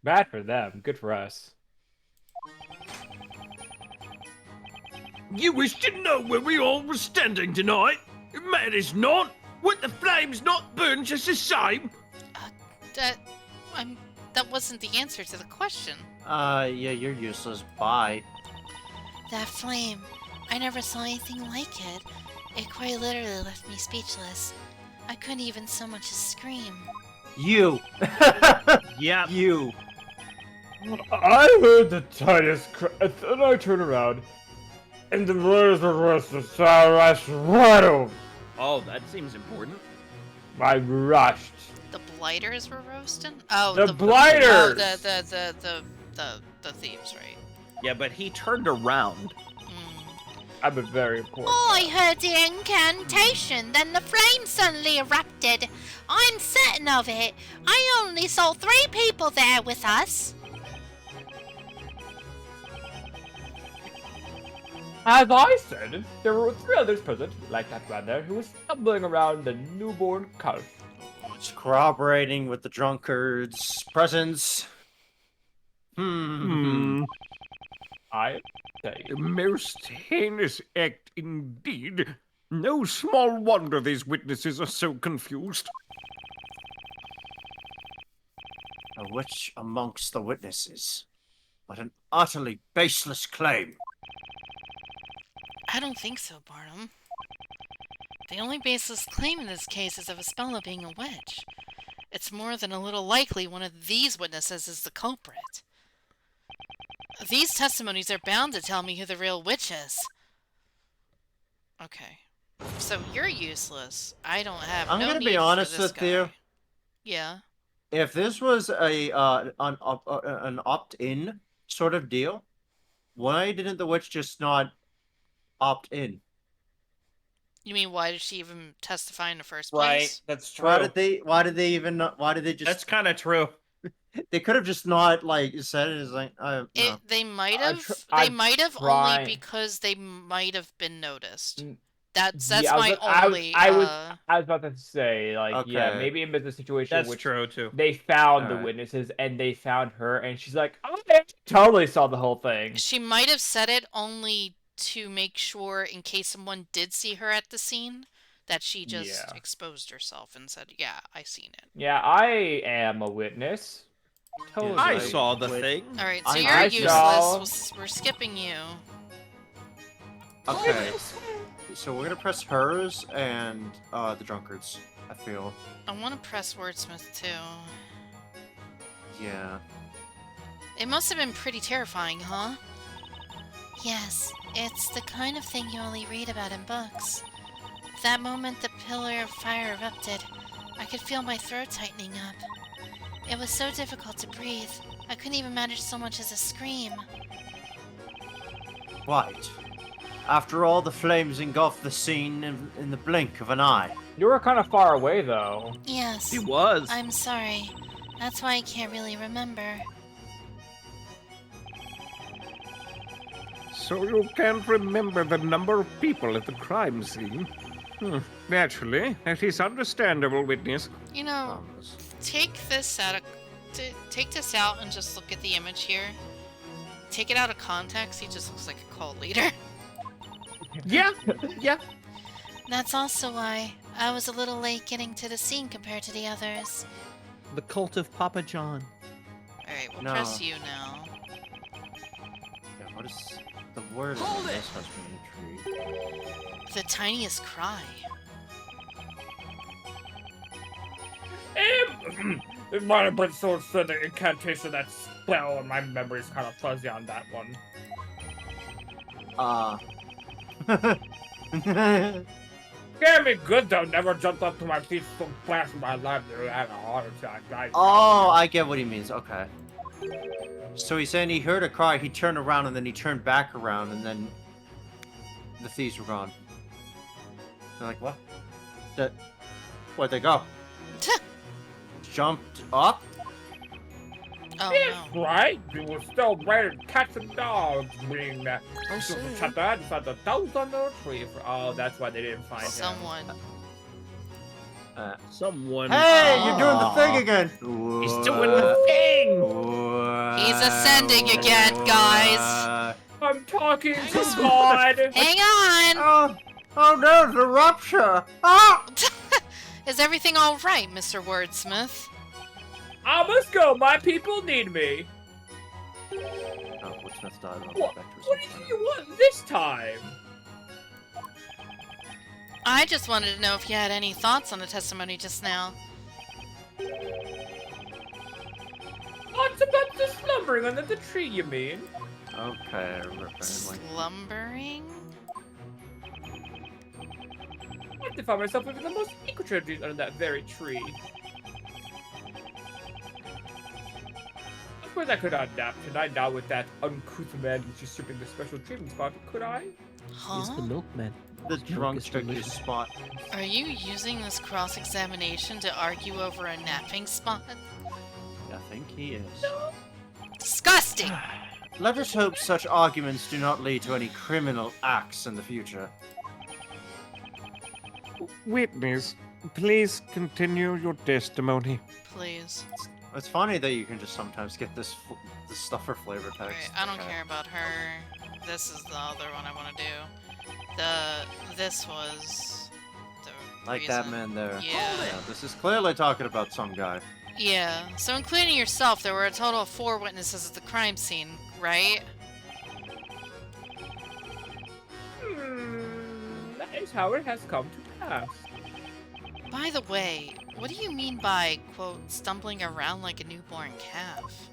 Bad for them, good for us. You wish to know where we all were standing tonight? It matters not. Would the flames not burn just the same? That wasn't the answer to the question. Yeah, you're useless. Bye. That flame. I never saw anything like it. It quite literally left me speechless. I couldn't even so much as scream. You. Yeah. You. I heard the tiniest cry, and then I turned around, and the murders were worse than right over. Oh, that seems important. I rushed. The blighters were roasting? Oh, The blighters! The thieves, right? Yeah, but he turned around. I'm a very important. I heard the incantation, then the flames suddenly erupted. I'm certain of it. I only saw 3 people there with us. As I said, there were 3 others present, like that man there, who was stumbling around the newborn calf. It's corroborating with the drunkard's presence. I say. A most heinous act indeed. No small wonder these witnesses are so confused. A witch amongst the witnesses. What an utterly baseless claim. I don't think so, Barnum. The only baseless claim in this case is of Espella being a witch. It's more than a little likely one of these witnesses is the culprit. These testimonies are bound to tell me who the real witch is. Okay. So you're useless. I don't have I'm no gonna need be for honest this with you. guy. Yeah. If this was an opt-in sort of deal, why didn't the witch just not opt in? You mean why did she even testify in the first Right, place? that's true. Why did they even not, why did they just That's kind of true. they could have just not like said it as like no. They might have. I'm They might have only trying. because they might have been noticed. Mm, That's yeah, my only. I was about to say, like, yeah, Okay. maybe in this situation That's which true too. they found the Alright. witnesses and they found her, and she's like, oh, I totally saw the whole thing. She might have said it only to make sure, in case someone did see her at the scene, that she just Yeah. exposed herself and said, "Yeah, I seen it." Yeah, I am a witness. Totally. I Right. saw the Wait. thing. All right, so I you're saw- useless. We're skipping you. Okay. So we're gonna press hers and the drunkards, I feel. I want to press Wordsmith too. Yeah. It must have been pretty terrifying, huh? Yes, it's the kind of thing you only read about in books. That moment the pillar of fire erupted, I could feel my throat tightening up. It was so difficult to breathe. I couldn't even manage so much as a scream. Right. After all, the flames engulfed the scene in the blink of an eye. You were kind of far away, though. Yes, He was. I'm sorry. That's why I can't really remember. So you can't remember the number of people at the crime scene? Naturally, that is understandable, witness. You know, take this out and just look at the image here. Take it out of context. He just looks like a cult leader. Yeah, yeah. That's also why I was a little late getting to the scene compared to the others. The cult of Papa John. All right, we'll No. press you now. Yeah, what is the word of this has me intrigued. The tiniest cry. It might have been so said the incantation that spell, and my memory's kind of fuzzy on that one. Damn me good though, never jumped up to my feet so fast in my life that I had a heart attack. Oh, I get what he means. Okay. So he's saying he heard a cry, he turned around, and then he turned back around, and then the thieves were gone. They're like, what? Where'd they go? Jumped up? Oh That's no. right, you were still raining cats and dogs, meaning that. Shut that inside the dogs under a tree. Oh, that's why they didn't find him. Someone. Someone. Hey, you're doing the thing again! He's doing the thing! He's ascending again, guys. I'm talking to God. Hang on! Oh no, the rupture! Ah! Is everything all right, Mr. Wordsmith? I must go. My people need me. Oh, Witchsmith died. What do you want this time? I just wanted to know if you had any thoughts on the testimony just now. What's about the slumbering under the tree, you mean? Okay, Slumbering? I have to find myself within the most secret treasures under that very tree. suppose I could not nap tonight now with that uncouth man who's usurping the special treatment spot, could I? He's the Huh? milkman. The drunk is took his delicious. spot. Are you using this cross-examination to argue over a napping spot? I think he is. Disgusting! Let us hope such arguments do not lead to any criminal acts in the future. Witness, please continue your testimony. Please. It's funny that you can just sometimes get this stuff for flavor text. Okay, I don't Okay. care about her. This is the other one I want to do. This was the Like reason. that man there. Yeah. This is clearly talking about some guy. Yeah. So including yourself, there were a total of 4 witnesses at the crime scene, right? That is how it has come to pass. By the way, what do you mean by, quote, stumbling around like a newborn calf?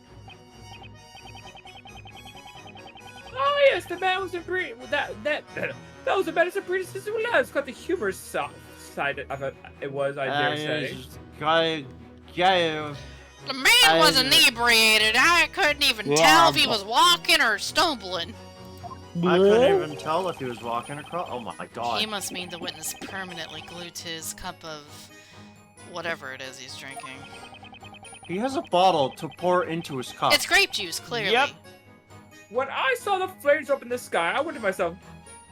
Oh yes, the man was a pretty that was a medicine predecessor who has got the humorous side of it. It was, I dare say. Guy, The man was inebriated. I couldn't even tell if he was walking or stumbling. I couldn't even tell if he was walking across. Oh my god. He must mean the witness permanently glued to his cup of whatever it is he's drinking. He has a bottle to pour into his cup. It's grape juice, clearly. Yep. When I saw the flames up in the sky, I wondered to myself,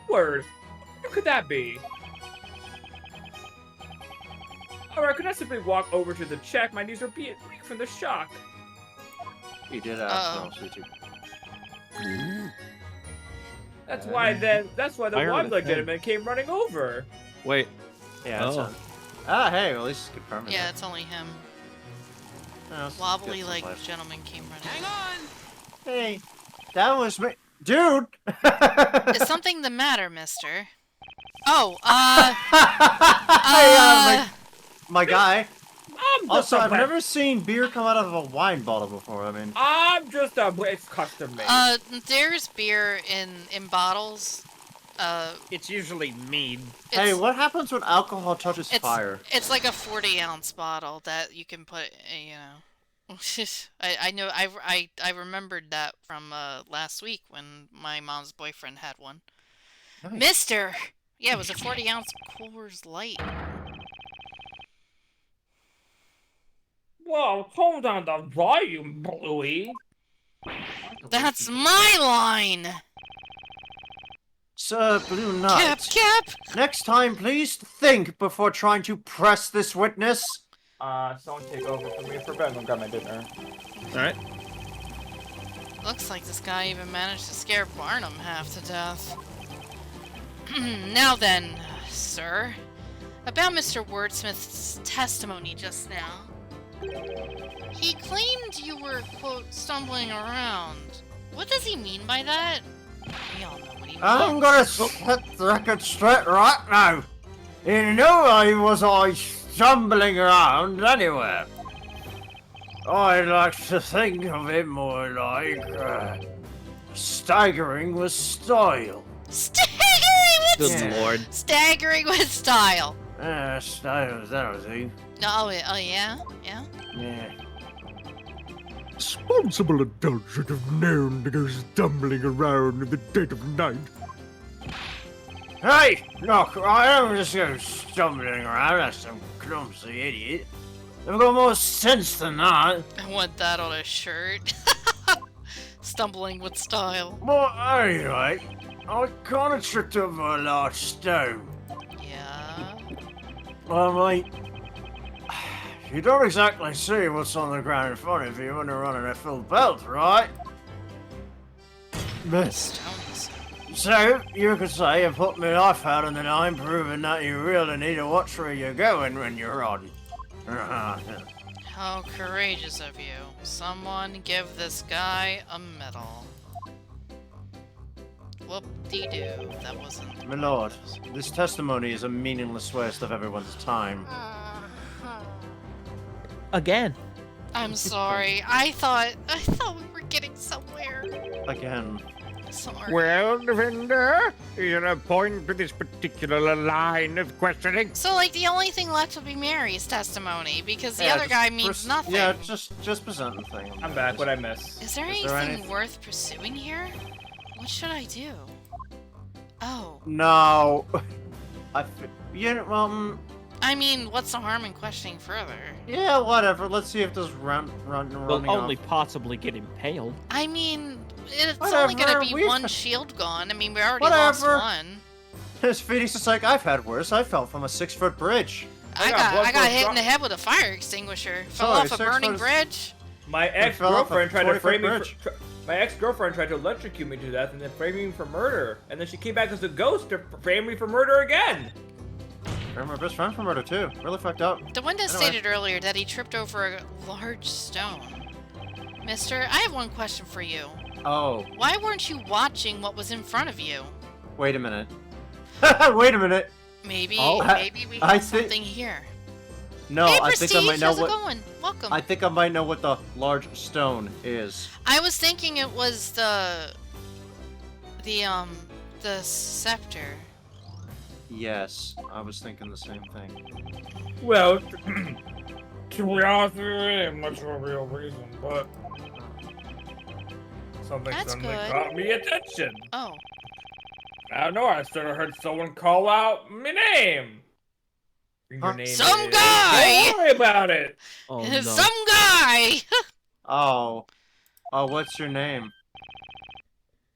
word, who could that be? Or I could not simply walk over to the check. My knees were being weak from the shock. He did Uh-oh. ask. No, sweetie. That's why the I heard one a legitimate came running over. Wait. Yeah, it's Oh. on. Ah, hey, well, at least it's confirming. Yeah, it's only him. That. Wobbly like gentleman came running. Hey, that was me. Dude! Is something the matter, mister? Oh, Hey, my guy. I'm just Also, I've a never seen beer come out of a wine bottle before. I mean, it's custom made. there's beer in bottles. It's usually mead. hey, It's, what happens when alcohol touches fire? it's like a 40-ounce bottle that you can put, you know. I know, I remembered that from, last week when my mom's boyfriend had one. Nice. Mister! Yeah, it was a 40-ounce Coors Light. Whoa, hold on the volume, Bluey. That's my line! Sir Blue Knight. Cap! Next time, please think before trying to press this witness. Someone take over for me for bed and grab my dinner. Alright. Looks like this guy even managed to scare Barnum half to death. Now then, sir. About Mr. Wordsmith's testimony just now. He claimed you were, quote, stumbling around. What does he mean by that? We all know what he means. I'm gonna set the record straight right now. In no way was I stumbling around anywhere. I'd like to think of it more like staggering with style. Staggering with Good lord. Staggering with style. Style is everything. Oh, yeah? Yeah? Yeah. Responsible adults should have known to go stumbling around in the dead of night. Hey, look, I don't just go stumbling around like some clumsy idiot. I've got more sense than that. I want that on a shirt. Stumbling with style. But anyway, I kinda tripped over a large stone. Yeah. Well, mate, you don't exactly see what's on the ground in front of you when you're running a full belt, right? Stones. So, you could say you put me life out and then I'm proving that you really need to watch where you're going when you're on. How courageous of you. Someone give this guy a medal. Whoop-de-doo. That wasn't... My lord, this testimony is a meaningless waste of everyone's time. Again. I'm sorry. I thought we were getting somewhere. Again. Sorry. Well, defender, is there a point to this particular line of questioning? So, like, the only thing left will be Mary's testimony, because the Yeah, other just guy means nothing. Yeah, just present the thing. I'm back. What'd I miss? Is there Is there anything anything- worth pursuing here? What should I do? Oh. No. I mean, what's the harm in questioning further? Yeah, whatever. Let's see if this running Will only off. possibly get impaled. I mean, it's only gonna Whatever, be we've- one shield gone. I mean, we already lost Whatever. one. His Phoenix is like, I've had worse. I fell from a 6-foot bridge. I got hit in the head with a fire extinguisher. Fell Sorry, off a 6 burning foot is- bridge. My fell off a ex-girlfriend tried to 40-foot frame me. bridge. My ex-girlfriend tried to electrocute me to death and then frame me for murder. And then she came back as a ghost to frame me for murder again. I'm my best friend from murder too. Really fucked up. The window Anyway. stated earlier that he tripped over a large stone. Mister, I have one question for you. Oh, Why weren't you watching what was in front of you? wait a minute. Wait a minute. Maybe, Oh, maybe we I have think- something here. No, Hey, I Prestige, think I might know how's it what. going? Welcome. I think I might know what the large stone is. I was thinking it was the scepter. Yes, I was thinking the same thing. Well, to be honest with you, ain't much of a real reason, but something That's suddenly good. caught me attention. Oh, I don't know. I sort of heard someone call out my name. Your Huh? name Some is- guy! Don't worry about it. Oh no. some guy. Oh, what's your name?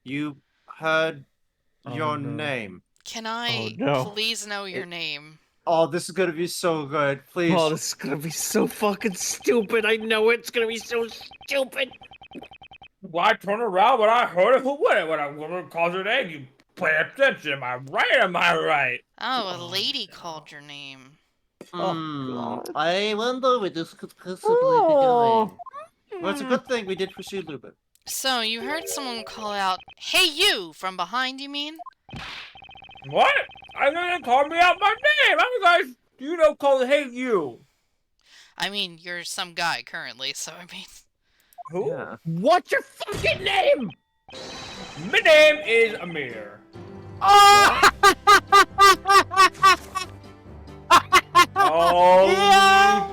You heard Oh, your no. name. Can I Oh, no. please know your name? Oh, this is gonna be so good. Please. Oh, this is gonna be so fucking stupid. I know it's gonna be so stupid. Why turn around when I heard it? Who would it? When a woman calls her name, you pay attention. Am I right? Am I right? Oh, a lady called your name. God. I wonder where this could possibly be going. Well, it's a good thing we did pursue Lupin. So, you heard someone call out, "Hey you!" from behind, you mean? What? I know they called me out my name. I'm guys. You know, called hey you. I mean, you're some guy currently, so I mean... Who? Yeah. What's your fucking name? My name is Amir. Oh,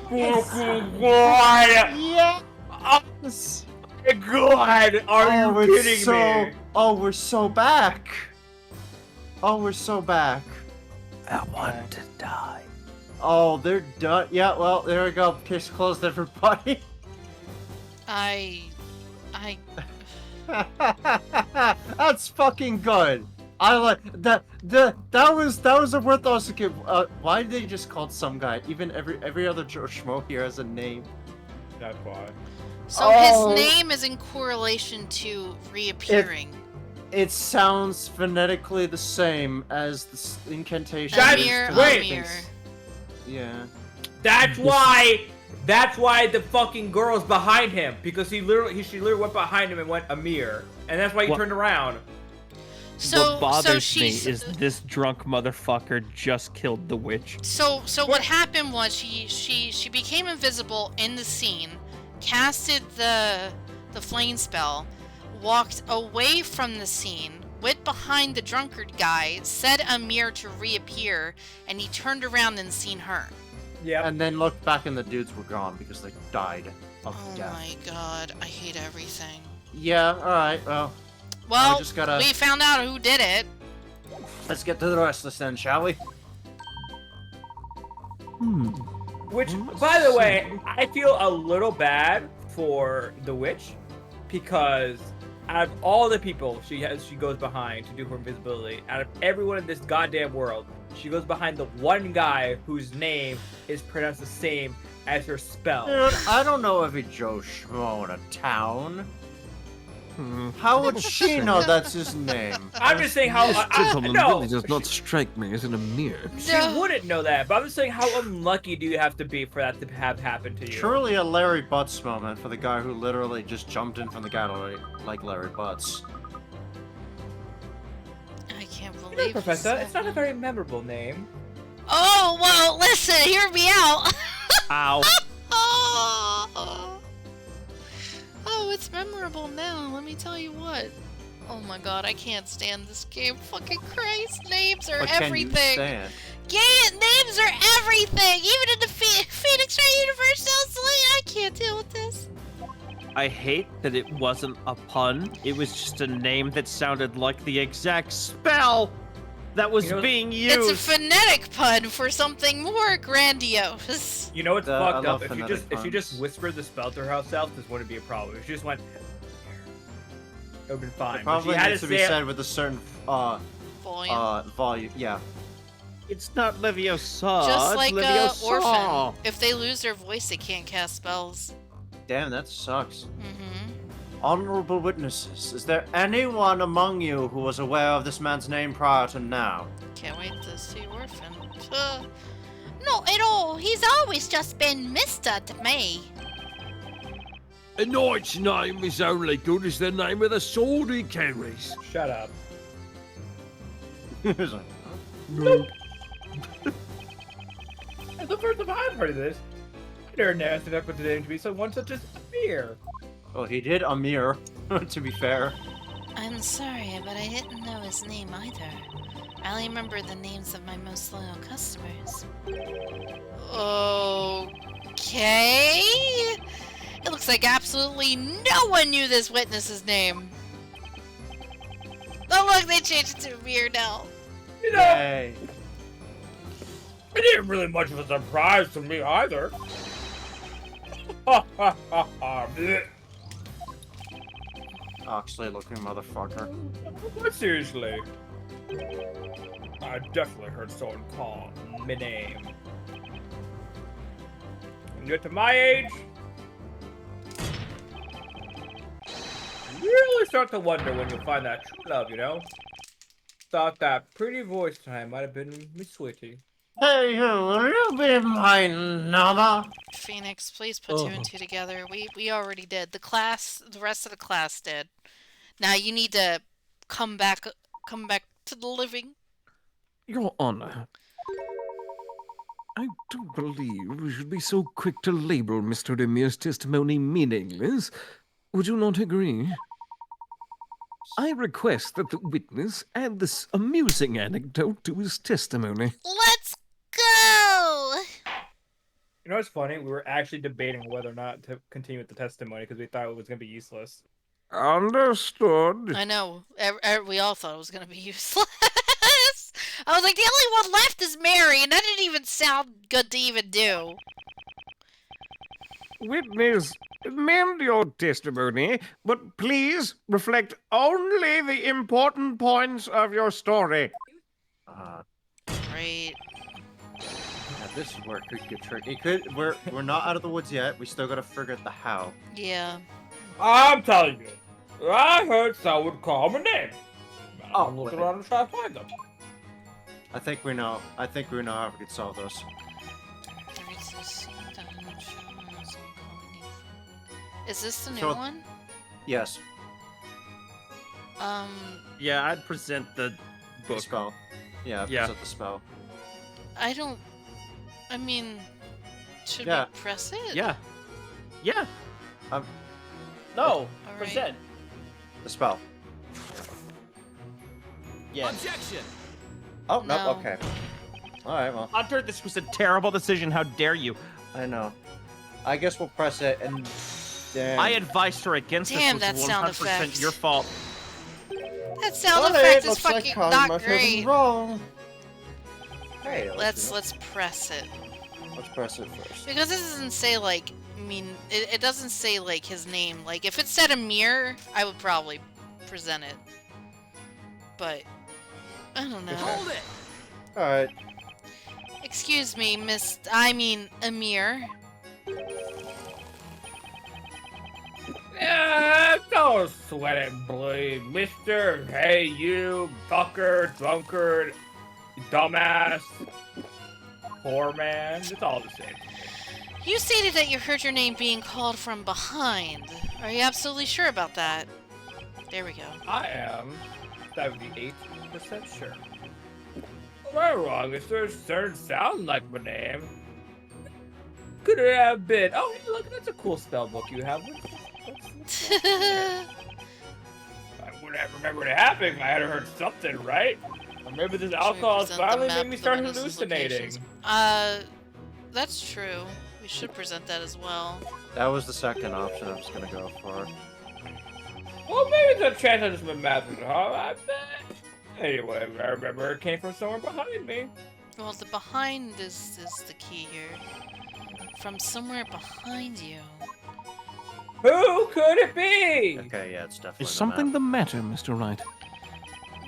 fucking God! Yes. My God, are you we're kidding so. me? Oh, we're so back. Oh, we're so back. I want to die. Oh, they're done. Yeah, well, there we go. Case closed, everybody. I... That's fucking good. I like that. That was a word that was a good. Why did they just call some guy? Even every other schmo here has a name. That's why. So Oh. his name is in correlation to reappearing. It sounds phonetically the same as the incantation. Amir, wait. Amir. Yeah. That's why. That's why the fucking girl's behind him, because she literally went behind him and went Amir, and that's why he What? turned around. So, what bothers so me she's... is this drunk motherfucker just killed the witch. So what happened was she became invisible in the scene, casted the flame spell, walked away from the scene, went behind the drunkard guy, said Amir to reappear, and he turned around and seen her. Yep. And then looked back and the dudes were gone because they died of Oh death. my god, I hate everything. Yeah. All right. Well, Well, just gotta- we found out who did it. let's get to the rest of this then, shall we? Which, by the way, I feel a little bad for the witch, because out of all the people she goes behind to do her invisibility, out of everyone in this goddamn world, she goes behind the one guy whose name is pronounced the same as her spell. Dude, I don't know every Joe Schmo in a town. How would she know that's his name? I'm just saying how Gentleman no, really does not strike me as an Amir. she wouldn't know that, but I'm just saying how unlucky do you have to be for that to have happened to you? Truly a Larry Butts moment for the guy who literally just jumped in from the gallery like Larry Butts. I can't You know, believe Professor, this it's not a happened. very memorable name. Oh, well, listen, hear me out. Ow. Oh, it's memorable now, let me tell you what. Oh my god, I can't stand this game. Fucking Christ, names are What can you everything. stand? Yeah, names are everything. Even in the Phoenix Wright universe, I can't deal with this. I hate that it wasn't a pun. It was just a name that sounded like the exact spell that was being used. It's a phonetic pun for something more grandiose. You know what's fucked I up? love If she just puns. whispered the spell to herself, this wouldn't be a problem. If she just went, it would have been fine. It But probably she had needs to be say it- said with a certain Volume. volume. Yeah. It's not Leviosa. Just it's like Leviosa. Orphan. If they lose their voice, they can't cast spells. Damn, that sucks. Mm-hmm. Honorable witnesses, is there anyone among you who was aware of this man's name prior to now? Can't wait to see Orphan. Not at all. He's always just been Mr. to me. A knight's name is only good as the name of the sword he carries. Shut up. He was like, No. It's the first time I've heard of this. I never noticed that with the name to be someone such as Amir. well, he did Amir, to be fair. I'm sorry, but I didn't know his name either. I only remember the names of my most loyal customers. Okay. It looks like absolutely no one knew this witness's name. Oh look, they changed it to Amir now. You know, Yay. it ain't really much of a surprise to me either. Ha ha ha ha. Blech. Oxley looking motherfucker. But seriously, I definitely heard someone call my name. When you get to my age, you really start to wonder when you'll find that true love, you know? Thought that pretty voice tonight might have been Miss Sweetie. Hey, you, will you be my number? Phoenix, please put two and two together. We already did. The rest of the class did. Now you need to come back to the living. Your Honor, I don't believe we should be so quick to label Mr. Demir's testimony meaningless. Would you not agree? I request that the witness add this amusing anecdote to his testimony. Let's go! You know what's funny? We were actually debating whether or not to continue with the testimony because we thought it was going to be useless. Understood. I know. We all thought it was going to be useless. I was like, the only one left is Mary, and that didn't even sound good to even do. Witness, amend your testimony, but please reflect only the important points of your story. Right. Yeah, this is where it could get tricky. We're not out of the woods yet. We still gotta figure out the how. Yeah. I'm telling you, I heard someone call my name. Oh, I'm looking wait. around and trying to find them. I think we know how we could solve this. Is this the new So- one? Yes, Yeah, I'd present the the book. spell. Yeah, Yeah. present the spell. I mean, should Yeah. we press it? Yeah. Yeah. No, All right. present. The spell. Yeah. Objection! Oh, No. no, okay. Alright, well, Hunter, this was a terrible decision. How dare you? I know. I guess we'll press it and... Damn. I advised her against Damn, this. that Was sound 100% effect. your fault. That sound Well, effect it is looks like fucking Connie not must have been great. wrong. Hey, Let's press it. let's press it first. Because this doesn't say like, it doesn't say like his name. Like if it said Amir, I would probably present it. But I don't know. Hold it! Alright. Excuse me, Amir. Yeah, don't sweat it, bleed, mister. Hey, you, fucker, drunkard, dumbass, poor man. It's all the same. You stated that you heard your name being called from behind. Are you absolutely sure about that? There we go. I am 78% sure. Am I wrong? Is there a certain sound like my name? Could it have been? Oh, hey, look, that's a cool spell book you have. What's I would can't remember it happening. I had heard something, right? Or maybe this alcohol has present the finally map made me of the start witnesses' hallucinating. locations? That's true. We should present that as well. That was the second option I was gonna go for. Well, maybe there's a chance I just been mapping it, huh? I bet. Anyway, I remember it came from somewhere behind me. Well, the behind is the key here. From somewhere behind you. Who could it be? Okay, yeah, it's definitely Is something the the matter, Mr. Wright?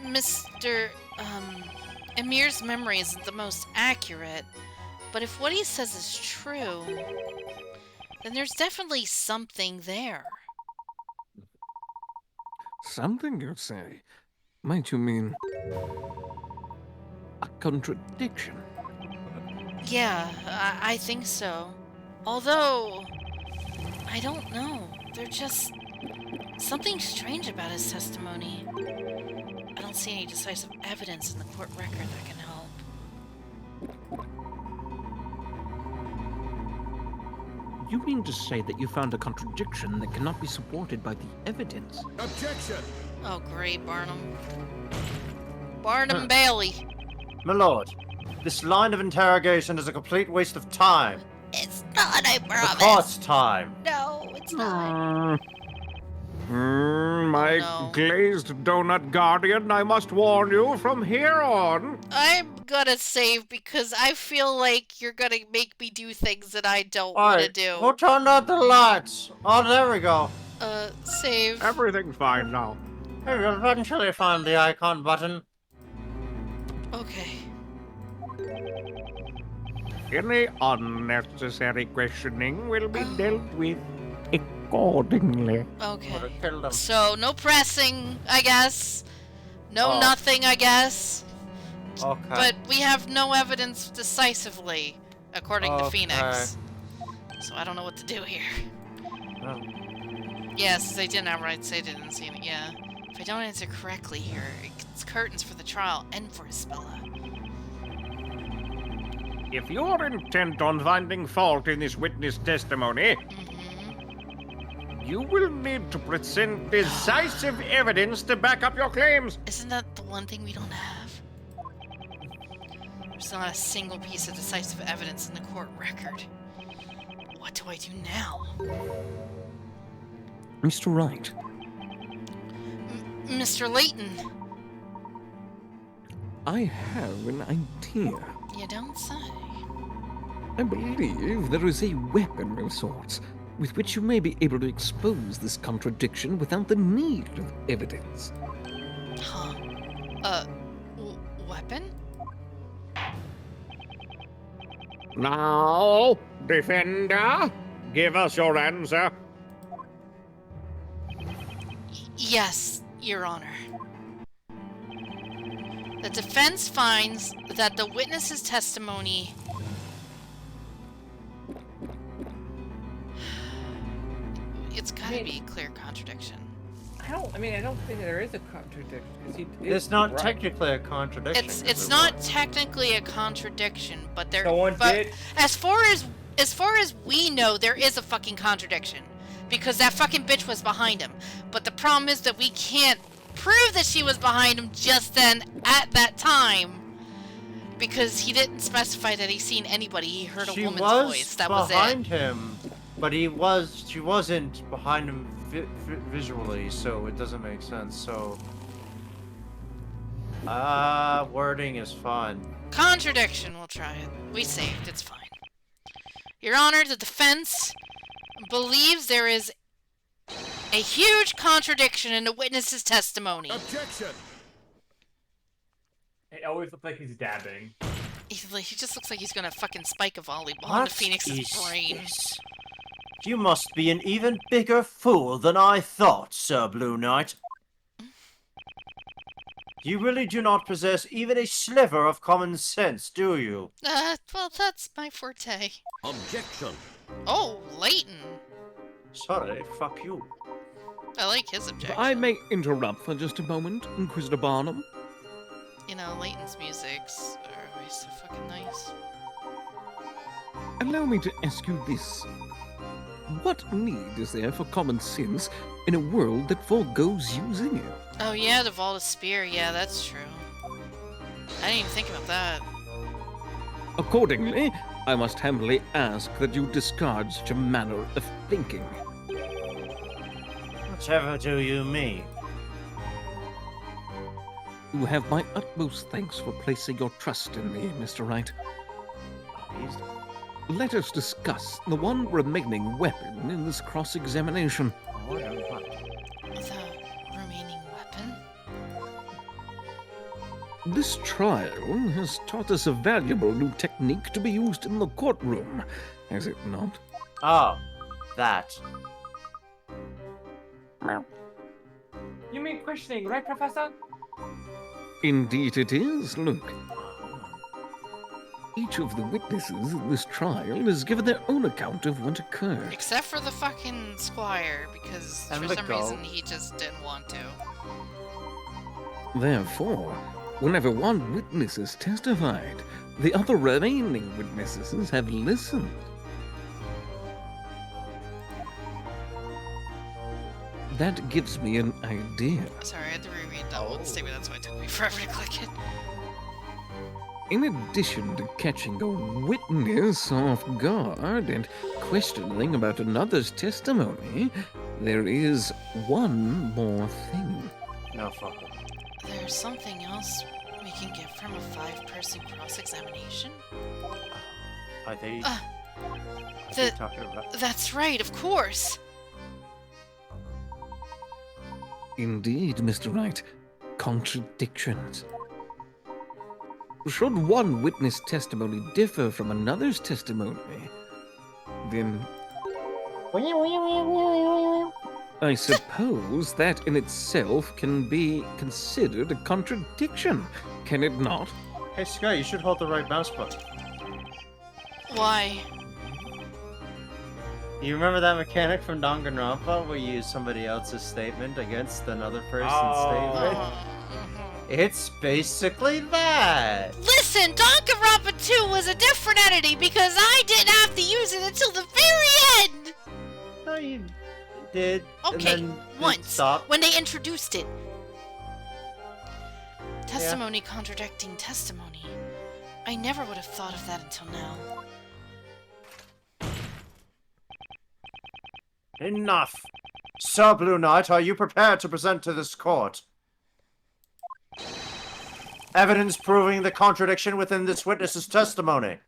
Mr. Emir's memory isn't the most accurate, but if what he says is true, then there's definitely something there. Something, you say? Might you mean a contradiction? Yeah, I think so. Although, I don't know. There's just something strange about his testimony. I don't see any decisive evidence in the court record that can help. You mean to say that you found a contradiction that cannot be supported by the evidence? Objection! Oh, great, Barnum. Barnum Bailey. My lord, this line of interrogation is a complete waste of time. It's not, I The promise. court's time. No, it's not. My No. glazed donut guardian, I must warn you from here on. I'm gonna save because I feel like you're gonna make me do things that I don't want to Alright, do. who turned out the lights? Oh, there we go. Save. Everything's fine now. Hey, we'll eventually find the icon button. Okay. Any unnecessary questioning will be dealt with accordingly. Okay. Would've killed him. So, no pressing, I guess. No Oh. nothing, I guess. Okay. But we have no evidence decisively, according to Okay. Phoenix. So I don't know what to do here. Oh. Yes, they didn't outright say they didn't see it, yeah. If I don't answer correctly here, it's curtains for the trial and for Isabella. If you're intent on finding fault in this witness testimony, you will need to present decisive evidence to back up your claims. Isn't that the one thing we don't have? There's not a single piece of decisive evidence in the court record. What do I do now? Mr. Wright, Mr. Layton, I have an idea. you don't say. I believe there is a weapon of sorts with which you may be able to expose this contradiction without the need of evidence. Huh. Weapon? Now, defender, give us your answer. Yes, Your Honor. The defense finds that the witness's testimony it's gotta be a clear contradiction. I don't think there is a contradiction. 'Cause he is It's not right. technically a contradiction. It's not technically a contradiction, but there Someone but did. as far as we know, there is a fucking contradiction. Because that fucking bitch was behind him. But the problem is that we can't prove that she was behind him just then at that time. Because he didn't specify that he seen anybody. He heard a She woman's was voice. That was behind it. him, but she wasn't behind him visually, so it doesn't make sense. So, wording is fine. Contradiction, we'll try it. We saved, it's fine. Your Honor, the defense believes there is a huge contradiction in the witness's testimony. Objection! It always looks like he's dabbing. He just looks like he's gonna fucking spike a volleyball What into Phoenix's is brain. this? You must be an even bigger fool than I thought, Sir Blue Knight. You really do not possess even a sliver of common sense, do you? Well, that's my forte. Objection! Oh, Layton. Sorry, fuck you. I like his objection. I may interrupt for just a moment, Inquisitor Barnum. You know, Layton's music's are always so fucking nice. Allow me to ask you this. What need is there for common sense in a world that forgoes using it? Oh yeah, the vault of spear. Yeah, that's true. I didn't even think about that. Accordingly, I must humbly ask that you discard such a manner of thinking. Whatever do you mean? You have my utmost thanks for placing your trust in me, Mr. Wright. He's- Let us discuss the one remaining weapon in this cross-examination. What a what? The remaining weapon? This trial has taught us a valuable new technique to be used in the courtroom, has it not? Oh, that. You mean questioning, right, Professor? Indeed it is, Luke. Each of the witnesses in this trial is given their own account of what occurred. Except for the fucking squire, because And for the some goat. reason he just didn't want to. Therefore, whenever one witness has testified, the other remaining witnesses have listened. That gives me an idea. Sorry, I had to reread that one statement, that's why it took me forever to click it. In addition to catching a witness off guard and questioning about another's testimony, there is one more thing. No fucking. There's something else we can get from a 5-person cross-examination? Are they The, talking about? that's right, of course! Indeed, Mr. Wright, contradictions. Should one witness testimony differ from another's testimony, then I suppose that in itself can be considered a contradiction, can it not? Hey Scott, you should hold the right mouse button. Why? You remember that mechanic from Danganronpa where you use somebody else's statement against another person's statement? It's basically that. Listen, Danganronpa 2 was a different entity because I didn't have to use it until the very end! No, you did. Okay, and then it once, stopped. when they introduced it. Testimony contradicting testimony. I never would have thought of that until now. Enough! Sir Blue Knight, are you prepared to present to this court evidence proving the contradiction within this witness's testimony?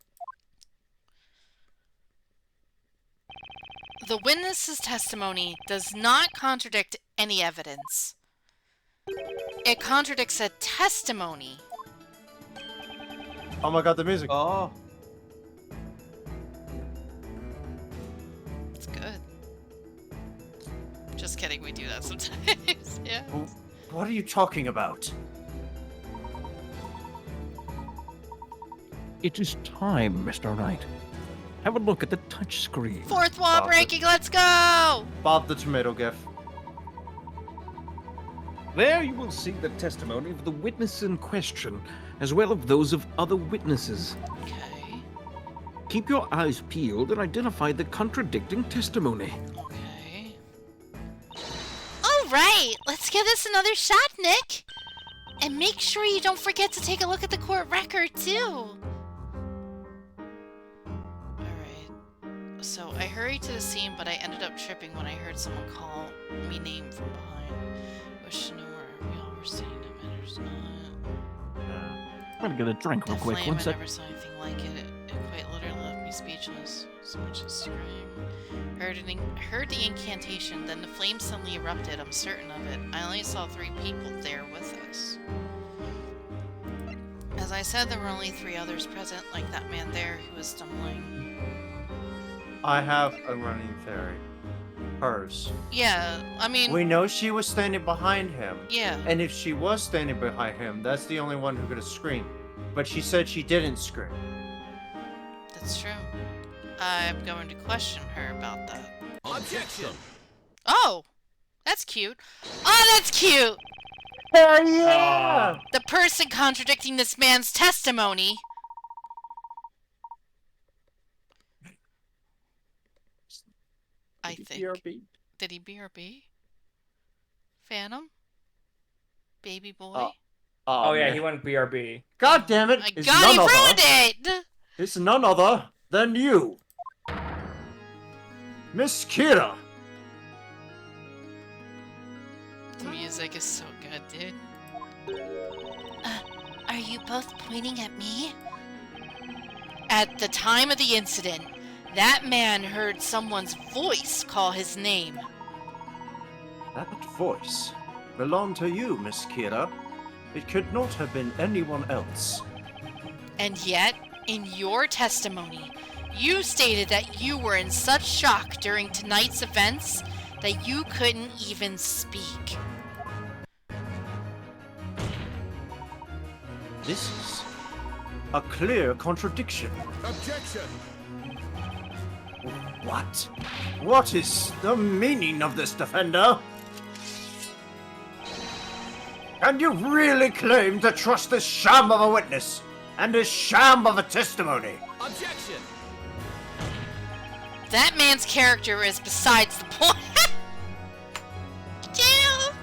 The witness's testimony does not contradict any evidence. It contradicts a testimony. Oh my god, the music. Oh. It's good. Just kidding, we do that sometimes. Yeah. What are you talking about? It is time, Mr. Wright. Have a look at the touchscreen. Fourth wall Bob, breaking, let's go! Bob the tomato gif. There you will see the testimony of the witness in question, as well as those of other witnesses. Okay. Keep your eyes peeled and identify the contradicting testimony. Okay. Alright, let's give this another shot, Nick! And make sure you don't forget to take a look at the court record, too! Alright. So I hurried to the scene, but I ended up tripping when I heard someone call me name from behind. Wish to know where we all were seeing him, and there's not. I'm gonna get a drink The real quick. flame, One I sec. never saw anything like it. It quite literally left me speechless. So much to scream. Heard the incantation, then the flame suddenly erupted. I'm certain of it. I only saw 3 people there with us. As I said, there were only 3 others present, like that man there who was stumbling. I have a running theory. Hers. Yeah, I mean, We know she was standing behind him. yeah. And if she was standing behind him, that's the only one who could have screamed. But she said she didn't scream. That's true. I'm going to question her about that. Objection! Oh! That's cute. Oh, that's cute! Hell yeah! The person contradicting this man's testimony. I think. Did he BRB? Phantom? baby boy. Oh yeah, man. he went BRB. God damn it! My It's God, he none other. ruined it! It's none other than you, Miss Kira. The music is so good, dude. Are you both pointing at me? At the time of the incident, that man heard someone's voice call his name. That voice belonged to you, Miss Kira. It could not have been anyone else. And yet, in your testimony, you stated that you were in such shock during tonight's events that you couldn't even speak. This is a clear contradiction. Objection! What? What is the meaning of this, defender? Can you really claim to trust this sham of a witness and this sham of a testimony? Objection! That man's character is besides the point. Damn!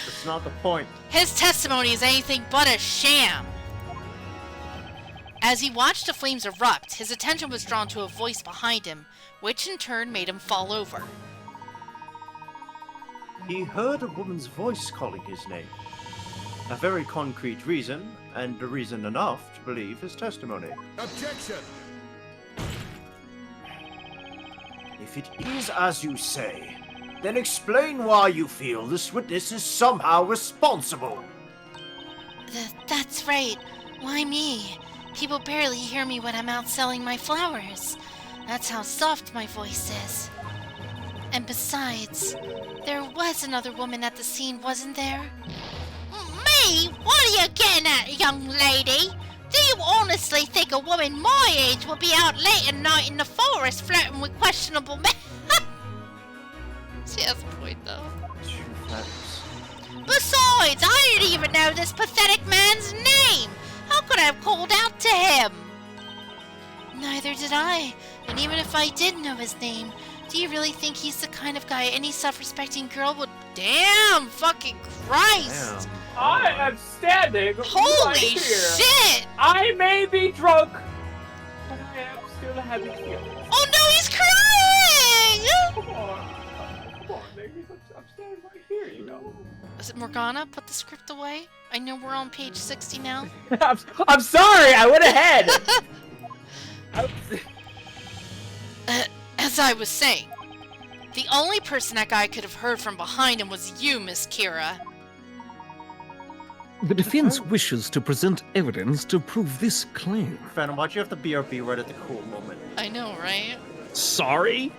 That's not the point. His testimony is anything but a sham. As he watched the flames erupt, his attention was drawn to a voice behind him, which in turn made him fall over. He heard a woman's voice calling his name. A very concrete reason, and a reason enough to believe his testimony. Objection! If it is as you say, then explain why you feel this witness is somehow responsible. That's right. Why me? People barely hear me when I'm out selling my flowers. That's how soft my voice is. And besides, there was another woman at the scene, wasn't there? Me? What are you getting at, young lady? Do you honestly think a woman my age would be out late at night in the forest flirting with questionable men? She has a point, though. Besides, I didn't even know this pathetic man's name. How could I have called out to him? Neither did I. And even if I did know his name, do you really think he's the kind of guy any self-respecting girl would... Damn, fucking Christ! I am standing Holy right here. shit! I may be drunk, but I am still having feelings. Oh no, he's crying! Come on, niggas. I'm standing right here, you know. Is it Morgana? Put the script away. I know we're on page 60 now. I'm sorry, I went ahead. As I was saying, the only person that guy could have heard from behind him was you, Miss Kira. The defense wishes to present evidence to prove this claim. Phantom, why'd you have the BRB right at the cool moment? I know, right? Sorry?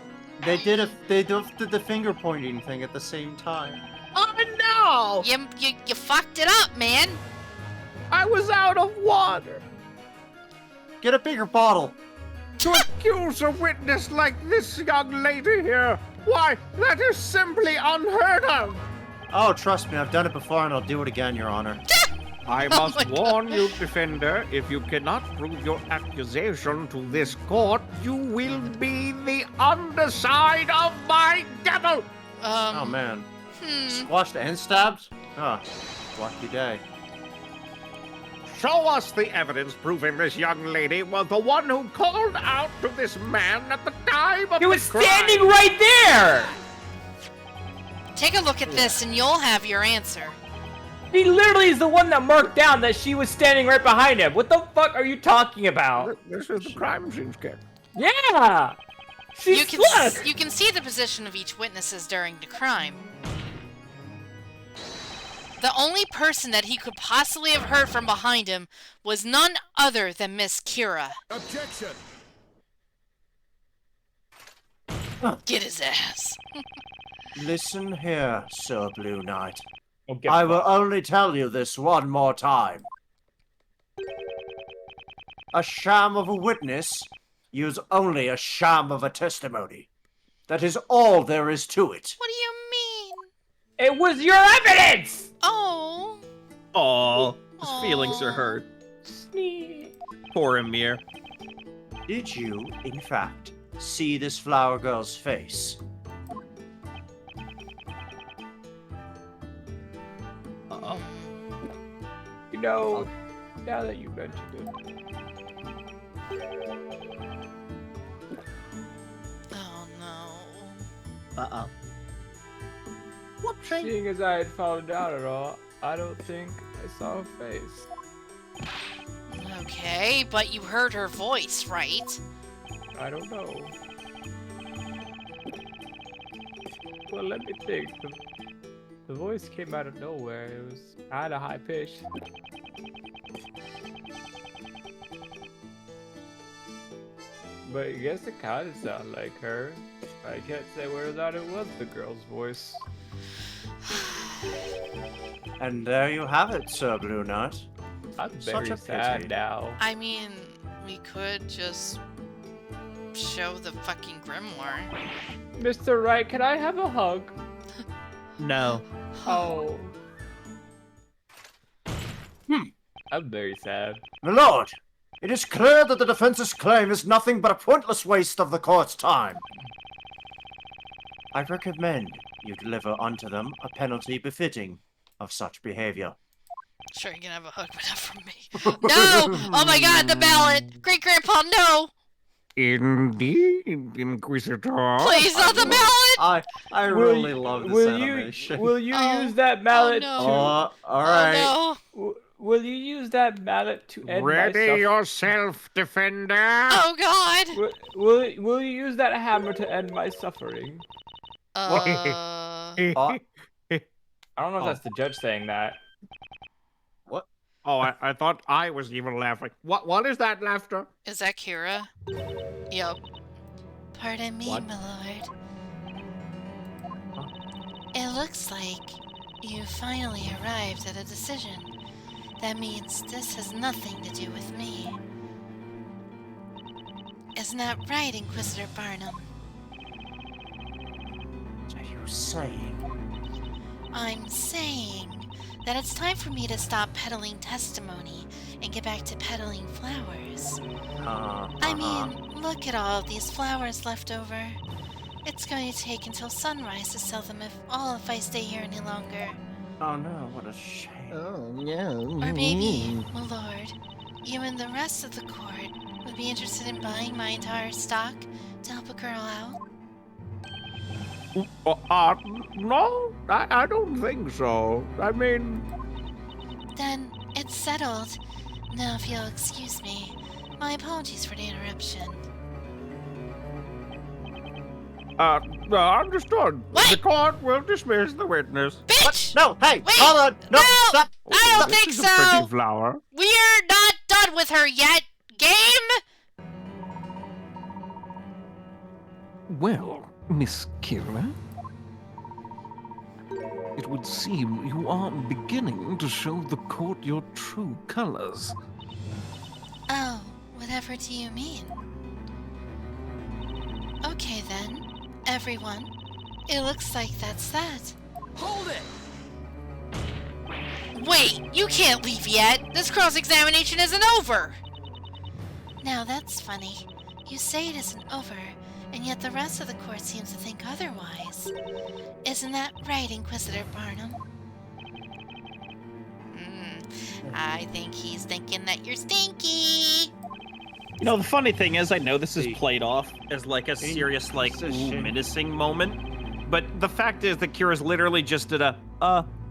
They did the finger pointing thing at the same time. Oh no! You fucked it up, man. I was out of water. Get a bigger bottle. To accuse a witness like this young lady here, why, that is simply unheard of! Oh, trust me, I've done it before and I'll do it again, Your Honor. I Oh must my warn you, defender, if you cannot prove your accusation to this court, you will be the underside of my devil! Oh man. Squashed and stabbed? Oh, lucky day. Show us the evidence proving this young lady was the one who called out to this man at the time of He the was crime. standing right there! Take a look at this and you'll have your answer. He literally is the one that marked down that she was standing right behind him. What the fuck are you talking about? This is the crime scene sketch. Yeah! She's You can see the position of each witnesses during the crime. The only person that he could possibly have heard from behind him was none other than Miss Kira. Objection! Get his ass. Listen here, Sir Blue Knight. Okay. I will only tell you this one more time. A sham of a witness use only a sham of a testimony. That is all there is to it. What do you mean? It was your evidence! Oh. Oh, his feelings are hurt. Poor Amir. Did you, in fact, see this flower girl's face? now. You know, now that you mentioned it. Oh no. Uh-oh. Seeing as I had fallen down at all, I don't think I saw a face. Okay, but you heard her voice, right? I don't know. Well, let me think. The voice came out of nowhere. It was kind of high pitched. But I guess it kind of sounded like her. I can't say whether or not it was the girl's voice. And there you have it, Sir Blue Nut. I'm Such very a sad pity. now. I mean, we could just show the fucking grimoire. Mr. Wright, can I have a hug? No. Oh. I'm very sad. My lord, it is clear that the defense's claim is nothing but a pointless waste of the court's time. I recommend you deliver unto them a penalty befitting of such behavior. Sure, you can have a hug, but not from me. No! Oh my god, the ballot! Great Grandpa, no! Indeed, Inquisitor. Please, not the ballot! I really love this will animation. Will you Oh. use that mallet no. Oh, alright. Oh Will you use that mallet to end my Ready suffering? yourself, defender. no! Oh god! Will you use that hammer to end my suffering? Uh, I don't know if Oh. that's the judge saying that. Oh, I thought I was even laughing. What is that laughter? Is that Kira? Yep. Pardon me, What? my lord. It looks like you finally arrived at a decision. That means this has nothing to do with me. Isn't that right, Inquisitor Barnum? What are you saying? I'm saying that it's time for me to stop peddling testimony and get back to peddling flowers. I mean, look at all of these flowers left over. It's going to take until sunrise to sell them if I stay here any longer. Oh no, what a shame. Oh no. Or maybe, my lord, you and the rest of the court would be interested in buying my entire stock to help a girl out? No, I don't think so. I mean, Then it's settled. Now, if you'll excuse me, my apologies for the interruption. understood. What? The court will dismiss the witness. Bitch! No, hey, Wait, hold on. No, no! stop. I don't This think is a pretty so! flower. We're not done with her yet, game? Well, Miss Kira, it would seem you are beginning to show the court your true colors. Oh, whatever do you mean? Okay then, everyone. It looks like that's that. Hold it! Wait, you can't leave yet! This cross-examination isn't over! Now that's funny. You say it isn't over, and yet the rest of the court seems to think otherwise. Isn't that right, Inquisitor Barnum? I think he's thinking that you're stinky! You know, the funny thing is, I know this is played off as like a serious, like, Inquisition. menacing moment, but the fact is that Kira's literally just did a,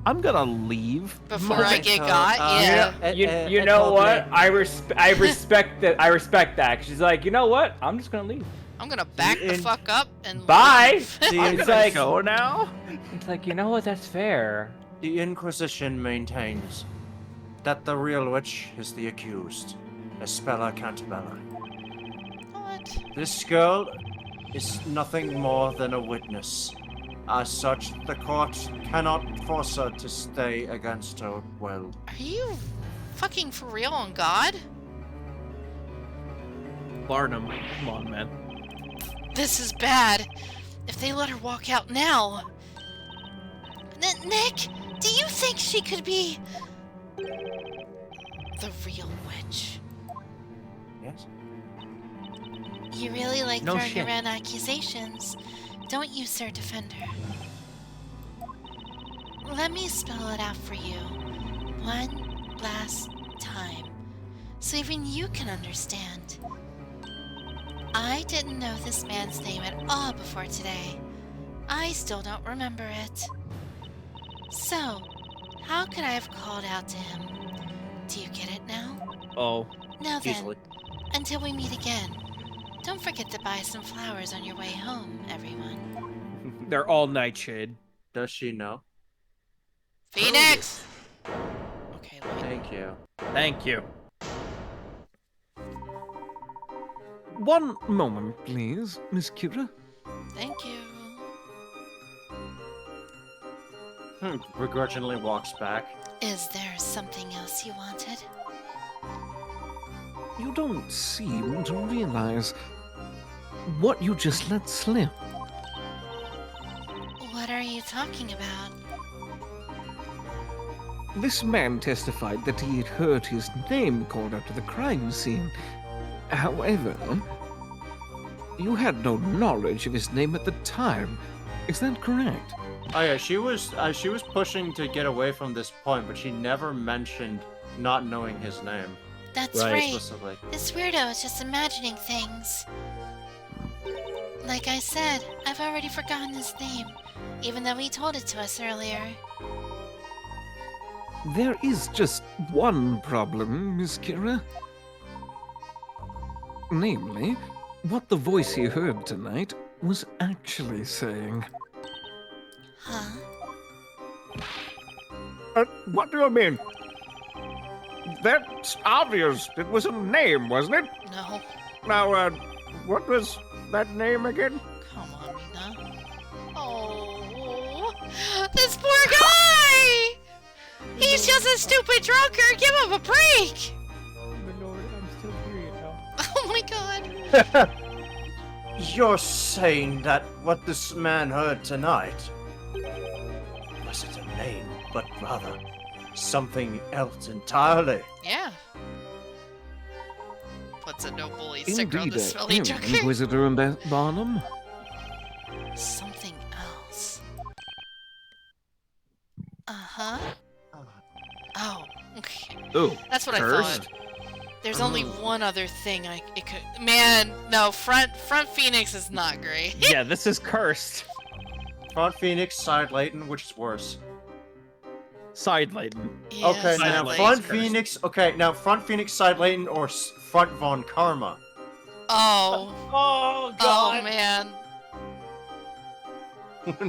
I'm gonna leave. Before I get got, yeah. You know what? I respect that. I respect that. 'Cause she's like, you know what? I'm just gonna leave. I'm gonna back the In- fuck up and Bye. leave. It's like, Go now? it's like, you know what? That's fair. The Inquisition maintains that the real witch is the accused, Espella Cantabella. What? This girl is nothing more than a witness. As such, the court cannot force her to stay against her will. Are you fucking for real on God? Barnum, come on, man. This is bad. If they let her walk out now. Nick, do you think she could be The real witch. Yes? You really like No throwing shit. around accusations, don't you, Sir Defender? Let me spell it out for you. one last time, so even you can understand. I didn't know this man's name at all before today. I still don't remember it. So, how could I have called out to him? Do you get it now? Oh, Now then, Easily. until we meet again, don't forget to buy some flowers on your way home, everyone. they're all Nightshade. Does she know? Phoenix! Okay, Layton. Thank you. Thank you. One moment, please, Miss Kira. Thank you. Begrudgingly walks back. Is there something else you wanted? You don't seem to realize what you just let slip. What are you talking about? This man testified that he had heard his name called out to the crime scene. However, you had no knowledge of his name at the time. Is that correct? Oh yeah, she was pushing to get away from this point, but she never mentioned not knowing his name. That's Right. right. Explicitly. This weirdo is just imagining things. Like I said, I've already forgotten his name, even though he told it to us earlier. There is just one problem, Miss Kira. Namely, what the voice he heard tonight was actually saying. Huh? What do you mean? That's obvious. It was a name, wasn't it? No. Now, what was that name again? Come on, Mina. Oh, this poor guy! He's just a stupid drunkard. Give him a break. Lord, I'm still here, you know. Oh my god. You're saying that what this man heard tonight wasn't a name, but rather something else entirely. Yeah. Puts a no bully sticker on Indeed, the smelly him, junker. Inquisitor Barnum. Something else. Uh-huh. Oh, okay. Oh, That's what cursed? I thought. There's only one other thing it could. Man, no, front Phoenix is not great. Yeah, this is cursed. Front Phoenix, side Layton, which is worse? Side Layton. Yeah, Okay, side now Layton's front cursed. Phoenix. Okay, now front Phoenix, side Layton, or front Von Karma. Oh, Oh, oh God. man,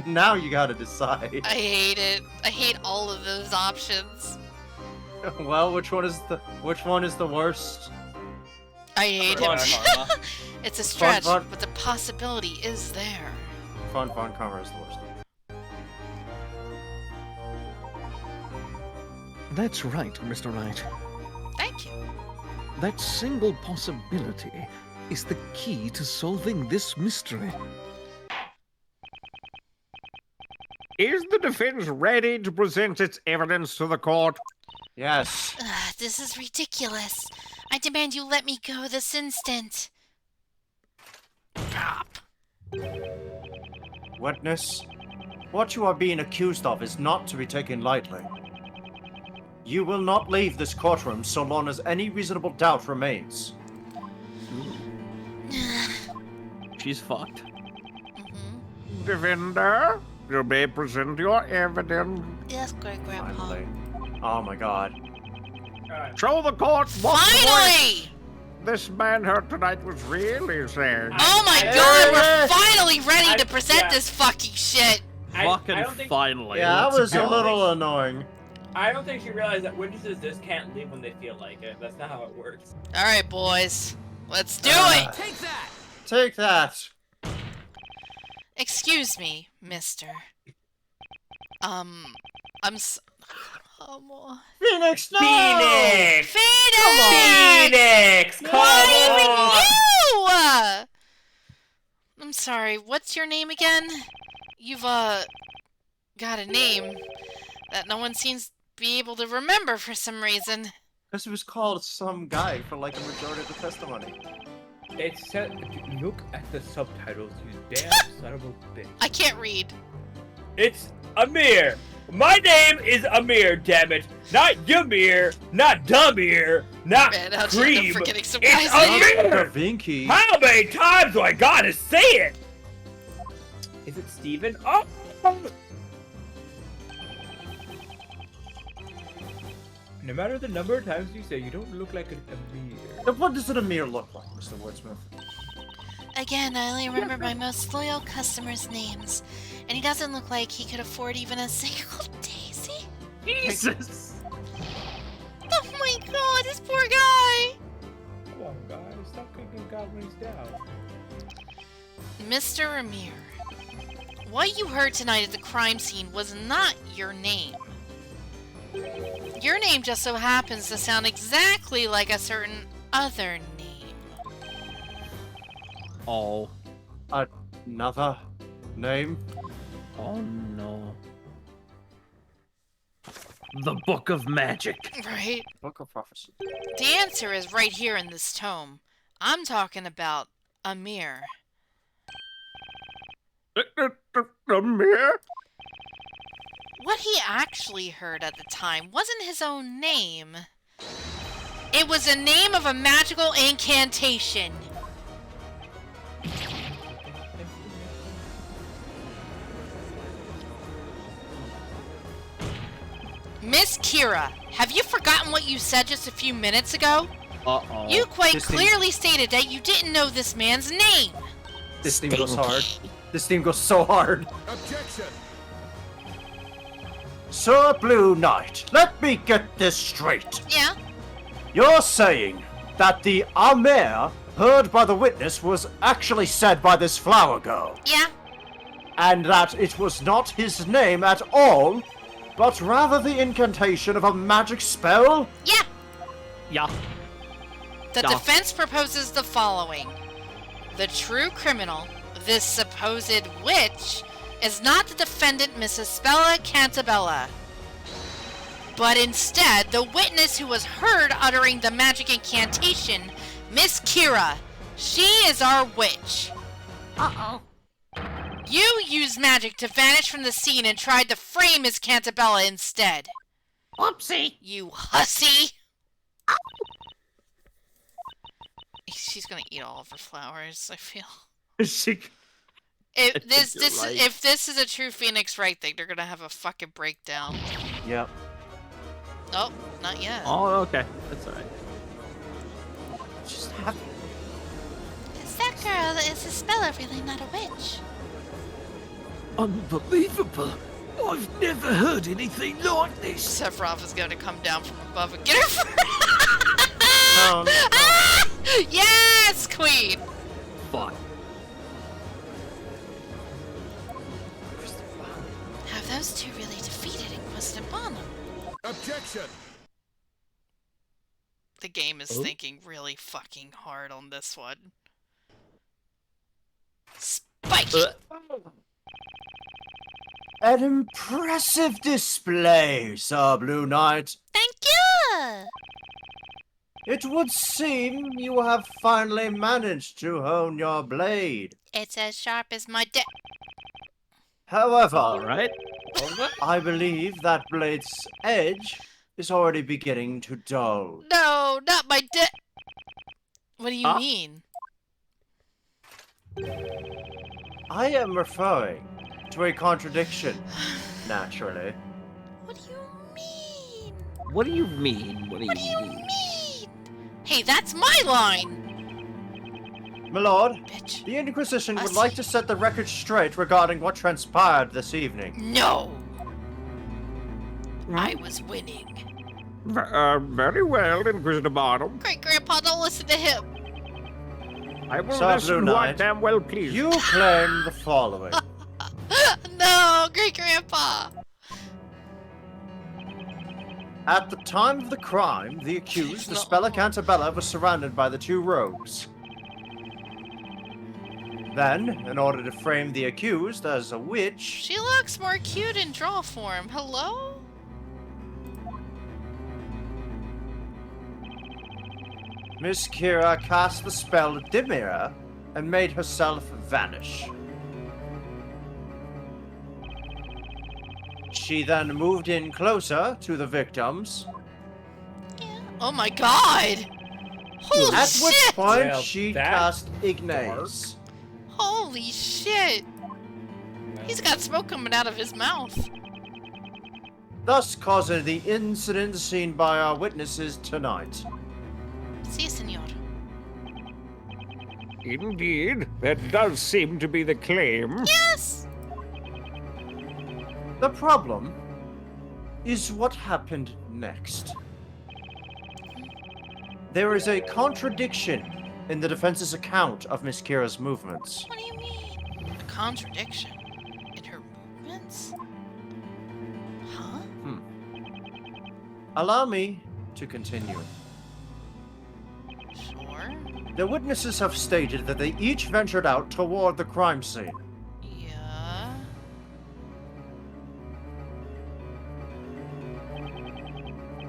Now you gotta decide. I hate it. I hate all of those options. Well, which one is the worst? I hate Front it. Karma. It's a stretch, front- but the possibility is there. Front Von Karma is the worst. That's right, Mr. Wright. Thank you. That single possibility is the key to solving this mystery. Is the defense ready to present its evidence to the court? Yes. This is ridiculous. I demand you let me go this instant. Stop. Witness, what you are being accused of is not to be taken lightly. You will not leave this courtroom so long as any reasonable doubt remains. She's fucked. Defender, you may present your evidence. Yes, Great Grandpa. Finally. Oh my god. Show the court what Finally! this man heard tonight was really saying. Oh my god, we're finally ready to present this fucking shit! Fucking I don't think, finally. Yeah, that let's was a go. little annoying. I don't think she realized that witnesses just can't leave when they feel like it. That's not how it works. Alright, boys. Let's do Ah. it! Take that. Excuse me, mister. I'm Come on. Phoenix, no! Phoenix! Phoenix! Phoenix! Come on! Why even you? I'm sorry, what's your name again? You've, got a name that no one seems to be able to remember for some reason. Because it was called some guy for like a majority of the testimony. It said, look at the subtitles, you damn son of a bitch. I can't read. It's Amir! My name is Amir, damn it. Not Ymir, not Dumir, not Man, how'd you end up Cream. forgetting so It's wisely? Amir! Da Vinci. How many times do I gotta say it? Is it Steven? Oh! No matter the number of times you say, you don't look like an Amir. Now, what does an Amir look like, Mr. Woodsmith? Again, I only remember my most loyal customers' names. And he doesn't look like he could afford even a single daisy. Jesus! Oh my god, this poor guy! Come on, guys. Stop kicking goblins down. Mr. Amir, what you heard tonight at the crime scene was not your name. Your name just so happens to sound exactly like a certain other name. Oh. Another name? Oh no. The Book of Magic. Right? Book of Prophecy. The answer is right here in this tome. I'm talking about Amir. Amir? What he actually heard at the time wasn't his own name. It was the name of a magical incantation. Miss Kira, have you forgotten what you said just a few minutes ago? Uh-oh. You quite This thing- clearly stated that you didn't know this man's name. This theme goes hard. This theme goes so hard. Objection! Sir Blue Knight, let me get this straight. Yeah? You're saying that the Amir heard by the witness was actually said by this flower girl, Yeah? and that it was not his name at all, but rather the incantation of a magic spell? Yeah! Yeah. The Yeah. defense proposes the following. The true criminal, this supposed witch, is not the defendant Mrs. Spella Cantabella, but instead the witness who was heard uttering the magic incantation, Miss Kira. She is our witch. Uh-oh. You used magic to vanish from the scene and tried to frame Miss Cantabella instead. Whoopsie. You hussy! She's gonna eat all of her flowers, I feel. She... If this You're this right. if this is a true Phoenix Wright thing, they're gonna have a fucking breakdown. Yep. Oh, not yet. Oh, okay. That's alright. Just happy. Is that girl, is Isabella really not a witch? Unbelievable. I've never heard anything like this. Sephiroth is gonna come down from above and get her for No, no. Ah! Yes, Queen! Fuck. Have those two really defeated Inquisitor Bonham? Objection! The game is Oh. thinking really fucking hard on this one. Spike! An impressive display, Sir Blue Knight. Thank you! It would seem you have finally managed to hone your blade. It's as sharp as my dick. However, Alright. I believe that blade's edge is already beginning to dull. No, not my dick! What do you Huh? mean? I am referring to a contradiction, naturally. What do you mean? What do you mean? What do you What do you mean? mean? Hey, that's my line! My lord, Bitch. the Inquisition would Us. like to set the record straight regarding what transpired this evening. No! I was winning. Very well, Inquisitor Barnum. Great Grandpa, don't listen to him! I will Sir listen Blue who I Knight, damn well please. You claim the following. No, Great Grandpa! At the time of the crime, the accused, the No. Spella Cantabella, was surrounded by the two rogues. Then, in order to frame the accused as a witch, She looks more cute in draw form. Hello? Miss Kira cast the spell Dimira and made herself vanish. She then moved in closer to the victims, Oh my god! Holy at which shit! point Well, she that's cast Ignace. Holy shit! He's got smoke coming out of his mouth. Thus causing the incident seen by our witnesses tonight. Si, senor. Indeed, that does seem to be the claim. Yes! The problem is what happened next. There is a contradiction in the defense's account of Miss Kira's movements. What do you mean? A contradiction in her movements? Huh? Allow me to continue. Sure. The witnesses have stated that they each ventured out toward the crime scene. Yeah.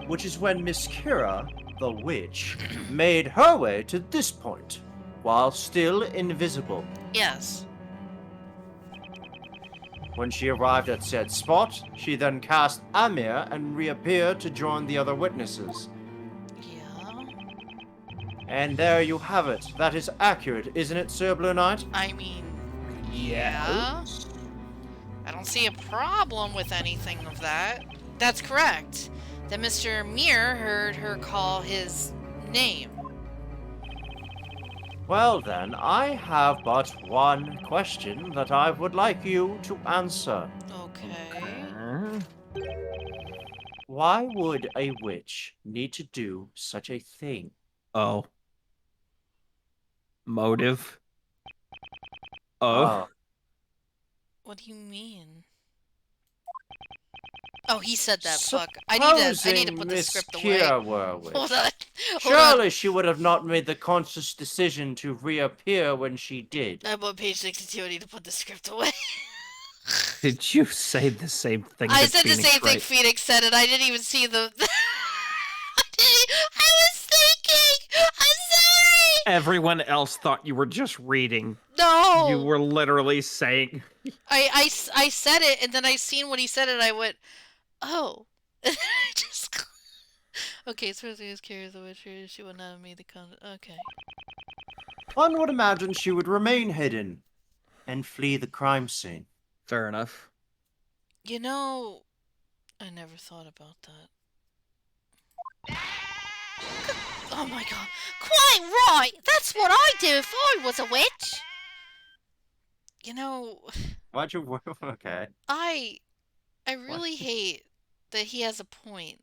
Which is when Miss Kira, the witch, made her way to this point, while still invisible. Yes. When she arrived at said spot, she then cast Amir and reappeared to join the other witnesses. Yeah. And there you have it. That is accurate, isn't it, Sir Blue Knight? I mean, yeah. I don't see a problem with anything of that. That's correct. That Mr. Mir heard her call his name. Well then, I have but one question that I would like you to answer. Okay. Why would a witch need to do such a thing? Oh. Motive. Oh. What do you mean? Oh, he said that. Fuck. I need to put the Miss script Kira away. were a witch. Hold on. Surely she would have not made the conscious decision to reappear when she did. I'm on page 62. I need to put the script away. Did you say the same thing? I that said the Phoenix same thing Wright? Phoenix said, and I didn't even see the... I was thinking! I'm sorry! Everyone else thought you were just reading. No! You were literally saying. I said it, and then I seen what he said, and I went, oh. Just... Okay, so is carries the witch. She would not have made the okay. One would imagine she would remain hidden and flee the crime scene. Fair enough. You know, I never thought about that. Oh my god. Quite right. That's what I'd do if I was a witch. You know, Why'd you... Okay. I really hate that he has a point.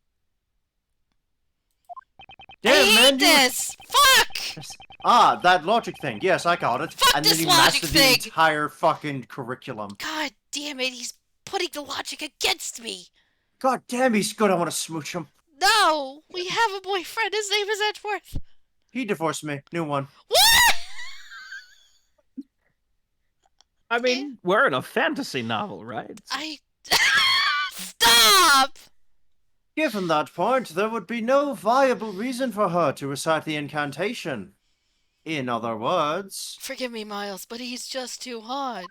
I Damn, hate man, you... this! Fuck! Ah, that logic thing. Yes, I got it. Fuck And then this he logic mastered thing! the entire fucking curriculum. God damn it, he's putting the logic against me! God damn, he's good. I want to smooch him. No! We have a boyfriend, his name is Edgeworth! He divorced me. New one. What?! I mean, we're in a fantasy novel, right? Stop! Given that point, there would be no viable reason for her to recite the incantation. In other words, Forgive me, Miles, but he's just too hot.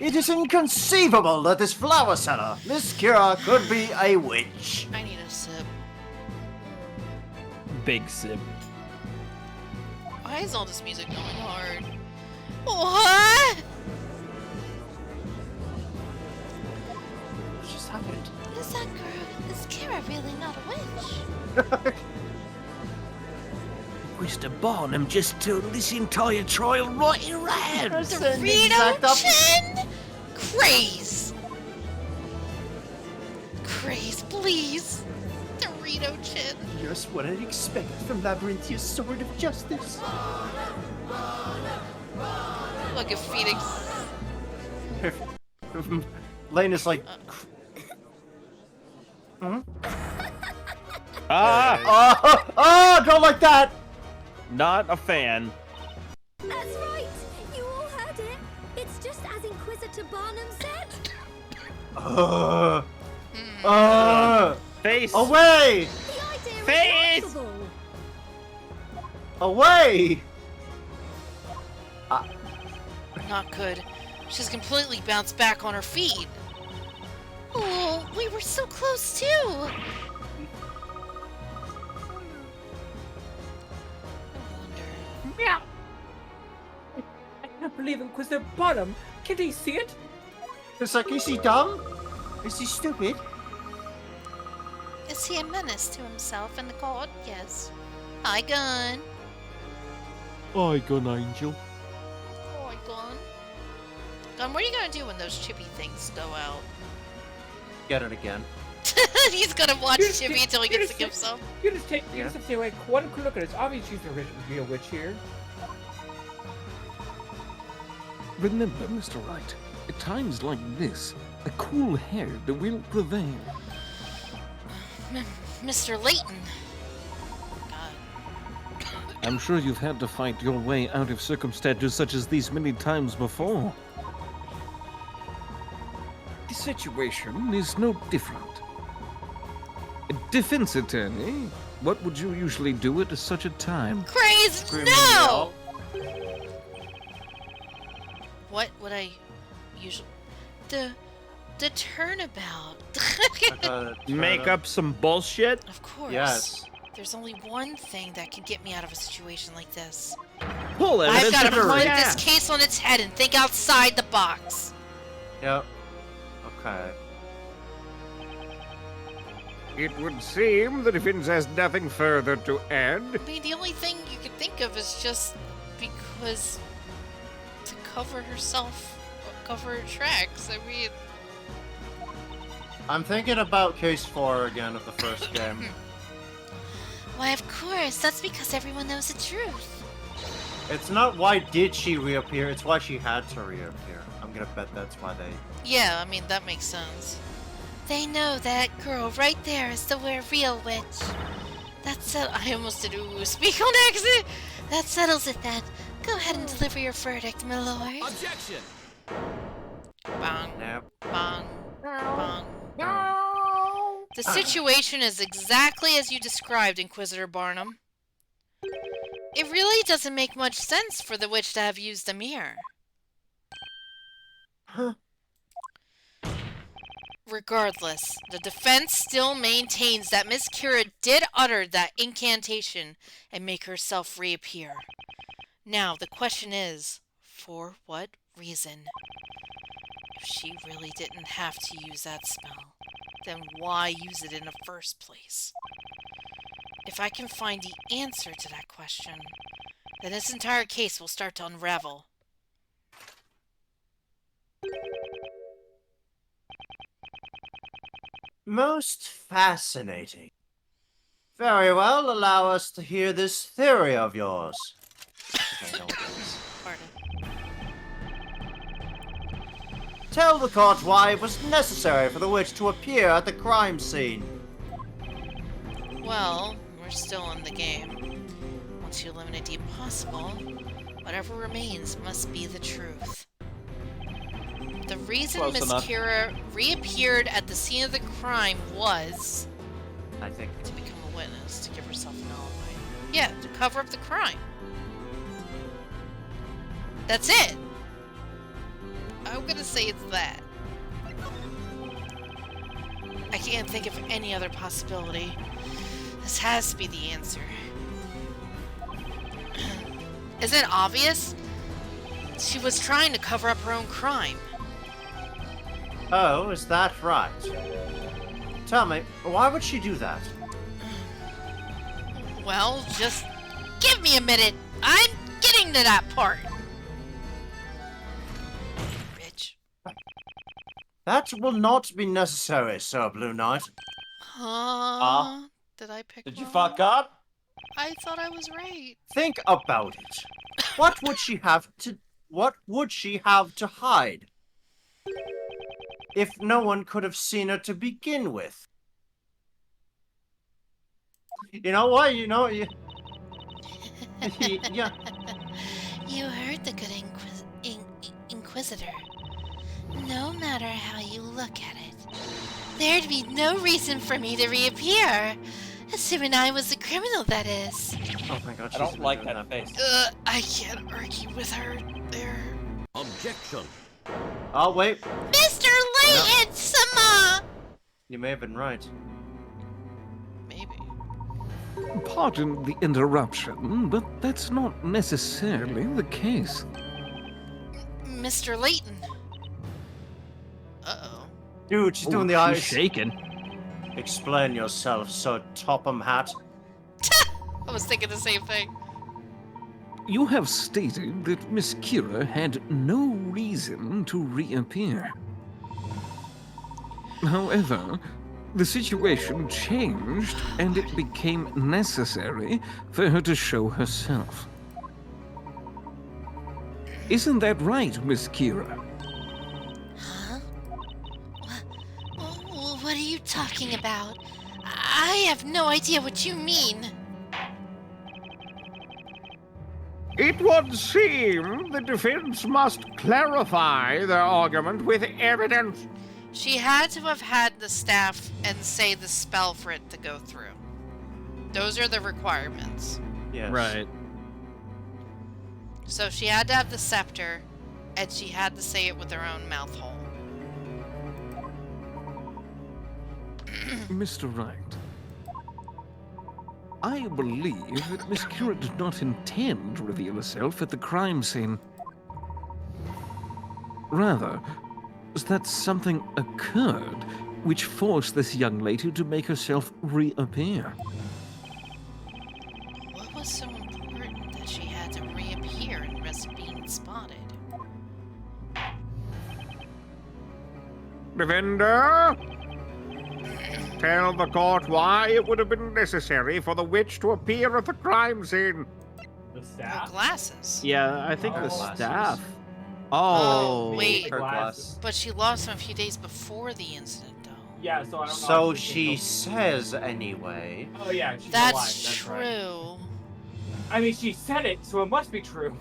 it is inconceivable that this flower seller, Miss Kira, could be a witch. I need a sip. Big sip. Why is all this music going hard? What? What just happened? Is that girl? Is Kira really not a witch? Mr. Barnum just turned this entire trial right around. Dorito chin? Craze! Craze, please! Dorito chin. Just what I'd expect from Labyrinthia's Sword of Justice. Look at Phoenix. Lane is like... Ah! Don't like that! Not a fan. That's right! You all heard it! It's just as Inquisitor Barnum said! Face. Away! The idea Face! is laughable! Away! Not good. She's completely bounced back on her feet. We were so close too! Meow. I can't believe Inquisitor Bottom. Can't he see it? It's like, is he dumb? Is he stupid? Is he a menace to himself and the court? Yes. Hi, Gun. Hi, Gun Angel. Hi, Gun. Gun, what are you gonna do when those chippy things go out? Get it again. He's gonna watch You just Chippy get- until he you gets to just give get- some. You just say, wait, one look at it. It's obvious she's the real witch here. Remember, Mr. Wright, at times like this, a cool head will prevail. Mr. Layton. God. I'm sure you've had to fight your way out of circumstances such as these many times before. The situation is no different. A defense attorney, what would you usually do at such a time? Craze, Screaming no! yell. What would I usually... The turnabout. Make up some bullshit? Of course. Yes. There's only one thing that can get me out of a situation like this. Pull it. I've got to It's put a- this case on its head and think outside the box. Yep. Okay. It would seem the defense has nothing further to add. I mean, the only thing you could think of is just because to cover herself, cover her tracks. I mean, I'm thinking about case 4 again of the first game. why, of course. That's because everyone knows the truth. It's not why did she reappear, it's why she had to reappear. I'm gonna bet that's why they... Yeah, I mean, that makes sense. They know that girl right there is the real witch. That's it. I almost did speak on accident. That settles it then. Go ahead and deliver your verdict, my lord. Objection! Bong, Nope. bong, bong. The situation is exactly as you described, Inquisitor Barnum. It really doesn't make much sense for the witch to have used a mirror. Huh. Regardless, the defense still maintains that Miss Kira did utter that incantation and make herself reappear. Now, the question is, for what reason? If she really didn't have to use that spell, then why use it in the first place? If I can find the answer to that question, then this entire case will start to unravel. Most fascinating. Very well, allow us to hear this theory of yours. Okay, no one does. Pardon. Tell the court why it was necessary for the witch to appear at the crime scene. Well, we're still in the game. Once you eliminate the impossible, whatever remains must be the truth. The reason Close Miss enough. Kira reappeared at the scene of the crime was I think. to become a witness, to give herself an alibi. Yeah, to cover up the crime. That's it! I'm gonna say it's that. I can't think of any other possibility. This has to be the answer. Isn't it obvious? She was trying to cover up her own crime. Oh, is that right? Tell me, why would she do that? Well, just give me a minute. I'm getting to that part. Bitch. That will not be necessary, Sir Blue Knight. Huh? Did I pick Did you wrong? fuck up? I thought I was right. Think about it. What would she have to hide? If no one could have seen her to begin with. You know what? You know, yeah. You heard the good Inquisitor. No matter how you look at it, there'd be no reason for me to reappear. Assuming I was the criminal, that is. Oh my god, I don't like that face. I can't argue with her there. Objection! Oh, wait. Mr. Layton, Sama! You may have been right. Maybe. Pardon the interruption, but that's not necessarily the case. Mr. Layton. Uh-oh. Dude, she's doing the She's eyes. shaking. Explain yourself, Sir Topham Hat. I was thinking the same thing. You have stated that Miss Kira had no reason to reappear. However, the situation changed and it became necessary for her to show herself. Isn't that right, Miss Kira? Huh? What are you talking about? I have no idea what you mean. It would seem the defense must clarify their argument with evidence. She had to have had the staff and say the spell for it to go through. Those are the requirements. Yes. Right. So she had to have the scepter, and she had to say it with her own mouth hole. Mr. Wright, I believe that Miss Kira did not intend to reveal herself at the crime scene. Rather, that something occurred which forced this young lady to make herself reappear. What was so important that she had to reappear and risk being spotted? Defender? Tell the court why it would have been necessary for the witch to appear at the crime scene. The Her staff? glasses. Yeah, I think Oh. the Glasses. staff. Oh, wait. The Her glasses. glass. But she lost them a few days before the incident, though. Yeah, so I don't know. So if she can says anyway. go- Oh yeah, she's That's lying. That's true. right. I mean, she said it, so it must be true.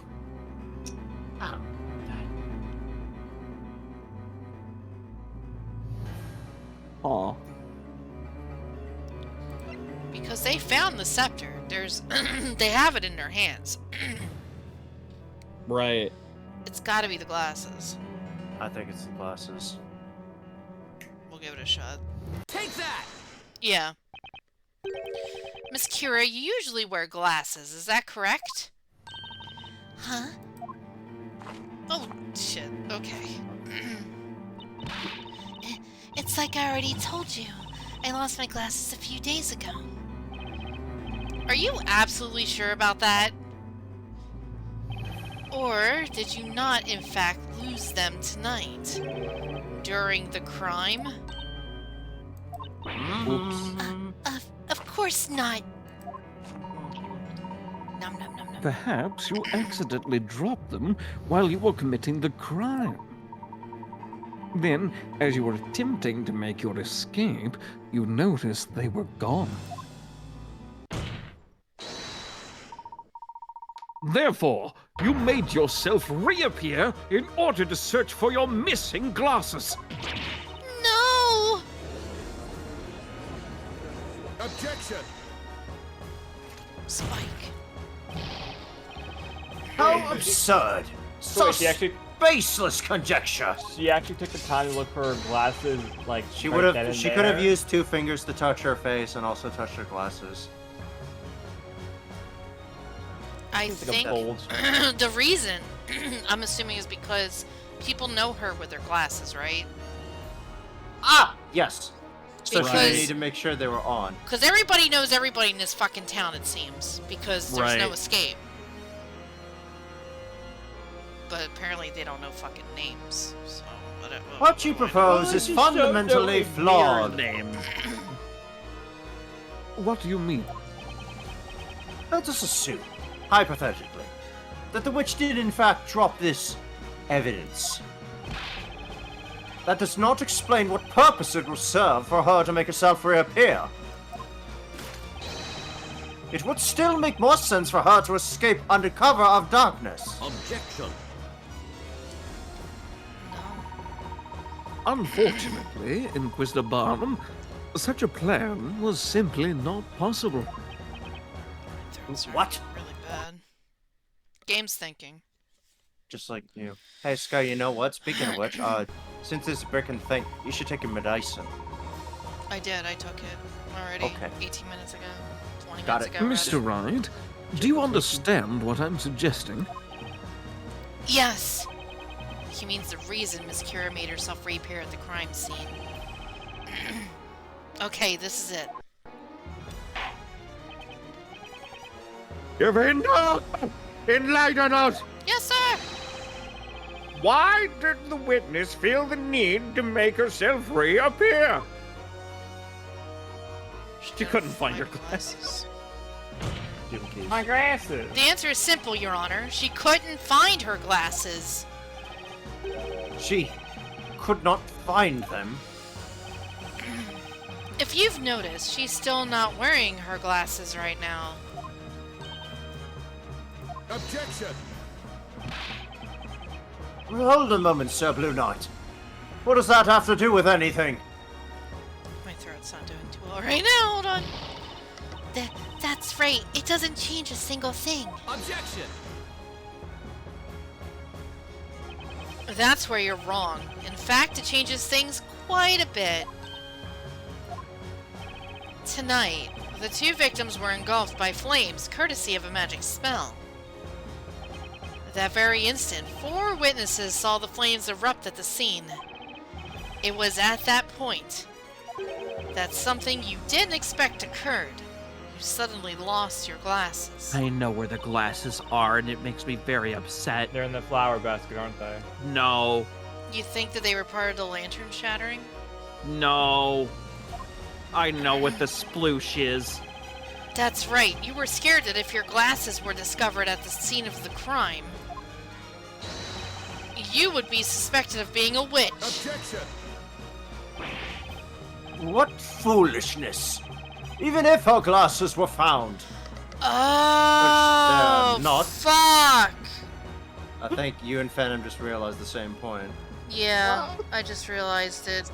Aw. Because they found the scepter. There's, they have it in their hands. Right. It's got to be the glasses. I think it's the glasses. We'll give it a shot. Take that! Yeah. Miss Kira, you usually wear glasses, is that correct? Huh? Oh, shit. Okay. It's like I already told you. I lost my glasses a few days ago. Are you absolutely sure about that? Or did you not, in fact, lose them tonight? During the crime? Of course not. Nom nom nom nom. Perhaps you accidentally dropped them while you were committing the crime. Then, as you were attempting to make your escape, you noticed they were gone. Therefore, you made yourself reappear in order to search for your missing glasses. No! Objection! Spike. How absurd! So wait, Such baseless conjecture! she actually took the time to look for her glasses, like She right would then have. and She could have there. used 2 fingers to touch her face and also touch her glasses. I Seems like a think bold- the reason, I'm assuming, is because people know her with their glasses, right? Ah, yes. So she Because- needed to make sure they were on. Because everybody knows everybody in this fucking town, it seems. Because there's no Right. escape. But apparently they don't know fucking names. So, whatever. What you propose is fundamentally flawed. Name. What do you mean? Let us assume, hypothetically, that the witch did in fact drop this evidence. That does not explain what purpose it will serve for her to make herself reappear. It would still make more sense for her to escape under cover of darkness. Objection! Unfortunately, Inquisitor Barnum, such a plan was simply not possible. Throats are What? Really bad. Game's thinking. Just like you. Hey, Sky, you know what? Speaking of which, since this brick and thing, you should take a medicine. I did. I took it already. Okay. 18 minutes ago. 20 Got minutes it. ago. Mr. Wright, do you understand what I'm suggesting? Yes. He means the reason Miss Kira made herself reappear at the crime scene. Okay, this is it. You've enlighten us! Yes, sir! Why did the witness feel the need to make herself reappear? She couldn't find her glasses. My glasses. The answer is simple, Your Honor. She couldn't find her glasses. She could not find them. If you've noticed, she's still not wearing her glasses right now. Objection! Hold a moment, Sir Blue Knight. What does that have to do with anything? My throat's not doing too well right now. Hold on. That's right. It doesn't change a single thing. Objection! That's where you're wrong. In fact, it changes things quite a bit. Tonight, the two victims were engulfed by flames, courtesy of a magic spell. At that very instant, 4 witnesses saw the flames erupt at the scene. It was at that point that something you didn't expect occurred. You suddenly lost your glasses. I know where the glasses are, and it makes me very upset. They're in the flower basket, aren't they? No. You think that they were part of the lantern shattering? No. I know what the sploosh is. That's right. You were scared that if your glasses were discovered at the scene of the crime, you would be suspected of being a witch. Objection! What foolishness! Even if her glasses were found. Oh, not. fuck! I think you and Phantom just realized the same point. Yeah, I just realized it.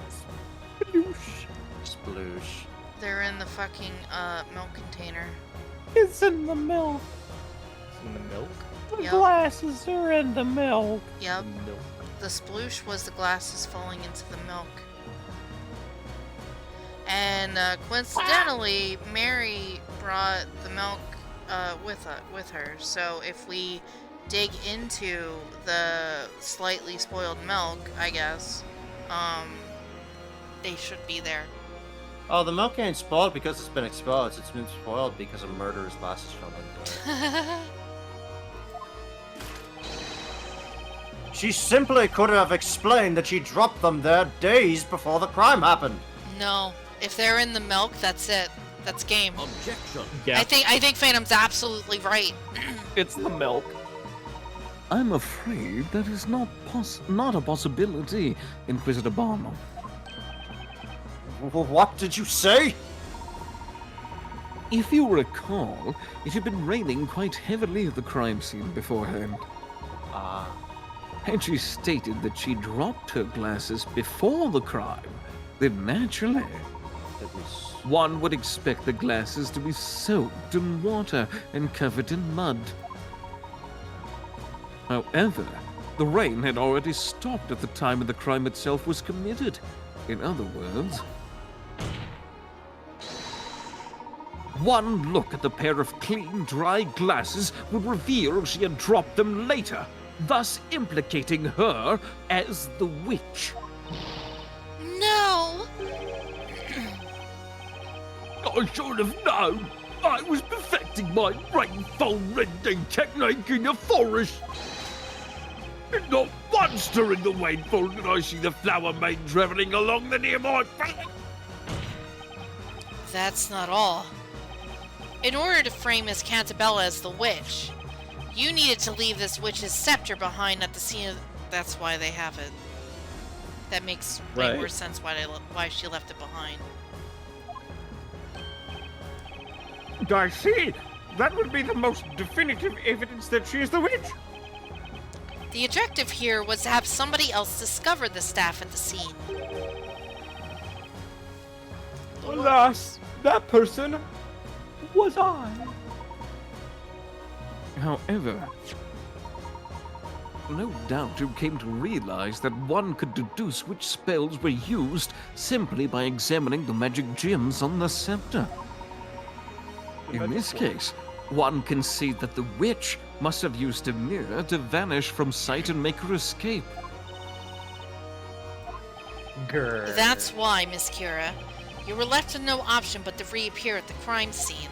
Sploosh. They're in the fucking, milk container. It's in the milk. It's in the milk. The Yep. glasses are in the milk. Yep. Milk. The sploosh was the glasses falling into the milk. And, coincidentally, Mary brought the milk, with her. So if we dig into the slightly spoiled milk, I guess, they should be there. Oh, the milk ain't spoiled because it's been exposed. It's been spoiled because a murderer's glasses fell into it. She simply could have explained that she dropped them there days before the crime happened. No. If they're in the milk, that's it. That's game. Objection! Yeah, I think Phantom's absolutely right. it's the milk. I'm afraid that is not a possibility, Inquisitor Barnum. What did you say? If you recall, it had been raining quite heavily at the crime scene beforehand. Ah. Had she stated that she dropped her glasses before the crime, then naturally, one would expect the glasses to be soaked in water and covered in mud. However, the rain had already stopped at the time of the crime itself was committed. In other words, one look at the pair of clean, dry glasses would reveal she had dropped them later, thus implicating her as the witch. No! I should have known! I was perfecting my rainfall rending technique in the forest! And not once during the rainfall did I see the flower maid travelling along the nearby bank! That's not all. In order to frame Miss Cantabella as the witch, you needed to leave this witch's scepter behind at the scene of... That's why they have it. That makes way Right. more sense why she left it behind. I see! That would be the most definitive evidence that she is the witch! The objective here was to have somebody else discover the staff at the scene. Alas, that person was I. However, No doubt you came to realize that one could deduce which spells were used simply by examining the magic gems on the scepter. In this case, one can see that the witch must have used a mirror to vanish from sight and make her escape. Grr. That's why, Miss Kira. You were left with no option but to reappear at the crime scene.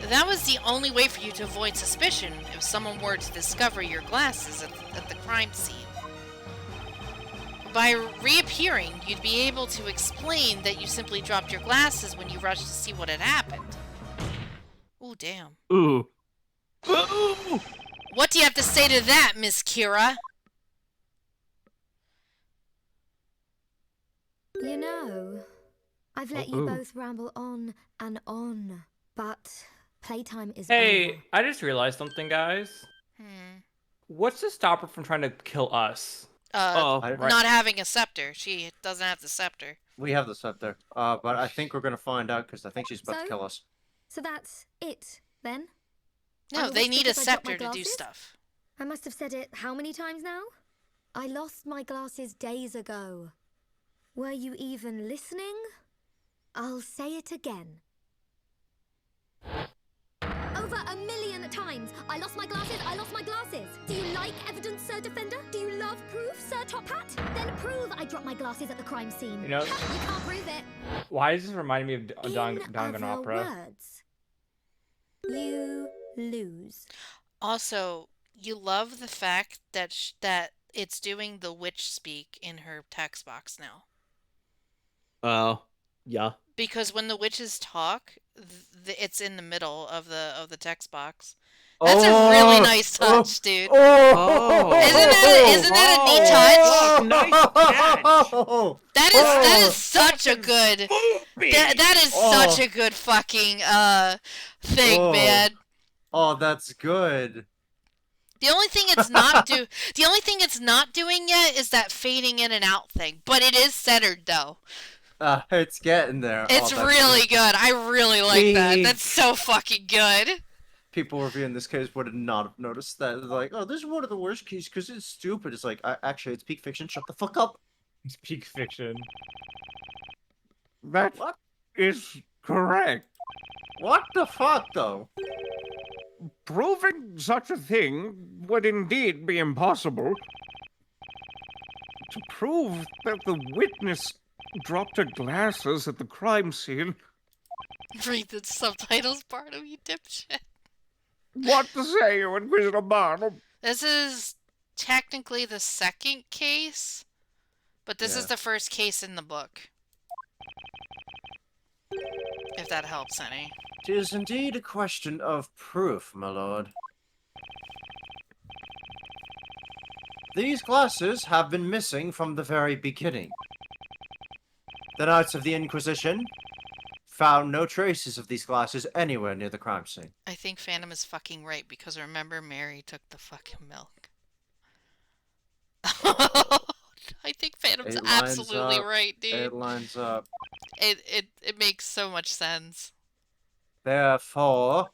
That was the only way for you to avoid suspicion if someone were to discover your glasses at the crime scene. By reappearing, you'd be able to explain that you simply dropped your glasses when you rushed to see what had happened. Ooh, damn. Ooh. What do you have to say to that, Miss Kira? You know, I've let you both ramble on and on, but playtime is over. Hey, I just realized something, guys. What's to stop her from trying to kill us? Not having a scepter. She doesn't have the scepter. We have the scepter. But I think we're gonna find out because I think she's about to kill us. So that's it, then? No, I they lost need a because I dropped my scepter to do glasses? stuff. I must have said it how many times now? I lost my glasses days ago. Were you even listening? I'll say it again. Over 1,000,000 times! I lost my glasses, I lost my glasses! Do you like evidence, Sir Defender? Do you love proof, Sir Top Hat? Then prove I dropped my glasses at the crime scene. You know- you can't prove it! Why does this remind me of In Danganronpa? other words, you lose. Also, you love the fact that that it's doing the witch speak in her text box now. Oh, yeah. Because when the witches talk, it's in the middle of the text box. That's a really nice touch, dude. Isn't that a neat touch? Nice catch. That is such a good that is such a good fucking thing, man. Oh, that's good. The only thing it's not doing yet is that fading in and out thing, but it is centered though. It's getting there. It's that's really good. I really like that. That's so fucking good. People reviewing this case would not have noticed that. They're like, oh, this is one of the worst cases because it's stupid. It's like, actually, it's peak fiction. Shut the fuck up. It's peak fiction. That is correct. What the fuck, though? Proving such a thing would indeed be impossible. To prove that the witness dropped her glasses at the crime scene. Read the subtitles part of you dipshit. What to say, you Inquisitor Barnum? This is technically the second case, but this is the first case in the book. If that helps any. It is indeed a question of proof, my lord. These glasses have been missing from the very beginning. The Knights of the Inquisition found no traces of these glasses anywhere near the crime scene. I think Phantom is fucking right, because remember Mary took the fucking milk. I think Phantom's absolutely right, dude. It lines up. It makes so much sense. Therefore,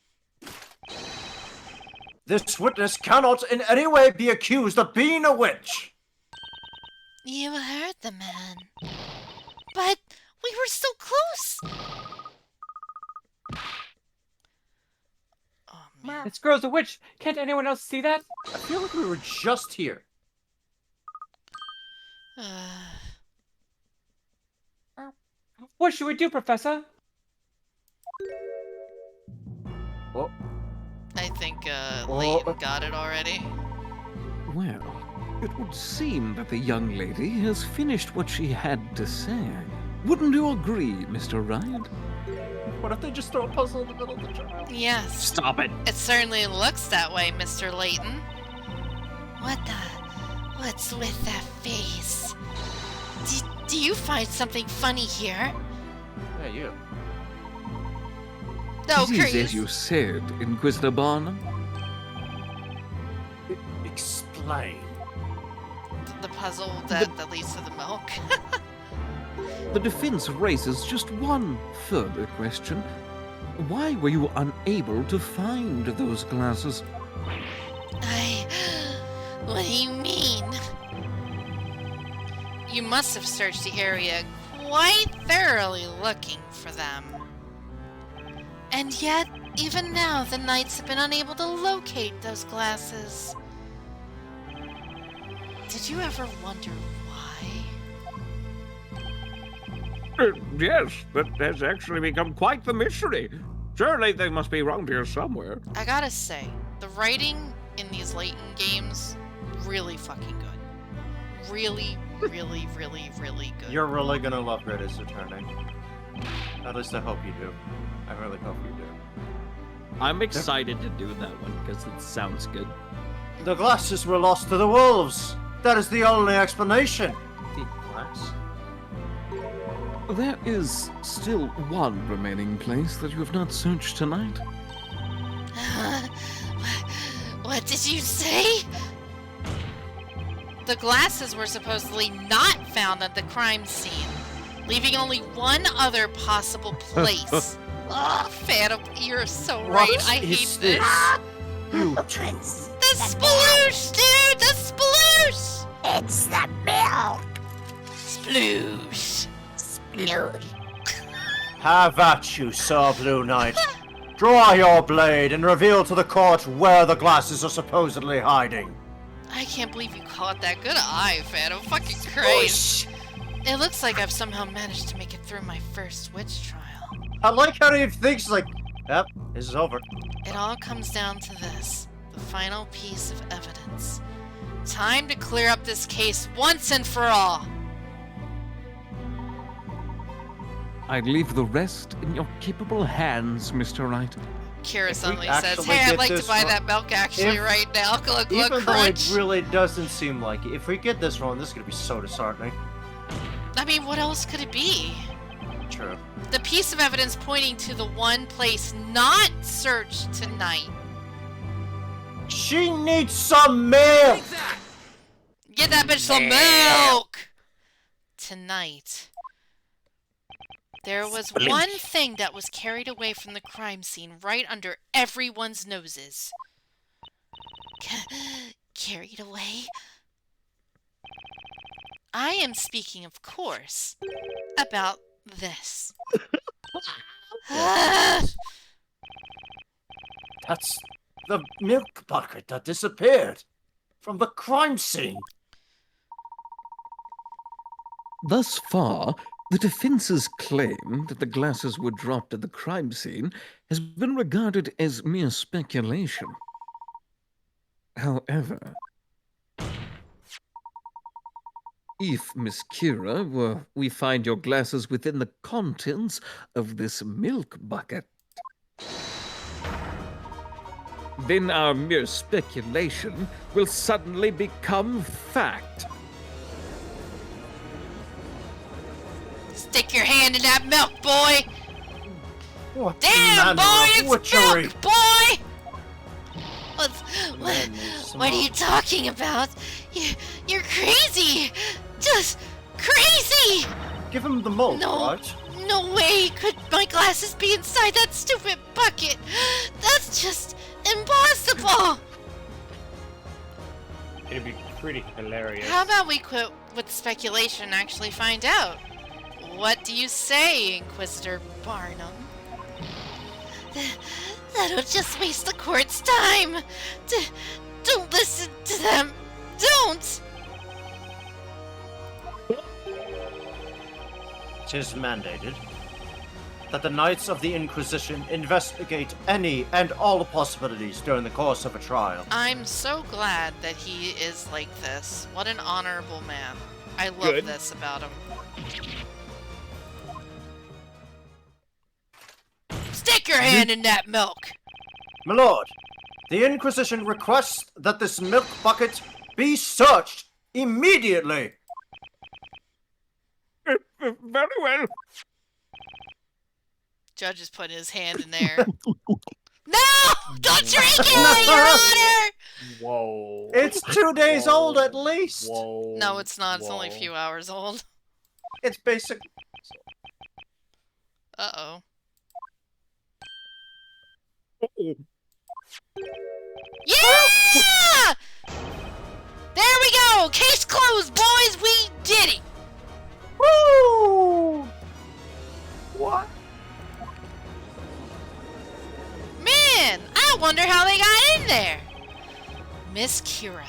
this witness cannot in any way be accused of being a witch. You heard the man. But we were so close. Oh, man. This girl's a witch. Can't anyone else see that? I feel like we were just here. What should we do, Professor? Oh. I think Layton got it already. Well, it would seem that the young lady has finished what she had to say. Wouldn't you agree, Mr. Wright? What if they just throw a puzzle in the middle of the job? Yes. Stop it. It certainly looks that way, Mr. Layton. What's with that face? Do you find something funny here? Yeah, you. No, It is Chris. as you said, Inquisitor Barnum. Explain. The puzzle that leads to the milk. The defense raises just one further question. Why were you unable to find those glasses? What do you mean? You must have searched the area quite thoroughly looking for them. And yet, even now, the knights have been unable to locate those glasses. Did you ever wonder why? Yes, that has actually become quite the mystery. Surely they must be around here somewhere. I gotta say, the writing in these Layton games, really fucking good. Really, really, really, really good. You're really gonna love Greatest Returning. At least I hope you do. I really hope you do. I'm excited to do that one because it sounds good. The glasses were lost to the wolves. That is the only explanation. The glass? There is still one remaining place that you have not searched tonight. What did you say? The glasses were supposedly not found at the crime scene, leaving only one other possible place. Oh, Phantom, you're so right. I hate this. You The sploosh, dude! The sploosh! It's the milk. Sploosh. Sploosh. have at you, Sir Blue Knight. Draw your blade and reveal to the court where the glasses are supposedly hiding. I can't believe you caught that. Good eye, Phantom. Fucking Christ. It looks like I've somehow managed to make it through my first witch trial. I like how he thinks like, yep, this is over. It all comes down to this, the final piece of evidence. Time to clear up this case once and for all. I leave the rest in your capable hands, Mr. Wright. Kira If we suddenly says, actually hey, I'd get like to this buy wrong- that milk actually If- right now. Glug, glug, Even though it crunch. really doesn't seem like it. If we get this wrong, this is gonna be so disheartening. I mean, what else could it be? True. The piece of evidence pointing to the one place not searched tonight. She needs some milk! Get that bitch some milk! Tonight. There was one thing that was carried away from the crime scene right under everyone's noses. Carried away? I am speaking, of course, about this. That's the milk bucket that disappeared from the crime scene. Thus far, the defense's claim that the glasses were dropped at the crime scene has been regarded as mere speculation. However, if, Miss Kira, we find your glasses within the contents of this milk bucket, then our mere speculation will suddenly become fact. Stick your hand in that milk, boy! What Damn, manner boy, of it's witchery? milk, boy! Man needs some What are you milk. talking about? You're crazy! Just crazy! Give him the milk, No. right? No way could my glasses be inside that stupid bucket! That's just impossible! It'd be pretty hilarious. How about we quit with speculation and actually find out? What do you say, Inquisitor Barnum? That'll just waste the court's time! Don't listen to them! Don't! 'Tis mandated that the Knights of the Inquisition investigate any and all possibilities during the course of a trial. I'm so glad that he is like this. What an honorable man. I love Good. this about him. Stick your hand in that milk! My lord, the Inquisition requests that this milk bucket be searched immediately. Very well. Judge is putting his hand in there. No! Don't drink it, Your Honor! Whoa. It's 2 days Whoa. old at least. Whoa. No, it's not. It's only a Whoa. few hours old. It's basic. Uh-oh. Yeah! Woo! Case closed, boys! We did it! Woo! What? Man, I wonder how they got in there. Miss Kira,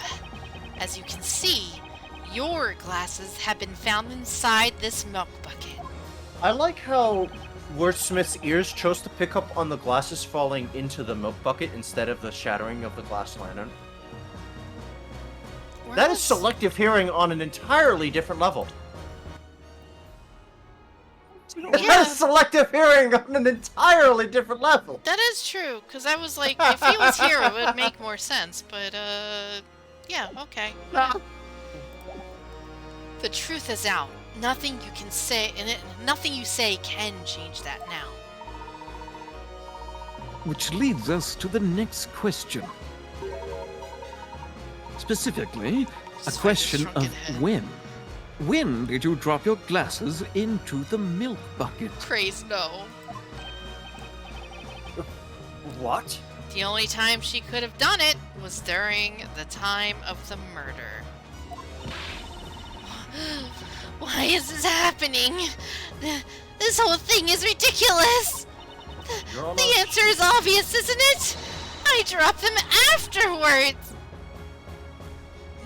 as you can see, your glasses have been found inside this milk bucket. I like how Wordsmith's ears chose to pick up on the glasses falling into the milk bucket instead of the shattering of the glass lantern. That is selective hearing on an entirely different level. That is selective hearing on an entirely different level. That is true, because I was like, if he was here, it would make more sense, but, yeah, okay. The truth is out. Nothing you can say, nothing you say can change that now. Which leads us to the next question. Specifically, a question of when. When did you drop your glasses into the milk bucket? Praise no. What? The only time she could have done it was during the time of the murder. Why is this happening? This whole thing is ridiculous! The answer is obvious, isn't it? I dropped them afterwards!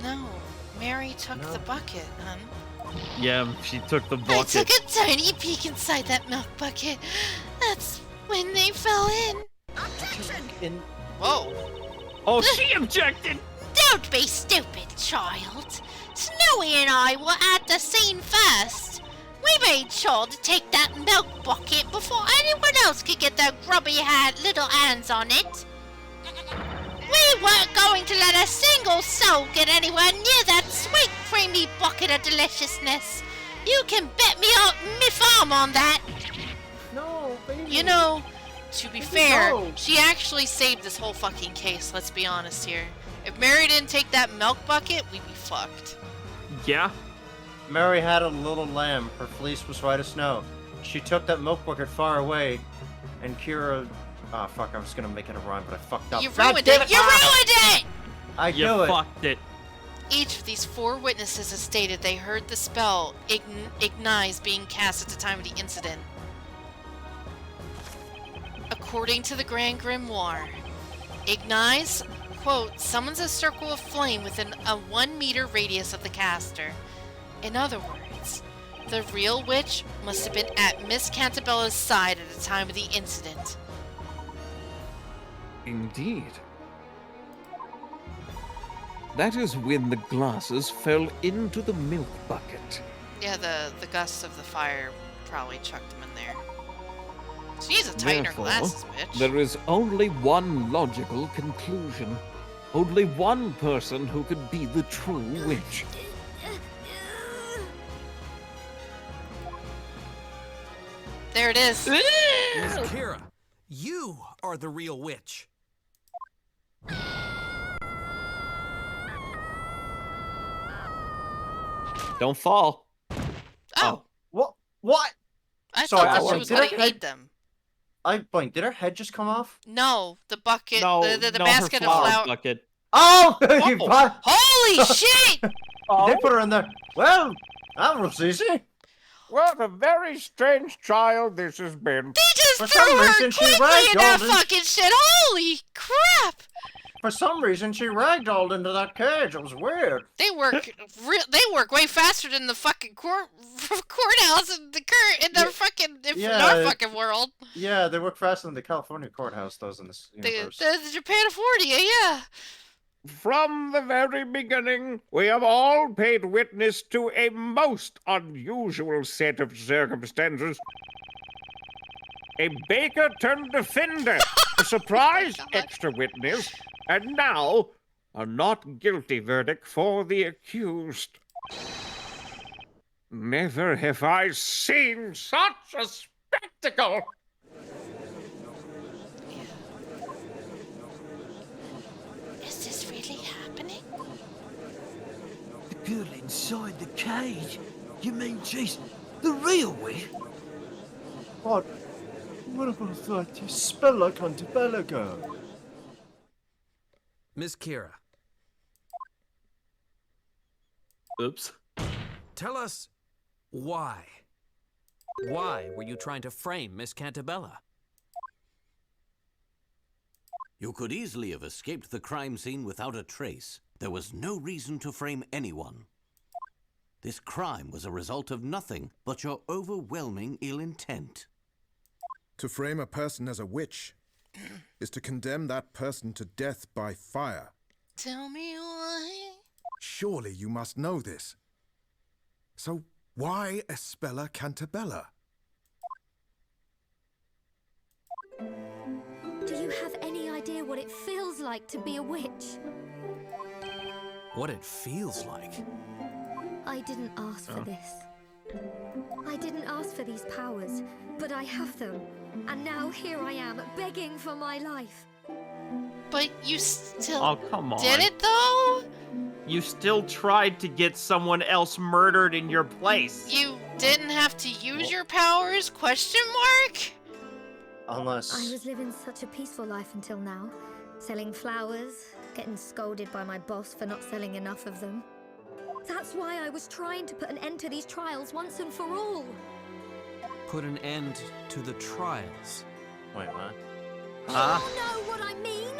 No, Mary took the bucket, hun. Yeah, she took the I bucket. took a tiny peek inside that milk bucket. That's when they fell in. In Whoa. Oh, she objected! Don't be stupid, child. Snowy and I were at the scene first. We made sure to take that milk bucket before anyone else could get their grubby little hands on it. We weren't going to let a single soul get anywhere near that sweet, creamy bucket of deliciousness. You can bet me farm on that. No, baby. You know, to be fair, No. she actually saved this whole fucking case, let's be honest here. If Mary didn't take that milk bucket, we'd be fucked. Yeah? Mary had a little lamb. Her fleece was white as snow. She took that milk bucket far away, and Kira... Oh, fuck, I was gonna make it a rhyme, but I fucked up. You God ruined damn it! You ruined it! I You knew it. fucked it. Each of these 4 witnesses has stated they heard the spell Ignize being cast at the time of the incident. According to the Grand Grimoire, Ignize, quote, summons a circle of flame within a 1-meter radius of the caster. In other words, the real witch must have been at Miss Cantabella's side at the time of the incident. Indeed. That is when the glasses fell into the milk bucket. Yeah, the gusts of the fire probably chucked them in there. She needs to tighten her Therefore, glasses, bitch. there is only one logical conclusion. Only one person who could be the true witch. There it is. Miss Kira, you are the real witch. Don't fall. Oh, What? I Sorry, thought that I she was did going to I- eat them. I blinked. Did her head just come off? No, the bucket, No, the no, basket her of flower flour. bucket. Oh! Holy shit! They put her in there. Well, that was easy. What a very strange child this has been. They just For threw some her reason, she quickly in that ragdolled and- fucking shit. Holy crap! For some reason, she ragdolled into that cage. It was weird. They work. They work way faster than the fucking courthouse in the fucking our fucking world. Yeah, they work faster than the California courthouse does in this universe. The Japan of 40, yeah. From the very beginning, we have all paid witness to a most unusual set of circumstances. A baker turned defender, a surprise extra witness, and now a not guilty verdict for the accused. Never have I seen such a spectacle! Is this really happening? The girl inside the cage? You mean she's the real witch? What? What about that? You smell like Antebella girl. Miss Kira, Oops. Tell us why. Why were you trying to frame Miss Cantabella? You could easily have escaped the crime scene without a trace. There was no reason to frame anyone. This crime was a result of nothing but your overwhelming ill intent. To frame a person as a witch is to condemn that person to death by fire. Tell me why. Surely you must know this. So why Espella Cantabella? Do you have any idea what it feels like to be a witch? What it feels like? I didn't ask for this. I didn't ask for these powers, but I have them. And now here I am, begging for my life. But you still Oh, come on. did it, though? You still tried to get someone else murdered in your place. You didn't have to use your powers? Question mark? Unless... I was living such a peaceful life until now. Selling flowers, getting scolded by my boss for not selling enough of them. That's why I was trying to put an end to these trials once and for all. Put an end to the trials. Wait, what? You know what I mean?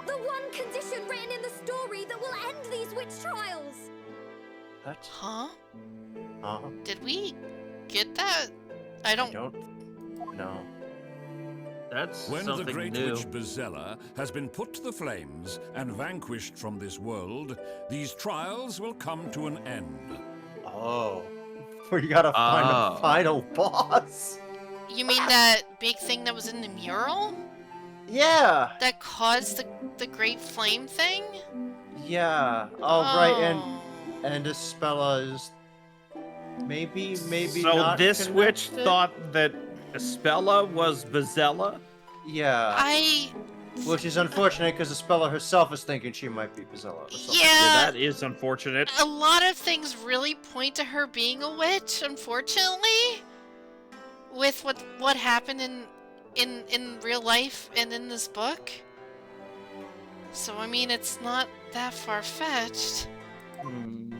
The one condition written in the story that will end these witch trials. What? Huh? Uh-huh. Did we get that? I don't know. That's When something the great new. witch Bezella has been put to the flames and vanquished from this world, these trials will come to an end. Oh. We gotta find a final boss. You mean that big thing that was in the mural? Yeah. That caused the Great Flame thing? Yeah. Oh, right, and Espella is maybe So not this witch connected? thought that Espella was Bezella? Yeah. Which is unfortunate because Espella herself is thinking she might be Bezella or something. Yeah. That is unfortunate. A lot of things really point to her being a witch, unfortunately. With what happened in real life and in this book. So I mean, it's not that far-fetched.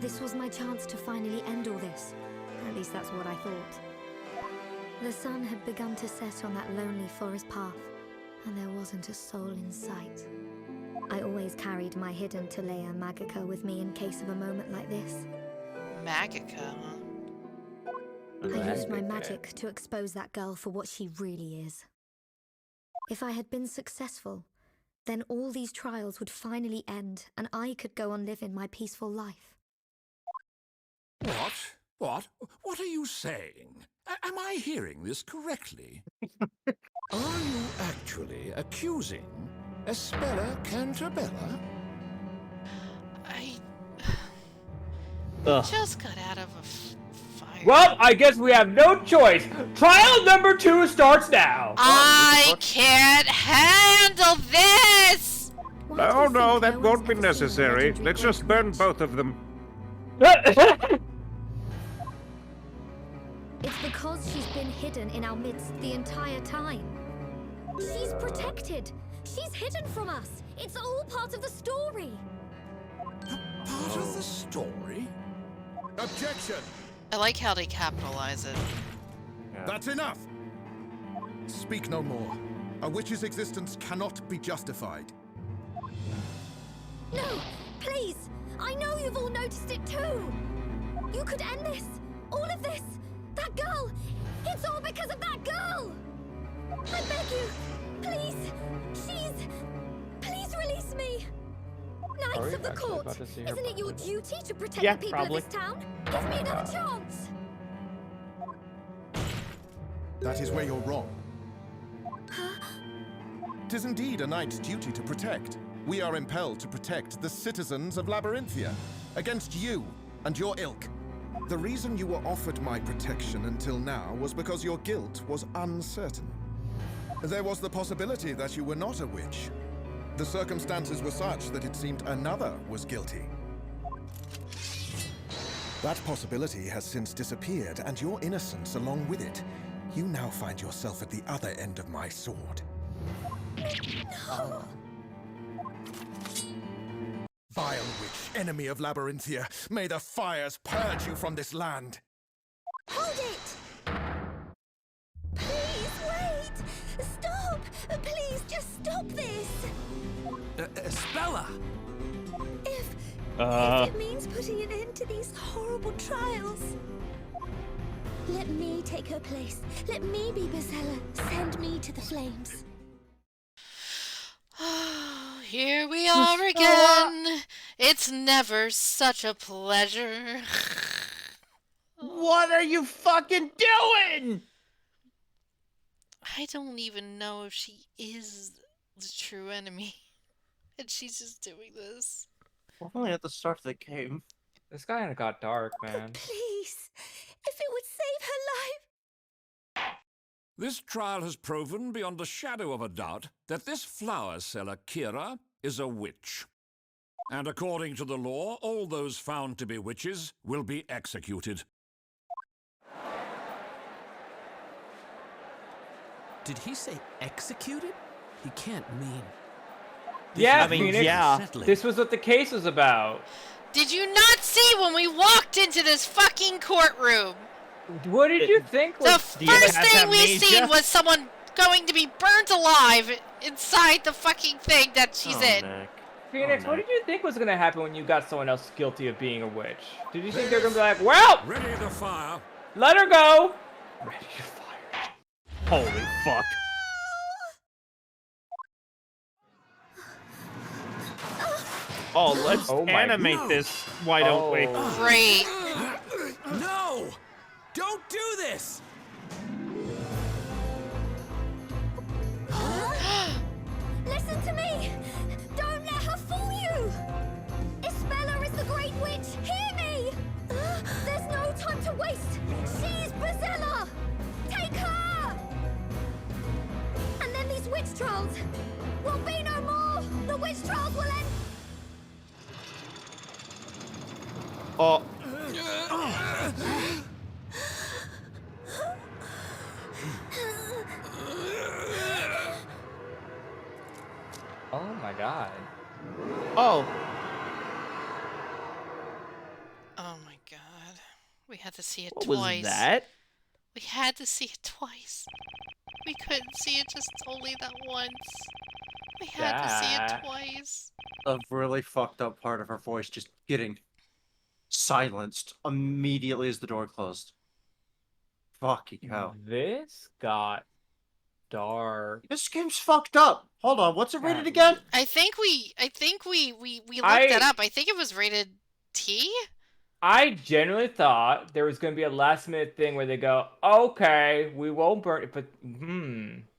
This was my chance to finally end all this. At least that's what I thought. The sun had begun to set on that lonely forest path, and there wasn't a soul in sight. I always carried my hidden Talea Magica with me in case of a moment like this. Magica? I used my magic to expose that girl for what she really is. If I had been successful, then all these trials would finally end, and I could go on living my peaceful life. What? What are you saying? Am I hearing this correctly? Are you actually accusing Espella Cantabella? I Ugh. just got out of a fire. Well, I guess we have no choice. Trial number 2 starts now. I can't handle this! No, that won't be necessary. Let's just burn both of them. It's because she's been hidden in our midst the entire time. She's protected. She's hidden from us. It's all part of the story. Part of the story? Objection! I like how they capitalize it. That's enough! Speak no more. A witch's existence cannot be justified. No, please! I know you've all noticed it too! You could end this! All of this! That girl! It's all because of that girl! I beg you! Please! Please release me! Knights of the Court! Isn't it your duty to protect the people of this town? Give me another chance! That is where you're wrong. Tis indeed a knight's duty to protect. We are impelled to protect the citizens of Labyrinthia against you and your ilk. The reason you were offered my protection until now was because your guilt was uncertain. There was the possibility that you were not a witch. The circumstances were such that it seemed another was guilty. That possibility has since disappeared, and your innocence along with it. You now find yourself at the other end of my sword. No! Vile witch, enemy of Labyrinthia. May the fires purge you from this land. Hold it! Please, wait! Stop! Please, just stop this! Spella! If it means putting an end to these horrible trials. Let me take her place. Let me be Bezella. Send me to the flames. Here we are again. It's never such a pleasure. What are you fucking doing? I don't even know if she is the true enemy. And she's just doing this. We're only at the start of the game. This guy got dark, man. Please, if it would save her life. This trial has proven beyond a shadow of a doubt that this flower seller, Kira, is a witch. And according to the law, all those found to be witches will be executed. Did he say executed? He can't mean. Yeah, I mean, Phoenix. yeah. This was what the case was about. Did you not see when we walked into this fucking courtroom? What did you think The was... first thing we seen was someone going to be burnt alive inside the fucking thing that she's in. Nick. Phoenix, what did you think was going to happen when you got someone else guilty of being a witch? Did you think they were going to be like, well, Ready the fire. let her go? Ready to fire. Holy fuck. Oh, let's animate this, why don't we? Great. No! Don't do this! Listen to me! Don't let her fool you! Isabella is the Great Witch! Hear me! There's no time to waste! She's Bezella! Take her! And then these witch trials will be no more! The witch trials will end! Oh. Oh my god. Oh. Oh my god. We had to see it What twice. was that? We had to see it twice. We couldn't see it just only that once. We had to see it twice. A really fucked up part of her voice just getting silenced immediately as the door closed. Fucking hell. This got dark. This game's fucked up. Hold on, what's it rated again? I think we looked that up. I think it was rated T? I genuinely thought there was going to be a last minute thing where they go, okay, we won't burn it, but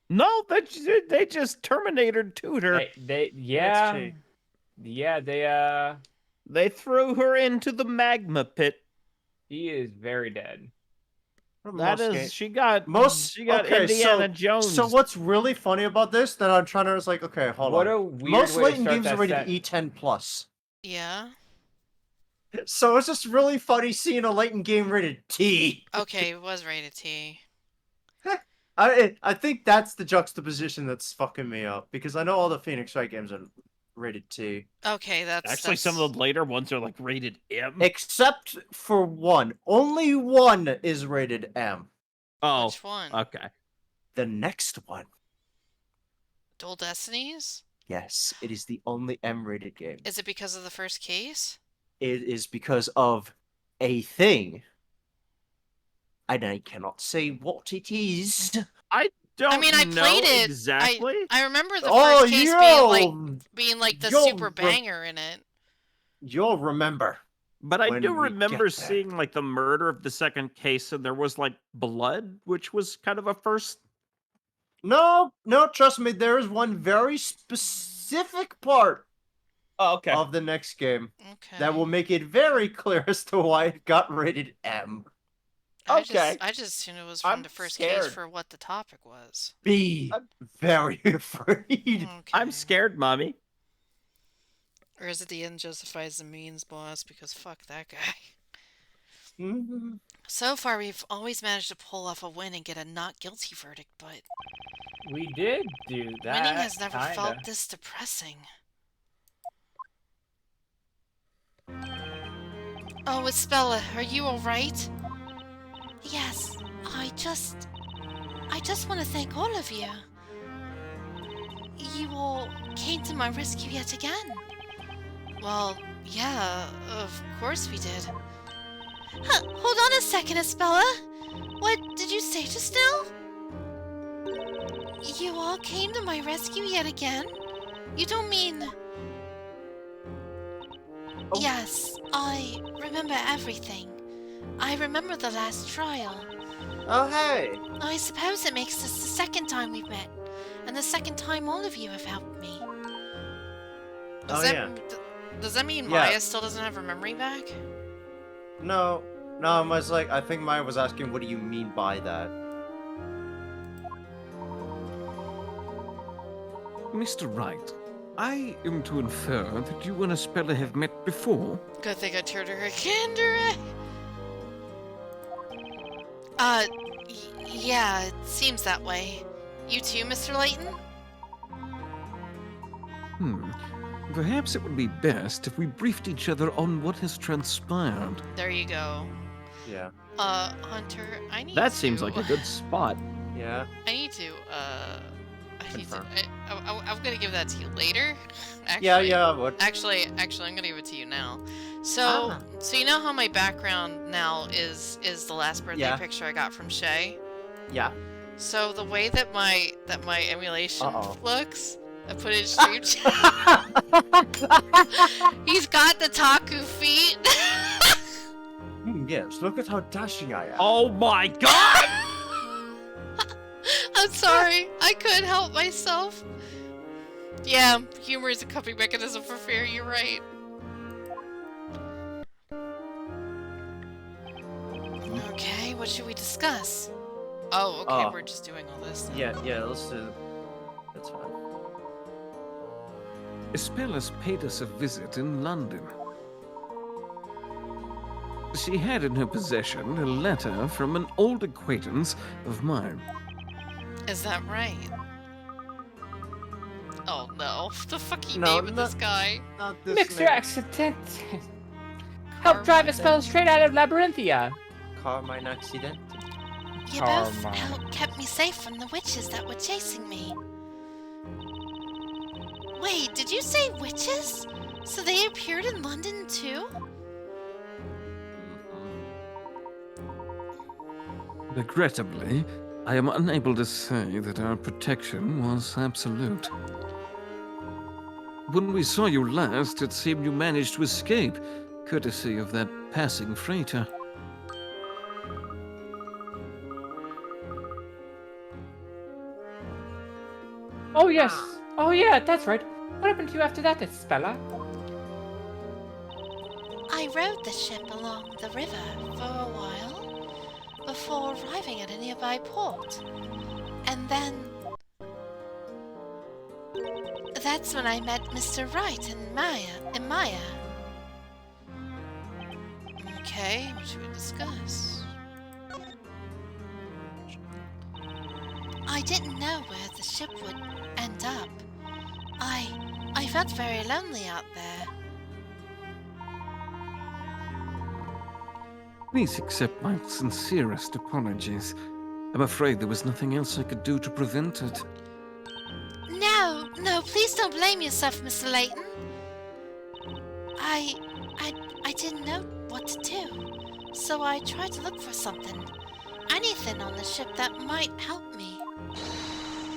No, they just Terminated her. They threw her into the magma pit. He is very dead. She got Indiana Jones. So what's really funny about this that I'm trying to like, okay, hold What on. a weird Most way to Layton start games are that rated set. E10+. Yeah. So it's just really funny seeing a Layton game rated T. Okay, it was rated T. I think that's the juxtaposition that's fucking me up because I know all the Phoenix Wright games are rated T. Okay, that's some of the later ones are like rated M. Except for one. Only one is rated M. Oh, Which one? Okay. The next one. Dual Destinies? Yes, it is the only M-rated game. Is it because of the first case? It is because of a thing. And I cannot say what it is. I don't I mean, I know played it exactly. I remember the first case being like the you'll super banger in it. You'll remember. But I when do we remember get there. seeing like the murder of the second case, and there was like blood, which was kind of a first. No, trust me, there is one very specific part of the next game that will make it very clear as to why it got rated M. I just assumed it was from the first case for what the topic was. Be very afraid. I'm scared, mommy. Or is it the end justifies the means, boss? Because fuck that guy. Mm-hmm. So far, we've always managed to pull off a win and get a not guilty verdict, but We did do that. winning has never kinda. felt this depressing. Oh, Espella, are you alright? Yes, I just want to thank all of you. You all came to my rescue yet again. Well, yeah, of course we did. Hold on a second, Espella. What did you say just now? You all came to my rescue yet again? You don't mean... Oh. Yes, I remember everything. I remember the last trial. Oh, hey! I suppose it makes this the second time we've met, and the second time all of you have helped me. Does that mean Yeah. Maya still doesn't have her memory back? No, I was like, I think Maya was asking, what do you mean by that? Mr. Wright, I am to infer that you and Espella have met before. Good thing I turned her a kinder. Yeah, it seems that way. You too, Mr. Layton? Perhaps it would be best if we briefed each other on what has transpired. There you go. Yeah. Hunter, I need That to... seems like a good spot. Yeah. I need to, Confirm. I'm gonna give that to you later. Actually, Yeah, I would. Actually, I'm gonna give it to you now. So, so you know how my background now is the last birthday Yeah. picture I got from Shay? Yeah. So the way that my emulation Uh-oh. looks, I put it in stream chat. He's got the Taku feet. Yes, look at how dashing I am. Oh my god! I'm sorry, I couldn't help myself. Yeah, humor is a coping mechanism for fear, you're right. Okay, what should we discuss? Oh, okay, we're just doing all this. Then. Yeah, let's do... That's fine. Espella's paid us a visit in London. She had in her possession a letter from an old acquaintance of mine. Is that right? Oh no, the fucking No, name of this guy. Not this Mixer name. accident. Help drive a spell straight out of Labyrinthia. Carmine accident. You both kept me safe from the witches that were chasing me. Wait, did you say witches? So they appeared in London too? Regrettably, I am unable to say that our protection was absolute. When we saw you last, it seemed you managed to escape, courtesy of that passing freighter. Oh yes. Oh yeah, that's right. What happened to you after that, Espella? I rode the ship along the river for a while before arriving at a nearby port. And then... that's when I met Mr. Wright and Maya. Okay, what should we discuss? I didn't know where the ship would end up. I felt very lonely out there. Please accept my sincerest apologies. I'm afraid there was nothing else I could do to prevent it. No, please don't blame yourself, Mr. Layton. I didn't know what to do, so I tried to look for something. Anything on the ship that might help me.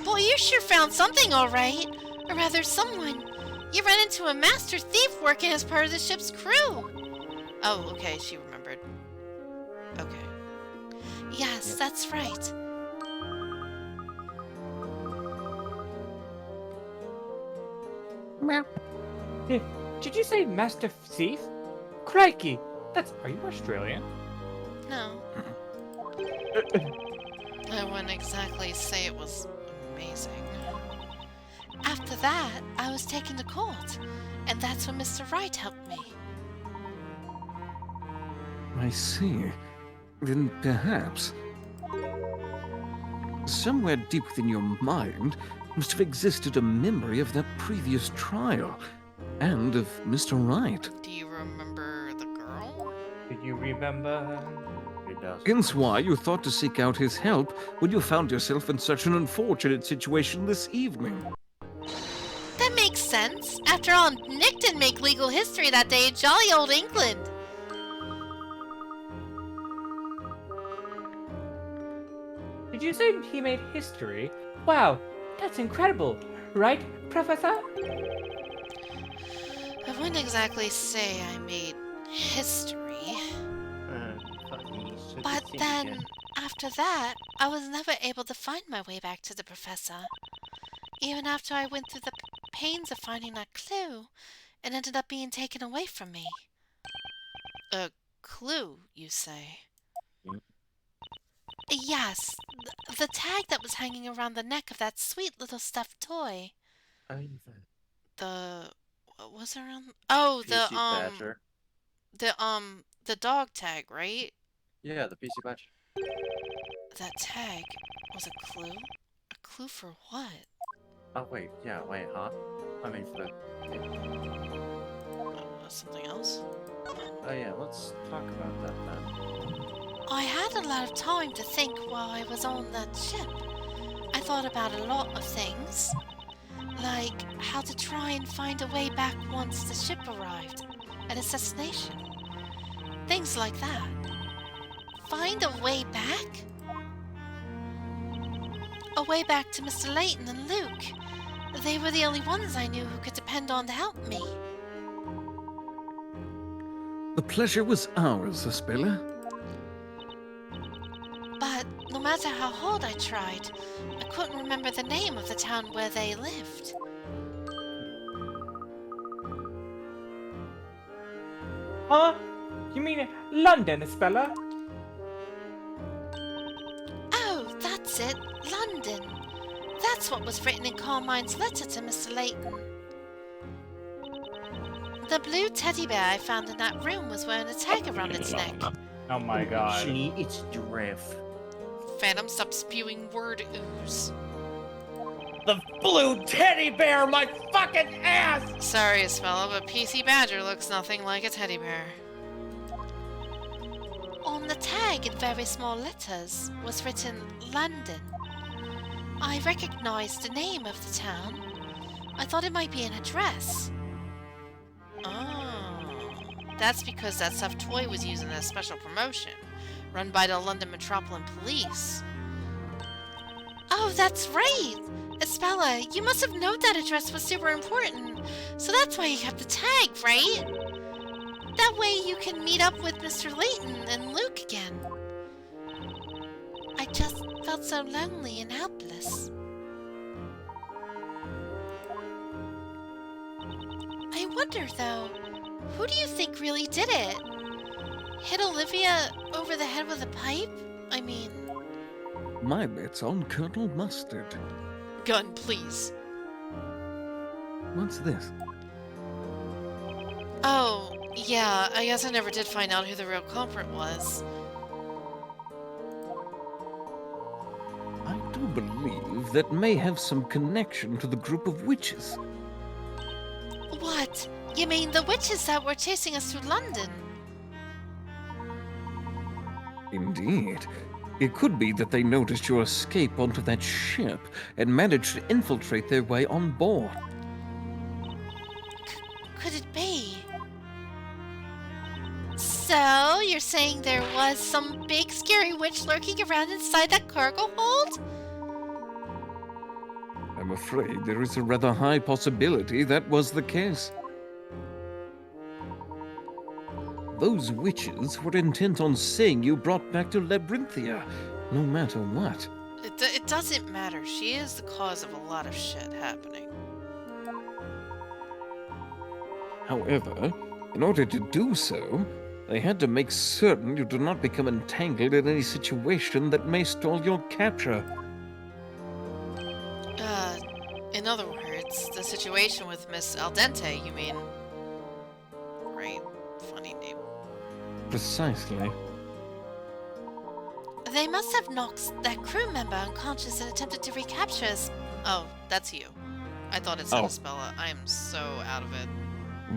Boy, you sure found something all right. Or rather, someone. You ran into a master thief working as part of the ship's crew. Oh, okay, she remembered. Okay. Yes, that's right. Meow. Did you say Master Thief? Crikey! Are you Australian? No. I wouldn't exactly say it was amazing. After that, I was taken to court, and that's when Mr. Wright helped me. I see. Then perhaps... somewhere deep within your mind must have existed a memory of that previous trial, and of Mr. Wright. Do you remember the girl? Do you remember? It does. Hence why you thought to seek out his help when you found yourself in such an unfortunate situation this evening. That makes sense. After all, Nick didn't make legal history that day in jolly old England. Did you say he made history? Wow, that's incredible. Right, Professor? I wouldn't exactly say I made history. But then, after that, I was never able to find my way back to the professor. Even after I went through the pains of finding that clue, it ended up being taken away from me. A clue, you say? Yes, the tag that was hanging around the neck of that sweet little stuffed toy. What was around? Oh, PC Badger. the dog tag, right? Yeah, the PC Badger. That tag was a clue? A clue for what? Oh, wait, huh? I mean, for Something else? Oh, yeah, let's talk about that then. I had a lot of time to think while I was on that ship. I thought about a lot of things. Like how to try and find a way back once the ship arrived at its destination. Things like that. Find a way back? A way back to Mr. Layton and Luke. They were the only ones I knew who could depend on to help me. The pleasure was ours, Isabella. But no matter how hard I tried, I couldn't remember the name of the town where they lived. Huh? You mean London, Isabella? Oh, that's it. London. That's what was written in Carmine's letter to Mr. Layton. The blue teddy bear I found in that room was wearing a tag around its neck. Oh my god. Actually, it's a giraffe. Phantom, stop spewing word ooze. The blue teddy bear, my fucking ass! Sorry, Isabella, but PC Badger looks nothing like a teddy bear. On the tag in very small letters was written London. I recognized the name of the town. I thought it might be an address. Oh, that's because that stuffed toy was used in a special promotion, run by the London Metropolitan Police. Oh, that's right! Isabella, you must have known that address was super important, so that's why you kept the tag, right? That way you can meet up with Mr. Layton and Luke again. I just felt so lonely and helpless. I wonder, though, who do you think really did it? Hit Olivia over the head with a pipe? I mean... My bet's on Colonel Mustard. Gun, please. What's this? Oh, yeah, I guess I never did find out who the real culprit was. I do believe that may have some connection to the group of witches. What? You mean the witches that were chasing us through London? Indeed. It could be that they noticed your escape onto that ship and managed to infiltrate their way on board. Could it be? So, you're saying there was some big scary witch lurking around inside that cargo hold? I'm afraid there is a rather high possibility that was the case. Those witches were intent on seeing you brought back to Labyrinthia, no matter what. It doesn't matter. She is the cause of a lot of shit happening. However, in order to do so, they had to make certain you do not become entangled in any situation that may stall your capture. In other words, the situation with Miss Al Dente, you mean? Right, funny name. Precisely. They must have knocked that crew member unconscious and attempted to recapture us. Oh, that's you. I thought it said Isabella. I am so out of it.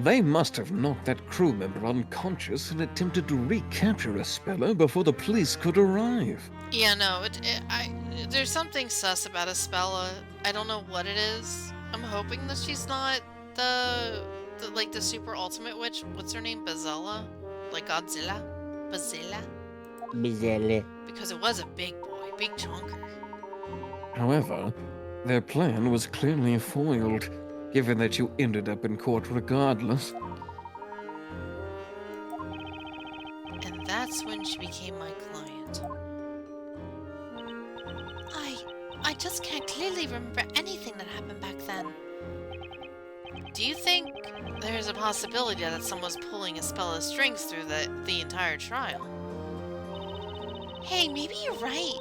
They must have knocked that crew member unconscious and attempted to recapture Espella before the police could arrive. Yeah, no, there's something sus about Espella. I don't know what it is. I'm hoping that she's not the super ultimate witch. What's her name? Bazella? Like Godzilla? Bazilla? Bizarre. Because it was a big boy, big chunker. However, their plan was clearly foiled, given that you ended up in court regardless. And that's when she became my client. I just can't clearly remember anything that happened back then. Do you think there's a possibility that someone's pulling Espella's strings through the entire trial? Hey, maybe you're right.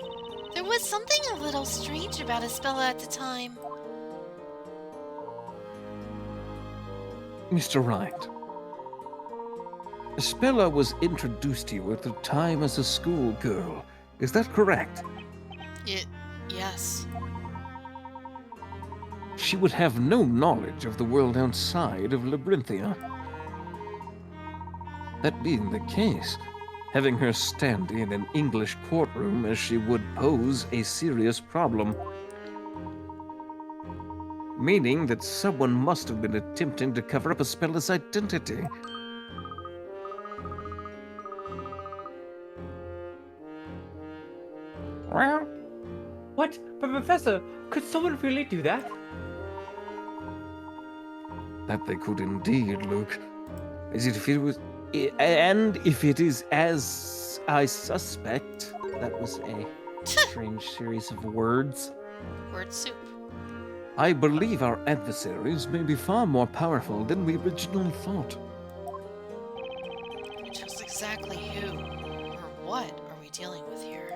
There was something a little strange about Espella at the time. Mr. Wright, Espella was introduced to you at the time as a schoolgirl. Is that correct? Yes. She would have no knowledge of the world outside of Labyrinthia. That being the case, having her stand in an English courtroom as she would pose a serious problem. Meaning that someone must have been attempting to cover up Espella's identity. What? But Professor, could someone really do that? That they could indeed, Luke. As if it was... And if it is as I suspect, that was a strange series of words. Word soup. I believe our adversaries may be far more powerful than we originally thought. Just exactly who or what are we dealing with here?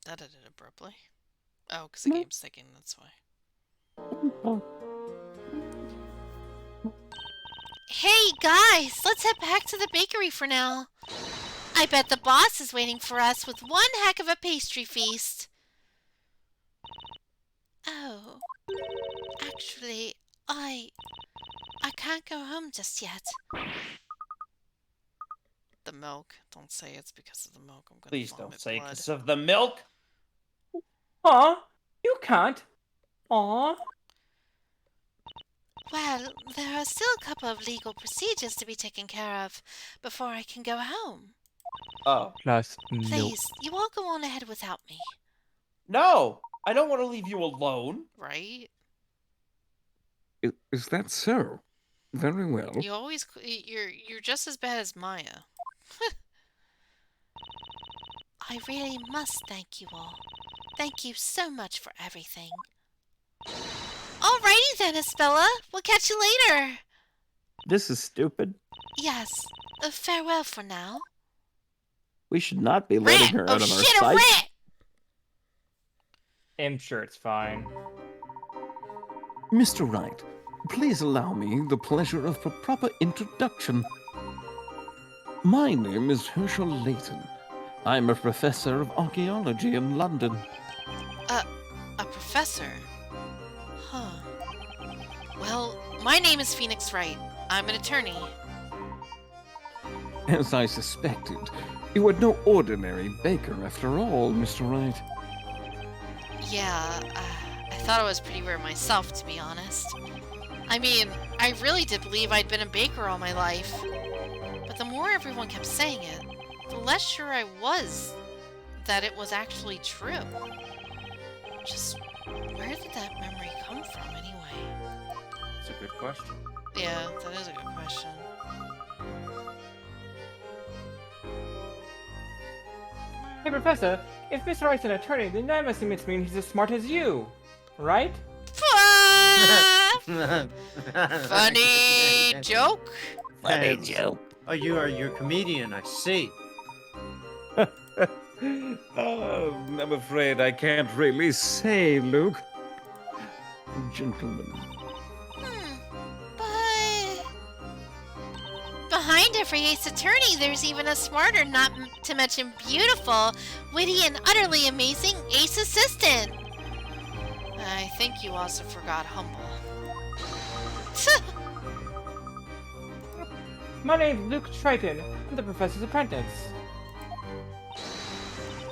That ended abruptly. Oh, because the game's thinking, that's why. Hey, guys! Let's head back to the bakery for now. I bet the boss is waiting for us with one heck of a pastry feast. Oh. Actually, I can't go home just yet. The milk. Don't say it's because of the milk. I'm gonna Please don't vomit say blood. because of the milk. Aw, you can't. Aw. Well, there are still a couple of legal procedures to be taken care of before I can go home. Oh. Plus milk. Please, you all go on ahead without me. No! I don't want to leave you alone. Right? Is that so? Very well. You always... You're just as bad as Maya. I really must thank you all. Thank you so much for everything. Alrighty then, Espella. We'll catch you later. This is stupid. Yes. Farewell for now. We should not be letting her out of our shit, sight. Rat! I'm sure it's fine. Mr. Wright, please allow me the pleasure of a proper introduction. My name is Herschel Layton. I'm a professor of archaeology in London. A professor? Huh. Well, my name is Phoenix Wright. I'm an attorney. As I suspected, you are no ordinary baker after all, Mr. Wright. Yeah, I thought I was pretty rare myself, to be honest. I mean, I really did believe I'd been a baker all my life. But the more everyone kept saying it, the less sure I was that it was actually true. Just, where did that memory come from, anyway? That's a good question. Yeah, that is a good question. Hey, Professor, if Mr. Wright's an attorney, then that must mean he's as smart as you, right? Funny joke? Funny joke. Oh, you're a comedian, I see. I'm afraid I can't really say, Luke. Gentlemen. But behind every ace attorney, there's even a smarter, not to mention beautiful, witty, and utterly amazing ace assistant. I think you also forgot humble. My name's Luke Triton. I'm the professor's apprentice.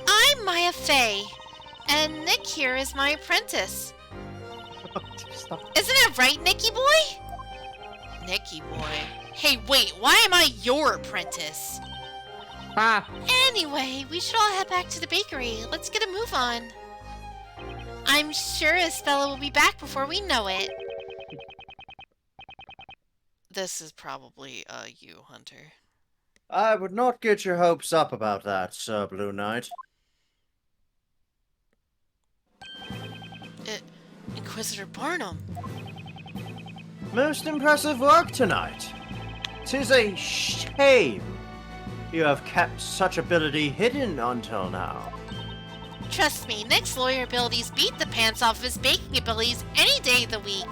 I'm Maya Fey, and Nick here is my apprentice. Isn't that right, Nicky boy? Nicky boy. Hey, wait, why am I your apprentice? Anyway, we should all head back to the bakery. Let's get a move on. I'm sure Isabella will be back before we know it. This is probably, you, Hunter. I would not get your hopes up about that, Sir Blue Knight. Inquisitor Barnum. Most impressive work tonight. 'Tis a shame you have kept such ability hidden until now. Trust me, Nick's lawyer abilities beat the pants off his baking abilities any day of the week.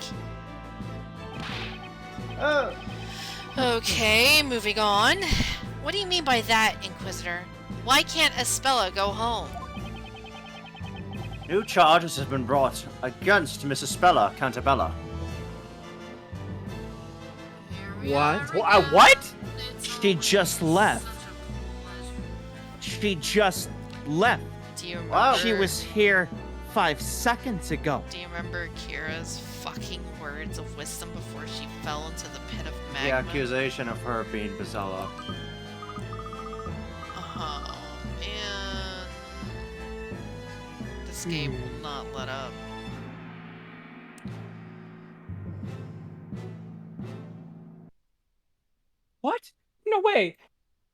Okay, moving on. What do you mean by that, Inquisitor? Why can't Espella go home? New charges have been brought against Miss Espella Cantabella. What? What? She just left. She just left. Do you remember? She was here 5 seconds ago. Do you remember Kira's fucking words of wisdom before she fell into the pit of magma? The accusation of her being Bazella. Oh, man. This game will not let up. What? No way.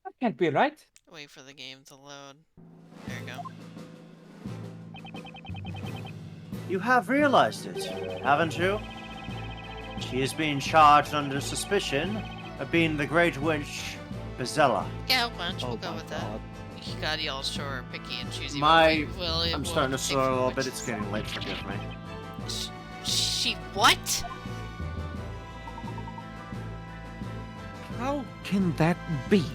That can't be right. Wait for the game to load. There you go. You have realized it, haven't you? She is being charged under suspicion of being the Great Witch, Bazella. Yeah, why don't you we'll go with that? You got y'all sure picky and choosy. I'm starting to slow a little bit. It's getting late, forgive me. She what? How can that be?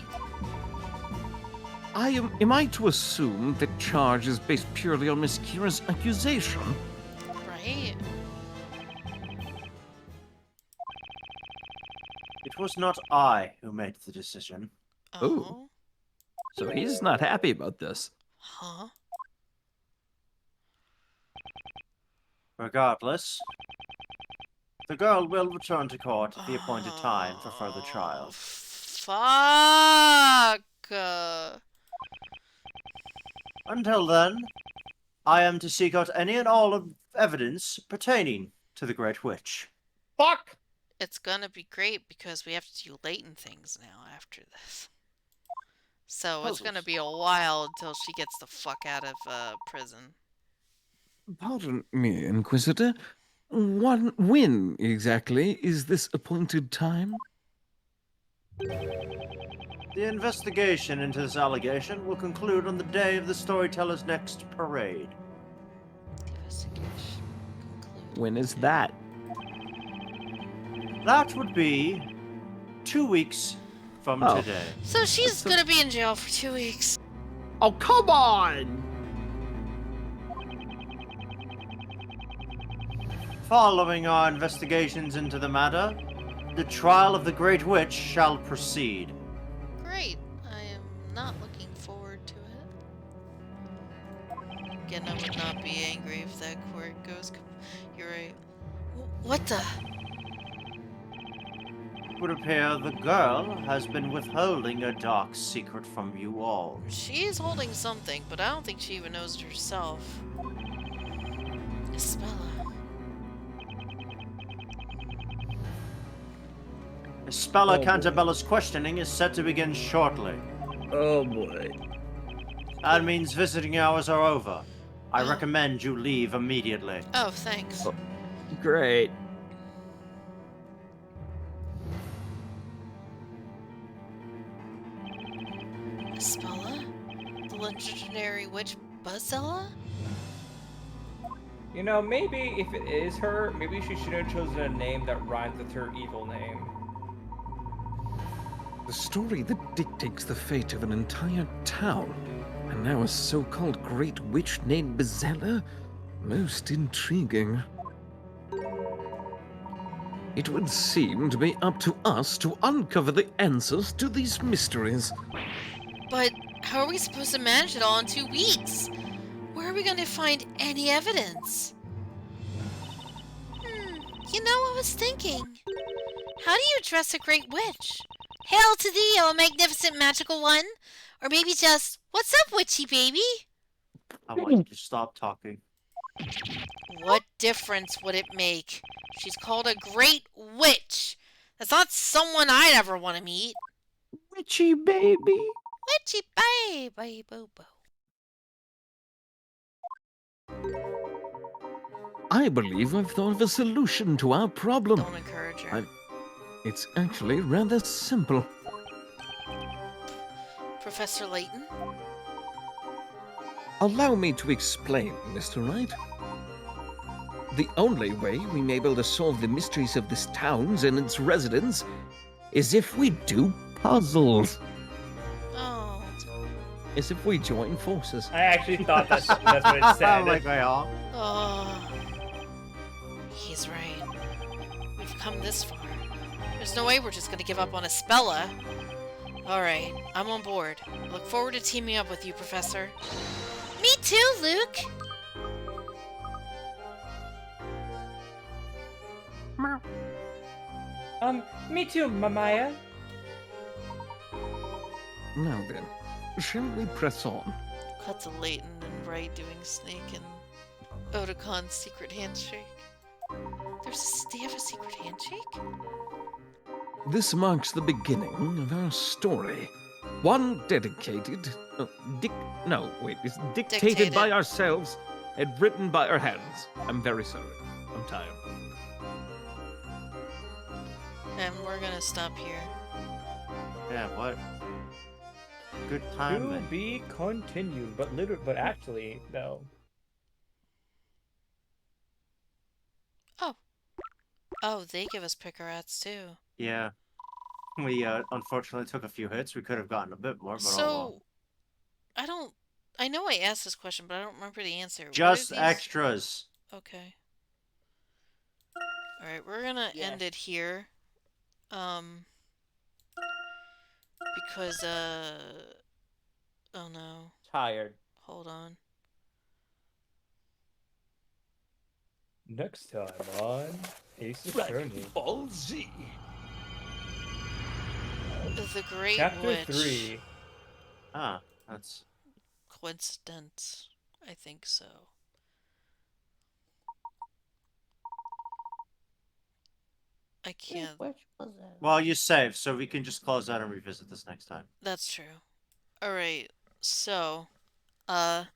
Am I to assume that charge is based purely on Miss Kira's accusation? Right. It was not I who made the decision. Oh. So he's not happy about this. Huh? Regardless, the girl will return to court at the appointed time for further trial. Fuck! Until then, I am to seek out any and all of evidence pertaining to the Great Witch. Fuck! It's gonna be great because we have to do Layton things now after this. So it's gonna be a while until she gets the fuck out of prison. Pardon me, Inquisitor. When exactly is this appointed time? The investigation into this allegation will conclude on the day of the storyteller's next parade. When is that? That would be 2 weeks from today. So she's gonna be in jail for 2 weeks. Oh, come on! Following our investigations into the matter, the trial of the Great Witch shall proceed. Great. I am not looking forward to it. Again, I would not be angry if that court goes... You're right. What the... It would appear the girl has been withholding a dark secret from you all. She's holding something, but I don't think she even knows it herself. Isabella. Espella Cantabella's questioning is set to begin shortly. Oh boy. That means visiting hours are over. I recommend you leave immediately. Oh, thanks. Oh, great. Espella? The legendary witch Bazella? You know, maybe if it is her, maybe she should have chosen a name that rhymes with her evil name. The story that dictates the fate of an entire town, and now a so-called Great Witch named Bazella? Most intriguing. It would seem to be up to us to uncover the answers to these mysteries. But how are we supposed to manage it all in 2 weeks? Where are we going to find any evidence? You know, I was thinking. How do you address a great witch? Hail to thee, O magnificent magical one! Or maybe just, what's up, witchy baby? I want you to stop talking. What difference would it make? She's called a great witch. That's not someone I'd ever want to meet. Witchy baby. Witchy baby, boo boo. I believe I've thought of a solution to our problem. Don't encourage her. It's actually rather simple. Professor Layton? Allow me to explain, Mr. Wright. The only way we may be able to solve the mysteries of this town and its residents is if we do puzzles. Oh. Is if we join forces. I actually thought that's what it said. Like they are. Oh. He's right. We've come this far. There's no way we're just gonna give up on Espella. Alright, I'm on board. I look forward to teaming up with you, Professor. Me too, Luke. Me too, Mamaya. Now then, shall we press on? Cut to Layton and Wright doing Snake and Otacon's secret handshake. They have a secret handshake? This marks the beginning of our story. One dedicated... it's dictated by ourselves and written by our hands. I'm very sorry. I'm tired. And we're gonna stop here. Yeah, what? Good time, To then. be continued, but actually, no. Oh, they give us picarats too. Yeah. We, unfortunately took a few hits. We could have gotten a bit more, but So, I know I asked this question, but I don't remember the answer. Just What are these- extras. Okay. Alright, we're gonna end it here. Because, oh no. Tired. Hold on. Next time on Ace Dragon Attorney. Ball Z. The Great Chapter Witch. 3. Ah, that's... Coincidence. I think so. I can't. Well, you saved, so we can just close out and revisit this next time. That's true. Alright, so, I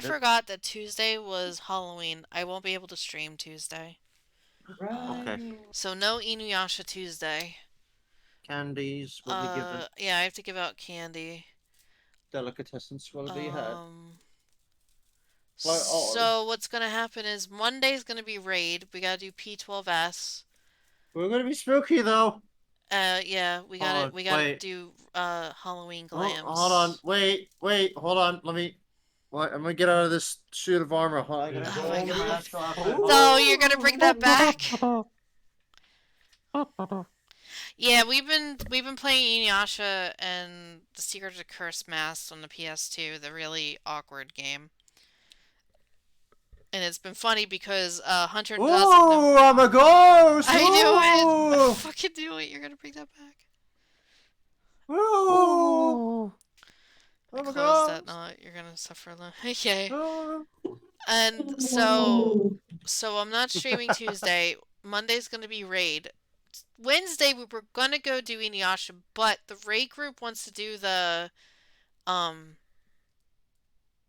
forgot that Tuesday was Halloween. I won't be able to stream Tuesday. Okay. So no Inuyasha Tuesday. Candies will be given. Yeah, I have to give out candy. Delicatessens will be had. So what's gonna happen is Monday's gonna be raid. We gotta do P12S. We're gonna be spooky though. Yeah, we gotta do Halloween glams. Hold on, wait, hold on. Let me. What? I'm gonna get out of this suit of armor. Hold on. Oh my god. No, you're gonna bring that back? Yeah, we've been playing Inuyasha and The Secret of the Cursed Mask on the PS2, the really awkward game. And it's been funny because Hunter doesn't know. I'm a ghost! I knew it! I fucking knew it. You're gonna bring that back. Ooh! Close that knot. You're gonna suffer alone. Okay. And so I'm not streaming Tuesday. Monday's gonna be raid. Wednesday we were gonna go do Inuyasha, but the raid group wants to do the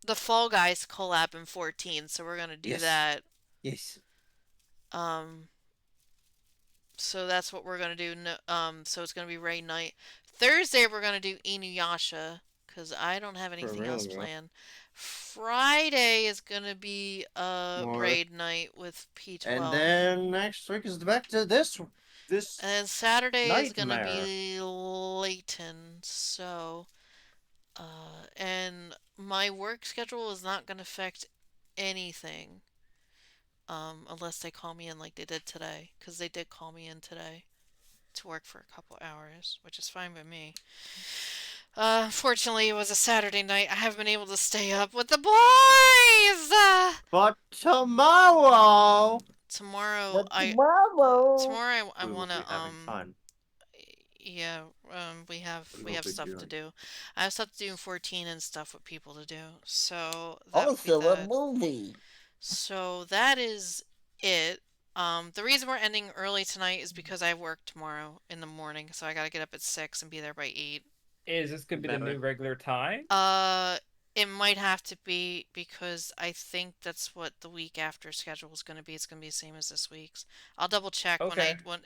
Fall Guys collab in 14, so we're gonna do that. Yes. So that's what we're gonna do. So it's gonna be raid night. Thursday we're gonna do Inuyasha because I don't have anything else planned. Friday is gonna be raid night with P12. And then next week is back to this. And then Saturday is gonna nightmare. be Layton. So, and my work schedule is not gonna affect anything. unless they call me in like they did today, because they did call me in today to work for a couple hours, which is fine by me. Unfortunately, it was a Saturday night. I haven't been able to stay up with the boys! But tomorrow... Tomorrow, I We will wanna, be having fun. yeah, we have We will be stuff to doing. do. I have stuff to do in 14 and stuff with people to do, so that would be Also, a that. movie. So that is it. The reason we're ending early tonight is because I work tomorrow in the morning, so I gotta get up at 6 and be there by 8. Is this gonna be the new regular time? It might have to be because I think that's what the week after schedule is gonna be. It's gonna be the same as this week's. I'll double check when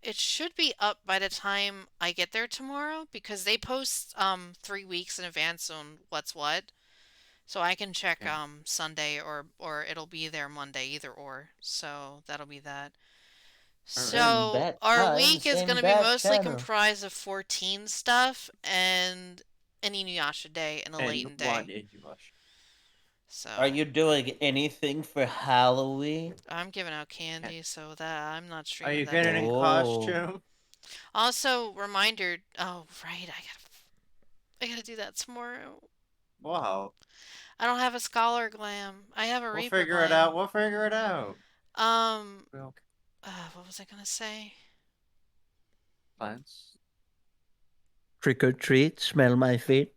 it should be up by the time I get there tomorrow because they post 3 weeks in advance on what's what. So I can check Sunday or it'll be there Monday, either or. So that'll be that. So our week is going to be mostly comprised of 14 stuff and an Inuyasha day and a Layton day. So Are you doing anything for Halloween? I'm giving out candy, so that I'm not streaming. Are you that getting day. in costume? Also, reminder. Oh, right. I gotta do that tomorrow. Wow. I don't have a Scholar Glam. I have a We'll Reaper figure Glam. it out. We'll figure it out. What was I gonna say? Plants. Trick or treat, smell my feet.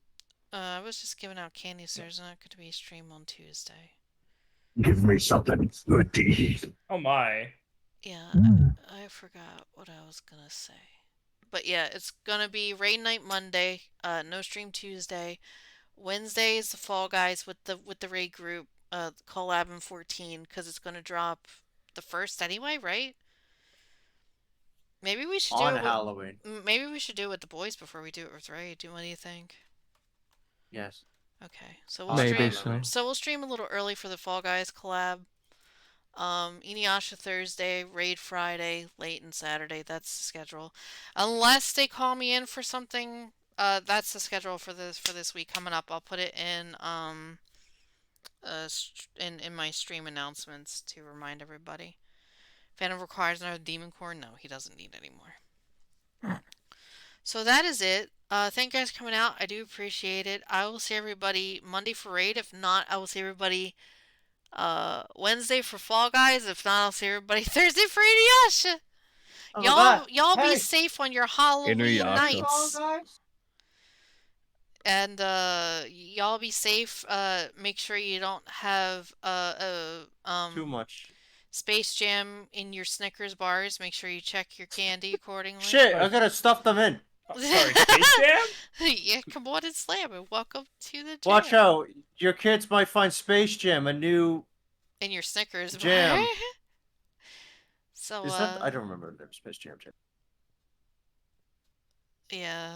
I was just giving out candy, so there's not going to be a stream on Tuesday. Give me something good to eat. Oh my. Yeah, I forgot what I was gonna say. But yeah, it's gonna be raid night Monday, no stream Tuesday. Wednesday is the Fall Guys with the raid group, collab in 14, because it's gonna drop the first anyway, right? Maybe we should do it Halloween. Maybe we should do it with the boys before we do it with raid. What do you think? Yes. Okay, so we'll Maybe stream. so. So we'll stream a little early for the Fall Guys collab. Inuyasha Thursday, Raid Friday, Layton Saturday. That's the schedule. Unless they call me in for something, that's the schedule for this week coming up. I'll put it in in my stream announcements to remind everybody. Phantom requires another demon core. No, he doesn't need any more. So that is it. Thank you guys for coming out. I do appreciate it. I will see everybody Monday for Raid. If not, I will see everybody Wednesday for Fall Guys. If not, I'll see everybody Thursday for Inuyasha. Y'all be safe on your Halloween nights. And y'all be safe. Make sure you don't have too much Space Jam in your Snickers bars. Make sure you check your candy accordingly. Shit, I gotta stuff them in. Sorry, Space Jam? Yeah, come on and slam it. Welcome to the jam. Watch out. Your kids might find Space Jam a new... In your Snickers jam. bar. So, Is that... I don't remember the name. Space Jam. Yeah.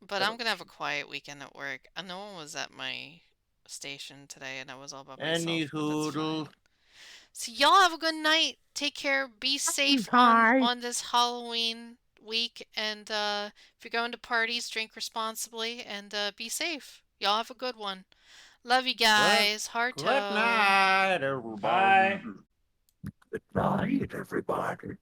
But I'm gonna have a quiet weekend at work. No one was at my station today, and I was all by myself. Any hoodle. So y'all have a good night. Take care. Be safe on this Halloween week. And if you're going to parties, drink responsibly and be safe. Y'all have a good one. Love you guys. Heart Good night, everybody. Bye. Good night, everybody.